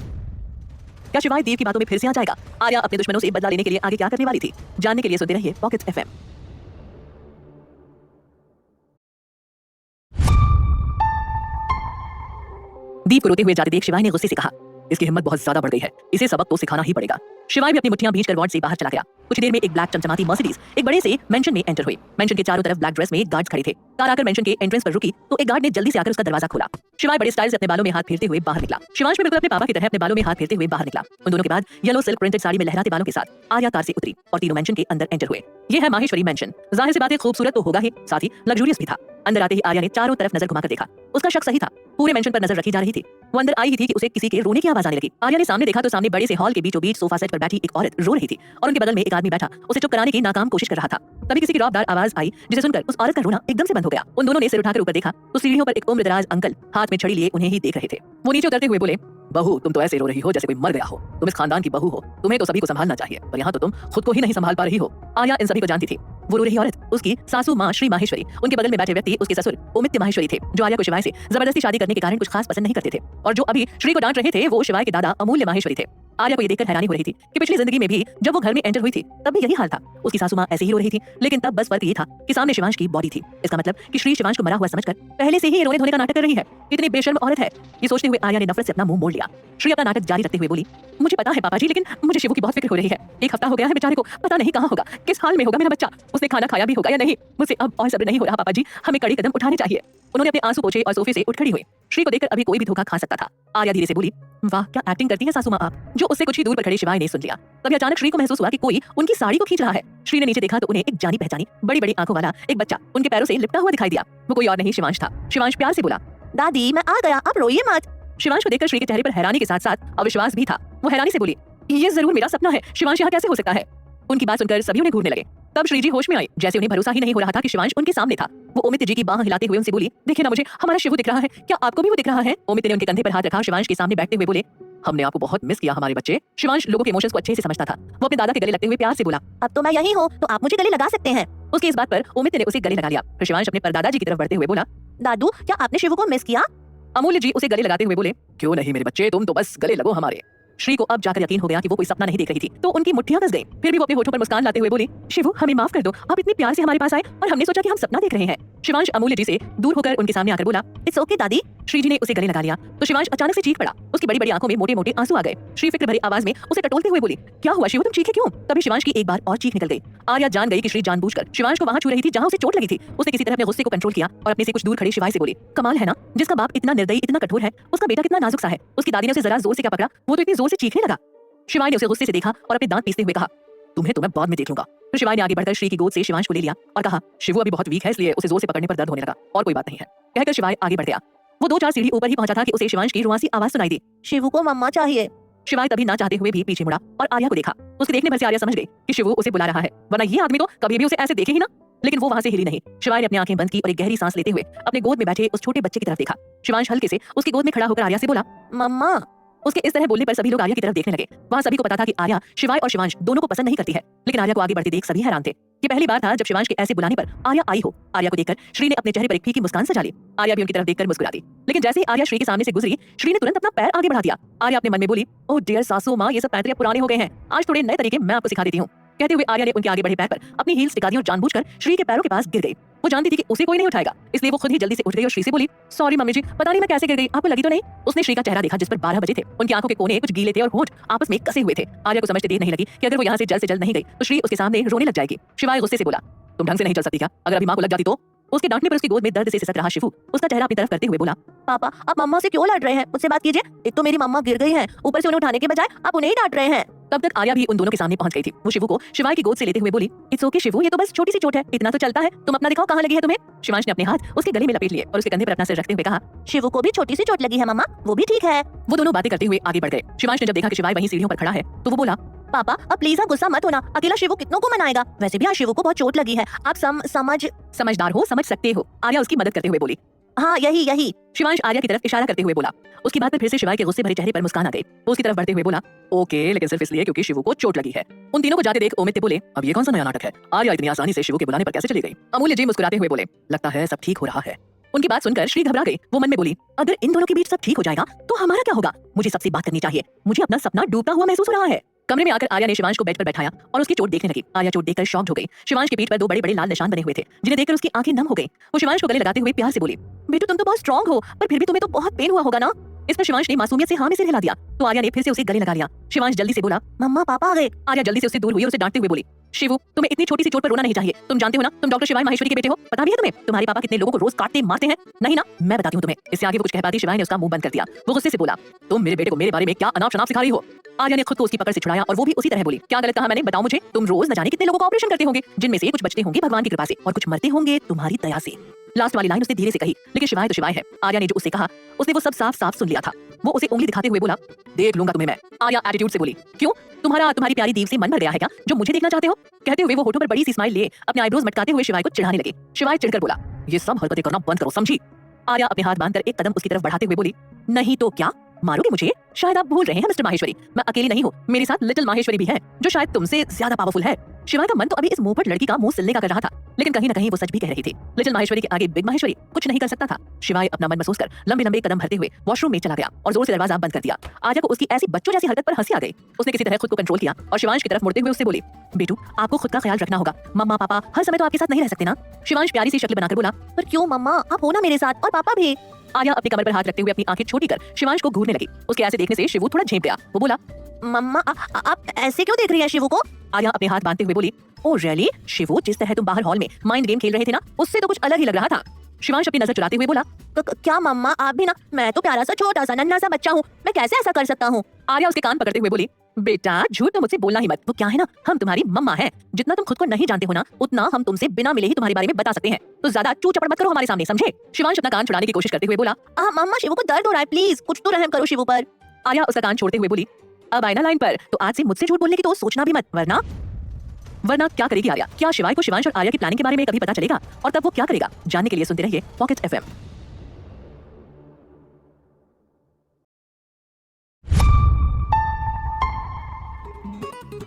क्या शिवाय दीव की बातों में फिर से आ जाएगा? आर्या अपने दुश्मनों से बदला लेने के लिए आगे क्या करने वाली थी, जानने के लिए सुनते रहिए पॉकेट FM। दीप को रोते हुए जाते देख शिवाय ने गुस्से से कहा, इसकी हिम्मत बहुत ज्यादा बढ़ गई है, इसे सबक तो सिखाना ही पड़ेगा। शिवाय भी अपनी मुट्ठियां भींचकर वार्ड से बाहर चला गया। कुछ देर में एक ब्लैक चमचमाती मर्सिडीज एक बड़े से मेंशन में एंटर हुई। मेंशन के चारों तरफ ब्लैक ड्रेस में गार्ड्स खड़े थे। कार आकर मेंशन के एंट्रेंस पर रुकी तो एक गार्ड ने जल्दी से आकर उसका दरवाजा खोला। शिवाय बड़े स्टाइल से अपने बालों में हाथ फेरते हुए बाहर निकला। शिवांश भी बिल्कुल अपने पापा की तरह अपने बालों में हाथ फेरते हुए बाहर निकला। उन दोनों के बाद येलो सिल्क प्रिंटेड साड़ी में लहराते बालों के साथ आर्या कार से उतरी और तीनों मेंशन के अंदर एंटर हुए। ये है माहेश्वरी मेंशन। जाहिर सी बात है, खूबसूरत तो होगा ही, साथ ही लग्जूरियस भी था। अंदर आते ही आर्या ने चारों तरफ नजर घुमाकर देखा। उसका शक सही था, पूरे मेंशन पर नजर रखी जा रही थी। वो अंदर आई ही थी कि उसे किसी के रोने की आवाज आने लगी। आर्या ने सामने देखा तो सामने बड़े से हॉल के बीचों बीच सोफा सेट पर बैठी एक औरत रो रही थी और उनके बगल में एक आदमी बैठा उसे चुप कराने की नाकाम कोशिश कर रहा था। तभी किसी की रौबदार आवाज आई जिसे सुनकर उस औरत का रोना एकदम से बंद हो गया। उन दोनों ने सिर उठाकर ऊपर देखा तो सीढ़ियों पर एक उम्रदराज अंकल हाथ में छड़ी लिए उन्हें ही देख रहे थे। वो नीचे उतरते हुए बोले, बहू तुम तो ऐसे रो रही हो जैसे कोई मर गया हो। तुम इस खानदान की बहू हो, तुम्हें तो सभी को संभालना चाहिए, पर यहाँ तो तुम खुद को ही नहीं संभाल पा रही हो। आर्या इन सभी को जानती थी। वो रो रही औरत उसकी सासू माँ श्री माहेश्वरी, उनके बगल में बैठे व्यक्ति उसके ससुर उमित्य माहेश्वरी थे, जो आर्या को शिवाय से जबरदस्ती शादी करने के कारण कुछ खास पसंद नहीं करते थे। और जो अभी श्री को डांट रहे थे वो शिवाय के दादा अमूल्य माहेश्वरी थे। आर्या को ये देखकर हैरानी हो रही थी कि पिछली जिंदगी में भी जब वो घर में एंटर हुई थी तब भी यही हाल था। उसकी सासू माँ ऐसे ही रो रही थी, लेकिन तब बस फर्क ये था कि सामने शिवांश की बॉडी थी। इसका मतलब कि श्री शिवांश को मरा हुआ समझकर पहले से ही रोने धोने का नाटक कर रही है। इतनी बेशर्म औरत है। ये सोचते हुए आर्या ने नफरत से अपना मुंह मोड़ लिया। श्री अपना नाटक जारी रखते हुए बोली, मुझे पता है पापा जी, लेकिन मुझे शिवू की बहुत फिक्र हो रही है। एक हफ्ता हो गया है बेचारे को, पता नहीं कहाँ होगा, किस हाल में होगा मेरा बच्चा। उसने खाना खाया भी होगा या नहीं। मुझसे अब और सब्र नहीं हो रहा पापा जी, हमें कड़ी कदम उठाने चाहिए। उन्होंने अपने आंसू पोंछे और सोफे से उठ खड़ी हुई। श्री को देखकर अभी कोई भी धोखा खा सकता था। आर्या धीरे से बोली, वाह क्या एक्टिंग करती है सासू माँ आप। जो उससे कुछ ही दूर पर खड़े शिवाय ने सुन लिया। तभी अचानक श्री को महसूस हुआ कि कोई उनकी साड़ी को खींच रहा है। श्री ने नीचे देखा तो उन्हें एक जानी पहचानी बड़ी बड़ी आंखों वाला एक बच्चा उनके पैरों से लिपटा हुआ दिखाई दिया। वो कोई और नहीं शिवांश था। शिवांश प्यार से बोला, दादी मैं आ गया, आप रोइए मत। शिवांश को देखकर श्री के चेहरे पर हैरानी के साथ साथ अविश्वास भी था। वो हैरानी से बोली, ये जरूर मेरा सपना है, शिवांश यहाँ कैसे हो सकता है। उनकी बात सुनकर सभी उन्हें घूरने लगे। तब श्री जी होश में आई, जैसे उन्हें भरोसा ही नहीं हो रहा था कि शिवांश उनके सामने था। वो ओमित्य जी की बांह हिलाते हुए उनसे बोली, देखिए ना मुझे हमारा शिवू दिख रहा है, क्या आपको भी वो दिख रहा है। ओमित्य ने उनके कंधे पर हाथ रखा, शिवांश के सामने बैठते हुए बोले, हमने आपको बहुत मिस किया हमारे बच्चे। शिवांश लोगों के इमोशंस को अच्छे से समझता था। वो अपने दादा के गले लगते हुए प्यार से बोला, अब तो मैं यही हूँ तो आप मुझे गले लगा सकते हैं। उसकी इस बात पर ओमित्य ने उसे गले लगा लिया। फिर शिवांश अपने परदादा जी की तरफ बढ़ते हुए बोला, दादू क्या आपने शिवू को मिस किया। अमूल्य जी उसे गले लगाते हुए बोले, क्यों नहीं मेरे बच्चे, तुम तो बस गले लगो हमारे। श्री को अब जाकर यकीन हो गया कि वो कोई सपना नहीं देख रही थी, तो उनकी मुट्ठियां कस गई। फिर भी वो अपने होठों पर मुस्कान लाते हुए बोली, शिवू हमें माफ कर दो, आप इतने प्यार से हमारे पास आए और हमने सोचा कि हम सपना देख रहे हैं। शिवांश अमूल्य जी से दूर होकर उनके सामने आकर बोला, इट्स ओके दादी। श्री जी ने उसे गले लगा लिया तो शिवांश अचानक से चीख पड़ा। उसकी बड़ी बड़ी आंखों में मोटे मोटे आंसू आ गए। श्री फिक्र भरी आवाज में उसे टटोलते हुए बोली, क्या हुआ शिवू, तुम चीखे क्यों। तभी शिवांश की एक बार और चीख निकल गई। आर्या जान गई कि श्री जानबूझकर शिवांश को वहां छू रही थी जहां उसे चोट लगी थी। उसने किसी तरह अपने गुस्से को कंट्रोल किया और अपने से कुछ दूर खड़े शिवाय से बोली, कमाल है ना, जिसका बाप इतना निर्दयी इतना कठोर है, उसका बेटा कितना नाजुक सा है। उसकी दादी ने उसे जरा जोर से क्या पकड़ा, वो तो इतनी जोर से चीखने लगा। शिवाय ने उसे गुस्से से देखा और अपने दांत पीसते हुए कहा, तुम्हें तो मैं बाद में देख लूंगा। फिर शिवाय ने आगे बढ़कर श्री की गोद से शिवांश को ले लिया और कहा, शिवू अभी बहुत वीक है इसलिए उसे जोर से पकड़ने पर दर्द होने लगा, और कोई बात नहीं है। कहकर शिवाय आगे बढ़ गया। वो 2-4 सीढ़ी ऊपर ही पहुंचा था कि उसे शिवांश की रुआसी आवाज सुनाई दी, शिवू को मम्मा चाहिए। शिवाय तभी ना चाहते हुए भी पीछे मुड़ा और आर्या को देखा। उसके देखने पर से आर्या समझ गई कि शिवू उसे बुला रहा है, वरना ये आदमी तो कभी भी उसे ऐसे देखे ही ना। लेकिन वो वहां से हिली नहीं। शिवाय ने अपनी आंखें बंद की और एक गहरी सांस लेते हुए अपने गोद में बैठे उस छोटे बच्चे की तरफ देखा। शिवांश हल्के से उसकी गोद में खड़ा होकर आर्या से बोला, मम्मा। उसके इस तरह बोलने पर सभी लोग आर्या की तरफ देखने लगे। वहां सभी को पता था कि आर्या शिवाय और शिवांश दोनों को पसंद नहीं करती है, लेकिन आर्या को आगे बढ़ते देख सभी हैरान थे। ये पहली बार था जब शिवांश के ऐसे बुलाने पर आर्या आई हो। आर्या को देखकर श्री ने अपने चेहरे पर एक फीकी मुस्कान सजा ली। आर्या भी उनकी तरफ देखकर मुस्कुराती, लेकिन जैसे ही आर्या श्री के सामने से गुजरी, श्री ने तुरंत अपना पैर आगे बढ़ा दिया। आर्या अपने मन में बोली, ओह डियर सासू माँ, ये सब पैतरे पुराने हो गए हैं, आज थोड़े नए तरीके मैं आपको सिखा देती हूँ। कहते हुए आर्या ने उनके आगे बढ़े पैर पर अपनी हील्स टिका दी और जानबूझकर श्री के पैरों के पास गिर गई। वो जानती थी कि उसे कोई नहीं उठाएगा, इसलिए वो खुद ही जल्दी से उठ गई और श्री से बोली, सॉरी मम्मी जी, पता नहीं मैं कैसे गिर गई, आपको लगी तो नहीं। उसने श्री का चेहरा देखा जिस पर 12 बजे थे। उनकी आंखों के कोने कुछ गीले थे और होंठ आपस में कसे हुए थे। आर्या को समझते देर नहीं लगी कि अगर वो यहाँ से जल्द नहीं गई तो श्री उसके सामने रोने लग जाएगी। शिवाय गुस्से से बोला, तुम ढंग से नहीं चल सकती क्या, अगर अभी माँ को लग जाती तो। उसके डांटने पर उसकी गोद में दर्द से सिसक रहा शिवू उसका चेहरा अपनी तरफ करते हुए बोला, पापा आप मम्मा से क्यों लड़ रहे हैं, मुझसे बात कीजिए। एक तो मेरी मम्मा गिर गई है, ऊपर से उन्हें उठाने के बजाय आप उन्हें ही डांट रहे हैं। तब तक आर्या भी उन दोनों के सामने पहुंच गई थी। वो शिवू को शिवाय की गोद से लेते हुए बोली, इट्स ओके शिवू, ये तो बस छोटी सी चोट है, इतना तो चलता है, तुम अपना दिखाओ कहाँ लगी है तुम्हें। शिवांश ने अपने हाथ उसके गले में लपेट लिए और उसके कंधे पर अपना सिर रखते हुए कहा, शिवू को भी छोटी सी चोट लगी है मम्मा, वो भी ठीक है। वो दोनों बातें करते हुए आगे बढ़ गए। शिवांश ने जब देखा कि शिवाय वहीं सीढ़ियों पर खड़ा है तो वो बोला, पापा अब प्लीज आप गुस्सा मत होना, अकेला शिवू कितनों को मनाएगा, वैसे भी आज शिवू को बहुत चोट लगी है, आप समझदार हो, समझ सकते हो। आर्या उसकी मदद करते हुए बोली, हाँ यही। शिवांश आर्या की तरफ इशारा करते हुए बोला। उसकी बात पर फिर से शिवाय के गुस्से भरे चेहरे पर मुस्कान आ गई। वो उसकी तरफ बढ़ते हुए बोला, ओके, लेकिन सिर्फ इसलिए क्योंकि शिवू को चोट लगी है। उन तीनों को जाते देख ओमित्य बोले, अब ये कौन सा नया नाटक है, आर्या इतनी आसानी से शिवू के बुलाने पर कैसे चली गई। अमूल्य जी मुस्कुराते हुए बोले, लगता है सब ठीक हो रहा है। उनकी बात सुनकर श्री घबरा गई। वो मन में बोली, अगर इन दोनों के बीच सब ठीक हो जाएगा तो हमारा क्या होगा, मुझे सबसे बात करनी चाहिए, मुझे अपना सपना डूबता हुआ महसूस हो रहा है। कमरे में आकर आर्या ने शिवांश को बेड पर बैठाया और उसकी चोट देखने लगी। आर्या चोट देखकर शॉक्ड हो गई। शिवांश के पीठ पर 2 बड़े-बड़े लाल निशान बने हुए थे, जिन्हें देखकर उसकी आंखें नम हो गईं। वो शिवांश को गले लगाते हुए प्यार से बोली, बेटू तुम तो बहुत स्ट्रांग हो, पर फिर भी तुम्हें तो बहुत पेन हुआ होगा ना। इस पर शिवांश ने मासूमियत से हाँ में सिर हिला दिया तो आर्या ने फिर से उसे गले लगा लिया। शिवांश जल्दी से बोला, मम्मा पापा आ गए। आर्या जल्दी से उससे दूर हुई और उसे डांटते हुए बोली, शिवू, तुम्हें इतनी छोटी सी चोट पर रोना नहीं चाहिए। तुम जानते हो ना, तुम डॉक्टर शिवाय माहेश्वरी के बेटे हो। पता भी है तुम्हें तुम्हारे पापा कितने लोगों को रोज काटते मारते हैं? नहीं ना, मैं बताती हूँ तुम्हें। इससे आगे वो कुछ कह पाती शिवाय ने उसका मुंह बंद कर दिया। वो गुस्से से बोला, तुम मेरे बेटे को मेरे बारे में क्या अनाप शनाप सिखा रही हो? आर्या ने खुद को उसकी पकड़ से छुड़ाया और वो भी उसी तरह बोली, क्या गलत कहा मैंने? बताओ मुझे। तुम रोज न जाने कितने लोगों का ऑपरेशन करते होंगे, जिनमें से कुछ बचते होंगे भगवान की कृपा से और कुछ मरते होंगे तुम्हारी दया से। लास्ट वाली लाइन उसने धीरे से कही, लेकिन शिवाय तो शिवाय है। आर्या ने जो उसे कहा उसने वो सब साफ साफ सुन लिया था। वो उसे उंगली दिखाते हुए बोला, देख लूंगा तुम्हें मैं। आर्या एटीट्यूड से बोली, क्यों? तुम्हारी प्यारी दीव से मन भर गया है क्या, जो मुझे देखना चाहते हो? कहते हुए वो होठों पर बड़ी सी स्माइल लिए अपने आईब्रोज मटकाते हुए शिवाय को चिढ़ाने लगे। शिवाय चिढ़कर बोला, ये सब हरकतें करना बंद करो, समझी? आर्या अपने हाथ बांधकर एक कदम उसकी तरफ बढ़ाते हुए बोली, नहीं तो क्या, मारोगे मुझे? शायद आप भूल रहे हैं मिस्टर माहेश्वरी, मैं अकेली नहीं हूँ, मेरे साथ लिटिल माहेश्वरी भी है, जो शायद तुमसे ज्यादा पावरफुल है। शिवाय का मन तो अभी इस मुंहफट लड़की का मुंह सिलने का कर रहा था, लेकिन कहीं न कहीं वो सच भी कह रही थी। लिटिल माहेश्वरी के आगे बिग माहेश्वरी कुछ नहीं कर सकता था। शिवाय अपना मन महसूस कर लंबे लंबे कदम भरते हुए वॉशरूम में चला गया और जोर से दरवाजा बंद कर दिया। आर्या को उसकी ऐसी बच्चों जैसी हरकत पर हंसी आ गई। उसने किसी तरह खुद को कंट्रोल किया और शिवांश की तरफ मुड़ते हुए उससे बोली, बेटू आपको खुद का ख्याल रखना होगा, मम्मा पापा हर समय तो आपके साथ नहीं रह सकते ना। शिवांश प्यारी सी शक्ल बनाकर बोला, पर क्यों मम्मा, आप हो ना मेरे साथ, और पापा भी। आर्या अपनी कमर पर हाथ रखते हुए अपनी आंखें छोटी कर शिवांश को घूरने लगी। उसके ऐसे देखने से शिवू थोड़ा झेप गया। वो बोला, मम्मा आप ऐसे क्यों देख रही हैं शिवू को? आर्या अपने हाथ बांधते हुए बोली, ओ रियली शिवू, जिस तरह तुम बाहर हॉल में माइंड गेम खेल रहे थे ना, उससे तो कुछ अलग ही लग रहा था। शिवांश अपनी नजर चुराते हुए बोला, क्या मम्मा आप भी ना, मैं तो प्यारा सा छोटा सा नन्हा सा बच्चा हूँ, मैं कैसे ऐसा कर सकता हूँ? आर्या उसके कान पकड़ते हुए बोली, बेटा झूठ तो मुझसे बोलना ही मत। वो क्या है ना, हम तुम्हारी मम्मा हैं। जितना तुम खुद को नहीं जानते हो ना, उतना हम तुमसे बिना मिले ही तुम्हारे बारे में बता सकते हैं। तो ज्यादा चू चपड़ मत करो हमारे सामने, समझे? शिवांश अपना कान छुड़ाने की कोशिश करते हुए बोला, मम्मा शिवू को दर्द हो रहा है, प्लीज कुछ तो रहम करो शिवू पर। आर्या उसका कान छोड़ते हुए बोली, अब आए ना लाइन पर, तो आज से मुझसे झूठ बोलने की तो सोचना भी मत, वरना क्या करेगी आर्या? क्या शिवाय को शिवांश और आर्या की प्लानिंग के बारे में कभी पता चलेगा? और तब वो क्या करेगा? जानने के लिए सुनते रहिए पॉकेट एफएम।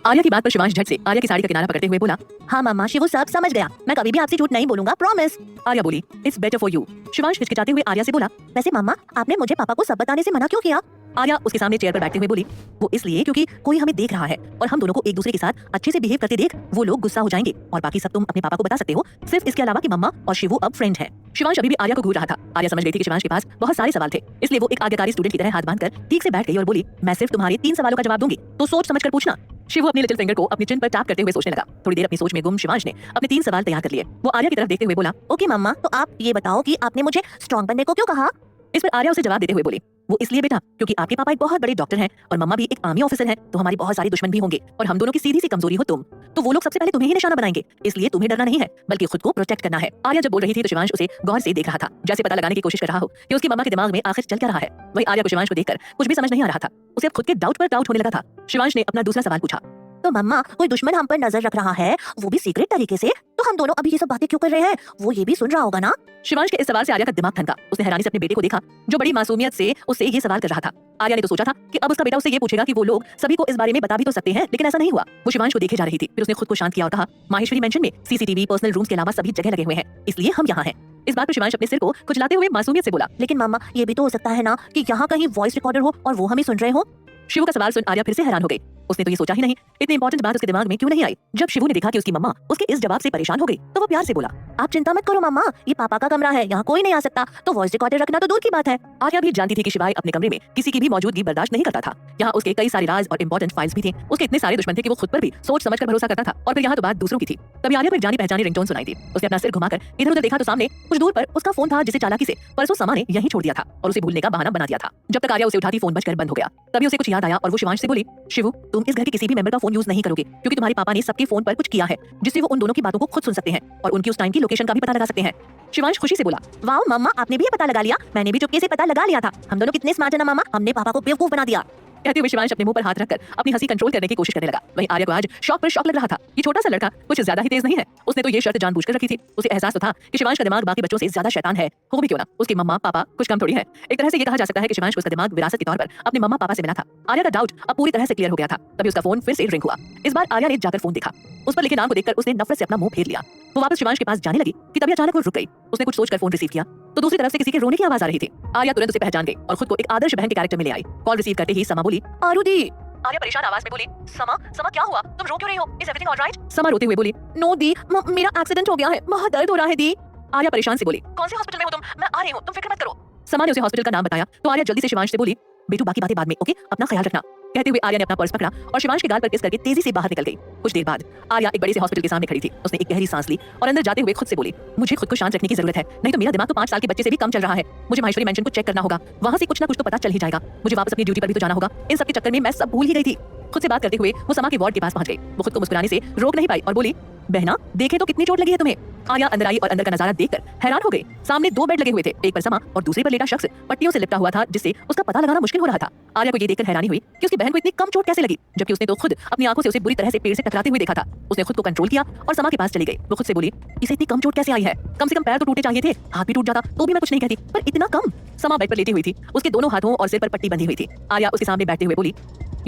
आर्या की बात पर शिवांश झट से आर्या की साड़ी का किनारा पकड़ते हुए बोला, हाँ मम्मा शिवू सब समझ गया, मैं कभी भी आपसे झूठ नहीं बोलूंगा, प्रॉमिस। आर्या बोली, it's better for you. Shivansh हिचकिचाते हुए आर्या से बोला, वैसे मम्मा आपने मुझे पापा को सब बताने से मना क्यों किया? आर्या उसके सामने चेयर पर बैठते हुए बोली, वो इसलिए क्योंकि कोई हमें देख रहा है और हम दोनों को एक दूसरे के साथ अच्छे से बिहेव करते देख वो लोग गुस्सा हो जाएंगे और बाकी सब तुम अपने पापा को बता सकते हो, सिर्फ इसके अलावा कि मम्मा और शिवू अब फ्रेंड है। शिवांश अभी भी आर्या को घूर रहा था। आर्या समझ गई थी कि शिवांश के पास बहुत सारे सवाल थे, इसलिए वो एक आज्ञाकारी स्टूडेंट की तरह हाथ बांधकर ठीक से बैठ गई और बोली, मैं सिर्फ तुम्हारे 3 सवालों का जवाब दूंगी, तो सोच समझ कर पूछना। शिवू अपनी लिटिल फिंगर को अपनी चिन पर टैप करते हुए सोचने लगा। थोड़ी देर अपनी सोच में गुम शिवांश ने अपने 3 सवाल तैयार कर लिए। वो आर्या की तरफ देखते हुए बोला, ओके मम्मा, तो आप ये बताओ कि आपने मुझे स्ट्रॉन्ग बनने को क्यों कहा? इस पर आर्या उसे जवाब देते हुए बोली, वो इसलिए बेटा क्योंकि आपके पापा एक बहुत बड़े डॉक्टर हैं और मम्मा भी एक आर्मी ऑफिसर हैं, तो हमारी बहुत सारी दुश्मन भी होंगे और हम दोनों की सीधी सी कमजोरी हो तुम, तो वो लोग सबसे पहले तुम्हें ही निशाना बनाएंगे, इसलिए तुम्हें डरना नहीं है बल्कि खुद को प्रोटेक्ट करना है। आर्या जब बोल रही थी तो शिवांश उसे गौर से देख रहा था, जैसे पता लगाने की कोशिश कर रहा हो कि उसकी मम्मा के दिमाग में आखिर चल क्या रहा है। वही आर्या को शिवांश को देखकर कुछ भी समझ नहीं आ रहा था। उसे अब खुद के डाउट पर डाउट होने लगा था। शिवांश ने अपना दूसरा सवाल पूछा, तो मम्मा कोई दुश्मन हम पर नजर रख रहा है, वो भी सीक्रेट तरीके से, तो हम दोनों अभी ये सब बातें क्यों कर रहे हैं? वो ये भी सुन रहा होगा ना? शिवांश के इस सवाल से आर्या का दिमाग ठनका। उसने हैरानी से अपने बेटे को देखा जो बड़ी मासूमियत से उससे ये सवाल कर रहा था। आर्या ने तो सोचा था कि अब उसका बेटा उससे ये पूछेगा कि वो लोग सभी को इस बारे में बता भी तो सकते हैं, लेकिन ऐसा नहीं हुआ। वो शिवांश को देखे जा रही थी, फिर उसने खुद को शांत किया और कहा, माहेश्वरी मेंशन में सीसीटीवी पर्सनल रूम्स के अलावा सभी जगह लगे हुए हैं, इसलिए हम यहाँ हैं। इस बात पर शिवांश अपने सिर को खुजलाते हुए मासूमियत से बोला, लेकिन मम्मा ये भी तो हो सकता है ना कि यहाँ कहीं वॉइस रिकॉर्डर हो और वो हमें सुन रहे हो? शिवू का सवाल सुन आर्या फिर से हैरान हो गई। उसने तो ये सोचा ही नहीं, इतनी इंपॉर्टेंट बात उसके दिमाग में क्यों नहीं आई। जब शिवू ने देखा कि उसकी मम्मा उसके इस जवाब से परेशान हो गई तो वो प्यार से बोला, आप चिंता मत करो मम्मा, ये पापा का कमरा है, यहाँ कोई नहीं आ सकता, तो वॉइस रिकॉर्डर रखना तो दूर की बात है। आर्या भी जानती थी कि शिवाय अपने कमरे में किसी की भी मौजूदगी बर्दाश्त नहीं करता था। यहाँ उसके कई सारे राज और इंपॉर्टेंट फाइल्स भी थे। उसके इतने सारे दुश्मन थे कि वो खुद पर भी सोच समझकर भरोसा करता था, और फिर यहाँ तो बात दूसरों की थी। तभी आर्या को एक जानी पहचानी रिंगटोन सुनाई थी। उसने अपना सिर घुमाकर इधर उधर देखा तो सामने कुछ दूर पर उसका फोन था, जिसे चालाकी से परसों समा ने यहीं छोड़ दिया था और उसे भूलने का बहाना बना दिया था। जब तक आर्या उसे उठाती फोन बजकर बंद हो गया। तभी उसे कुछ याद आया और वो शिवांश से बोली, शिवू तुम इस घर के किसी भी मेंबर का फोन यूज नहीं करोगे, क्योंकि तुम्हारे पापा ने सबके फोन पर कुछ किया है जिससे वो उन दोनों की बातों को खुद सुन सकते हैं और उनकी उस टाइम की लोकेशन का भी पता लगा सकते हैं। शिवांश खुशी से बोला, वाओ मम्मा, आपने भी ये पता लगा लिया, मैंने भी चुपके से पता लगा लिया था, हम दोनों कितने स्मार्ट है ना मम्मा, हमने पापा को बेवकूफ बना दिया। कहते हुए शिवांश अपने मुंह पर हाथ रखकर अपनी हंसी कंट्रोल करने की कोशिश करने लगा। वहीं आर्या को आज शॉक पर शॉक लग रहा था। ये छोटा सा लड़का कुछ ज्यादा ही तेज नहीं है। उसने तो ये शर्त जानबूझकर रखी थी। उसे एहसास तो था कि शिवांश का दिमाग बाकी बच्चों से ज्यादा शैतान है, हो भी क्यों ना उसकी मम्मा पापा कुछ कम थोड़ी है। एक तरह से ये कहा जा सकता है कि शिवांश को उसका दिमाग विरासत के तौर पर अपने मम्मा पापा से मिला था। आर्या का डाउट अब पूरी तरह से क्लियर हो गया था। तभी उसका फोन फिर से रिंग हुआ। इस बार आर्या ने जाकर फोन देखा। उस पर लिखे नाम को देखकर उसने नफरत से अपना मुंह फेर लिया। वो वापस शिवांश के पास जाने लगी कि तभी अचानक वो रुक गई। उसने कुछ सोचकर फोन रिसीव किया तो दूसरी तरफ से किसी के रोने की आवाज आ रही थी। आर्या तुरंत उसे पहचान गई और खुद को एक आदर्श बहन के कैरेक्टर में ले आई। कॉल रिसीव करते ही समा बोली, आरुदी। आर्या परेशान आवाज में बोली, समा क्या हुआ, तुम रो क्यों रही हो, इज एवरीथिंग ऑलराइट? समा रोते हुए बोली, नो दी, मेरा एक्सीडेंट हो गया है, बहुत दर्द हो रहा है दी। आर्या परेशान से बोली, कौन से हॉस्पिटल में हो तुम? मैं आ रही हूँ, तुम फिक्र मत करो। समा ने उसे हॉस्पिटल का नाम बताया तो आर्या जल्दी से शिवांश से बोली, बेटू बाकी बातें बाद में, ओके, अपना ख्याल रखना। कहते हुए आर्या ने अपना पर्स पकड़ा और शिवांश के गाल पर किस करके तेजी से बाहर निकल गई। कुछ देर बाद आर्या एक बड़े से हॉस्पिटल के सामने खड़ी थी। उसने एक गहरी सांस ली और अंदर जाते हुए खुद से बोली, मुझे खुद को शांत रखने की जरूरत है, नहीं तो मेरा दिमाग तो 5 साल के बच्चे से भी कम चल रहा है। मुझे माहेश्वरी मेंशन को चेक करना होगा, वहां से कुछ ना कुछ तो पता चल ही जाएगा। मुझे वापस अपनी ड्यूटी पर भी तो जाना होगा। इन सब के चक्कर में मैं सब भूल ही गई थी। खुद से बात करते हुए वो समा के वार्ड के पास पहुंच गई। वो खुद को मुस्कुराने से रोक नहीं पाई और बोली, बहना देखे तो कितनी चोट लगी है तुम्हें। आर्या अंदर आई और अंदर का नजारा देखकर हैरान हो गई। सामने 2 बेड लगे हुए थे, एक पर समा और दूसरे पर लेटा शख्स पट्टियों से लिपटा हुआ था, जिससे उसका पता लगाना मुश्किल हो रहा था। आर्या को ये देखकर हैरानी हुई कि उसकी बहन को इतनी कम चोट कैसे लगी, जबकि उसने तो खुद अपनी आंखों से उसे बुरी तरह से पेड़ से टकराते हुए देखा था। उसने खुद को कंट्रोल किया और समा के पास चली गई। वो खुद से बोली, इसे इतनी कम चोट कैसे आई है? कम से कम पैर तो टूटे चाहिए थे, हाथ भी टूट जाता तो भी मैं कुछ नहीं कहती, पर इतना कम। समा बेड पर लेटी हुई थी, उसके दोनों हाथों और सिर पर पट्टी बंधी हुई थी। आर्या उसके सामने बैठते हुए बोली,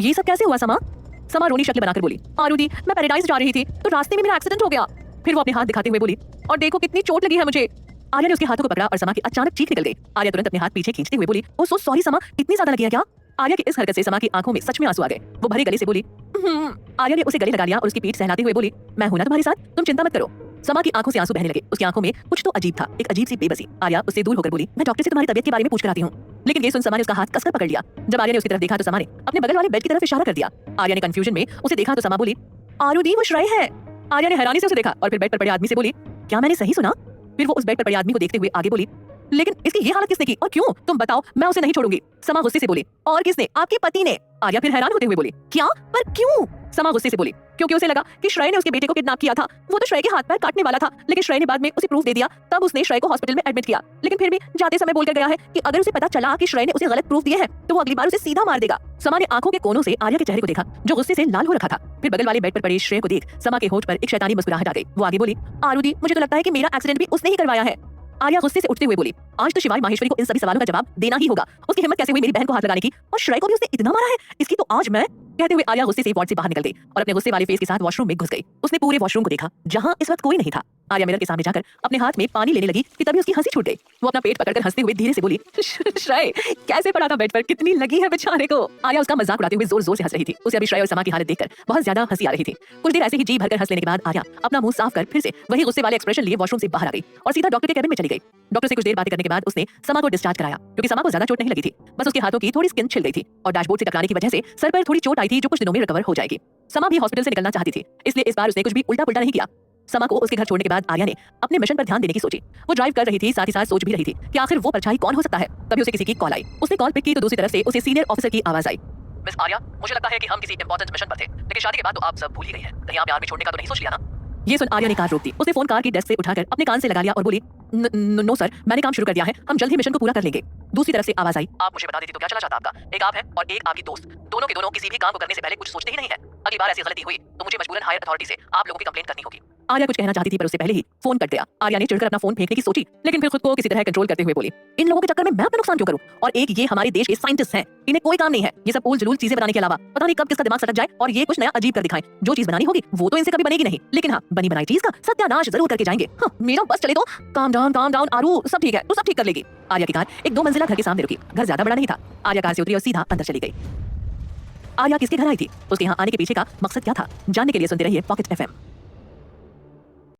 ये सब कैसे हुआ समा? समा रोनी शक्ल बनाकर बोली, आरुदी मैं पैराडाइज जा रही थी तो रास्ते में मेरा एक्सीडेंट हो गया। फिर वो अपने हाथ दिखाते हुए बोली, और देखो कितनी चोट लगी है मुझे। आर्या ने उसके हाथों को पकड़ा और समा की अचानक चीख निकल गई। आर्या तुरंत अपने हाथ पीछे खींचते हुए बोली, ओ सो सॉरी समा, इतनी ज्यादा लगी है क्या? आर्या की इस हरकत से समा की आंखों में सच में आंसू आ गए। वो भरे गले से बोली, आर्या ने उसे गले लगा लिया और उसकी पीठ सहलाते हुए बोली, मैं हूं ना तुम्हारे साथ, तुम चिंता मत करो। समा की आंखों से आंसू बहने लगे। उसकी आंखों में कुछ तो अजीब था, एक अजीब सी बेबसी। आर्या उससे दूर होकर बोली, मैं डॉक्टर से तुम्हारी तबीयत के बारे में पूछ कर आती हूँ। लेकिन ये सुन समा ने उसका हाथ कसकर पकड़ लिया। जब आर्या ने उसकी तरफ देखा तो समा ने अपने बगल वाले बेड की तरफ इशारा कर दिया। आर्या ने कंफ्यूजन में उसे देखा तो समा बोली, आरुदी वो श्रेय है। आर्या ने हैरानी से उसे देखा और फिर बेड पर पड़े आदमी से बोली, क्या मैंने सही सुना? फिर वो उस बेड पर पड़े आदमी को देखते हुए आगे बोली, लेकिन इसकी ये हालत किसने की और क्यों? तुम बताओ, मैं उसे नहीं छोड़ूंगी। समा गुस्से से बोली, और किसने? आपके पति ने। आर्या फिर हैरान होते हुए बोली, क्या? पर क्यों? समा गुस्से से बोली, क्योंकि उसे लगा कि श्रेय ने उसके बेटे को किडनैप किया था। वो तो श्रेय के हाथ पैर काटने वाला था, लेकिन श्रेय ने बाद में उसे प्रूफ दे दिया। तब उसने श्रेय को हॉस्पिटल में एडमिट किया, लेकिन फिर भी जाते समय बोलकर गया है कि अगर उसे पता चला कि श्रेय ने उसे गलत प्रूफ दिए हैं तो वो अगली बार उसे सीधा मार देगा। समा ने आंखों के कोनों से आर्या के चेहरे को देखा, जो गुस्से से लाल हो रखा था। फिर बगल वाले बेड पर पड़े श्रेय को देख समा के होठ पर एक शैतानी मुस्कुराहट आ गई। वो आगे बोली, आरुदी मुझे तो लगता है कि मेरा एक्सीडेंट भी उसने ही करवाया है। आर्या गुस्से से उठते हुए बोली, आज तो शिवाय माहेश्वरी को इन सभी सवालों का जवाब देना ही होगा। उसकी हिम्मत कैसे हुई मेरी बहन को हाथ लगाने की, और श्रेय को भी उसने इतना मारा है, इसकी तो आज मैं। कहते हुए आर्या गुस्से से वार्ड से बाहर निकल गई और अपने गुस्से वाले फेस के साथ वॉशरूम में घुस गई। उसने पूरे वॉशरूम को देखा, जहां इस वक्त कोई नहीं था। आर्या मिरर के सामने जाकर अपने हाथ में पानी लेने लगी कि तभी उसकी हंसी छूट गई। वो अपना पेट पकड़कर हंसते हुए धीरे से बोली, श्रेय कैसे पड़ा था बेड पर, कितनी लगी है बेचारे को। आर्या उसका मजाक उड़ाते हुए जोर जोर से हंस रही थी। उसे अभी श्रेय और समा की हालत देखकर बहुत ज्यादा हंसी आ रही थी। कुछ देर ऐसे ही जी भरकर हंस लेने के बाद आर्या अपना मुंह साफ कर फिर से वही गुस्से वाले एक्सप्रेशन लिए वॉशरूम से बाहर आ गई और सीधा डॉक्टर के कैबिन में चली गई। डॉक्टर से कुछ देर बातें करने के बाद उसने समा को डिस्चार्ज कराया, क्योंकि समा को ज्यादा चोट नहीं लगी थी, बस उसके हाथों की थोड़ी स्किन छिल गई थी और डैशबोर्ड से टकराने की वजह से सर पर थोड़ी चोट आई थी, जो कुछ दिनों में रिकवर हो जाएगी। समा भी हॉस्पिटल से निकलना चाहती थी, इसलिए इस बार उसने कुछ भी उल्टा पुल्टा नहीं किया। समा को उसके घर छोड़ने के बाद आर्या ने अपने मिशन पर ध्यान देने की सोची। वो ड्राइव कर रही थी, साथ ही साथ सोच भी रही थी कि आखिर वो परछाई कौन हो सकता है। तभी उसे किसी की कॉल आई। उसने कॉल पिक की तो दूसरी तरफ से उसे सीनियर ऑफिसर की आवाज आई, मिस आर्या, मुझे लगता है कि हम किसी इंपॉर्टेंट मिशन पर थे, लेकिन शादी के बाद तो आप सब भूल ही गई हैं। कहीं आप आर्मी छोड़ने का तो नहीं सोच लिया ना? ये सुन आर्या ने कार रोक दी। उसने फोन कार की डेस्क से उठाकर अपने कान से लगा लिया और बोली, नो सर, मैंने काम शुरू कर दिया है, हम जल्द ही मिशन को पूरा कर लेंगे। दूसरी तरफ से आवाज आई, आप मुझे बता देती तो क्या चला जाता आपका? एक आप है और एक आपकी दोस्त, दोनों के दोनों किसी भी काम को करने से पहले कुछ सोचते ही नहीं है। अगली बार ऐसी गलती हुई तो मुझे मजबूरन हायर अथॉरिटी से आप लोगों की कंप्लेंट करनी होगी। आर्या कुछ कहना चाहती थी पर उससे पहले ही फोन कट गया। आर्या ने चिढ़कर अपना फोन फेंकने की सोची, लेकिन फिर खुद को किसी तरह कंट्रोल करते हुए बोली, इन लोगों के चक्कर में मैं अपना नुकसान क्यों करूं? और एक ये हमारे देश के साइंटिस्ट हैं, इन्हें कोई काम नहीं है ये सब उल जलूल चीजें बनाने के अलावा। पता नहीं कब किसका दिमाग सटक जाए और ये कुछ नया अजीब कर दिखाएं। जो चीज बनानी होगी वो तो इनसे कभी बनेगी नहीं, लेकिन हाँ, बनी बनाई चीज का सत्यानाश जरूर करके जाएंगे। मेरा बस चले तो। काम डाउन आरू, सब ठीक है, तू सब ठीक कर लेगी। आर्या की कार एक 2 मंजिला घर के सामने रुकी। घर ज्यादा बड़ा नहीं था। आर्या कार से उतरी और सीधा अंदर चली गई। आर्या किसके घर आई थी, उसके यहाँ आने के पीछे का मकसद क्या था, जानने के लिए सुनते रहिए पॉकेट FM।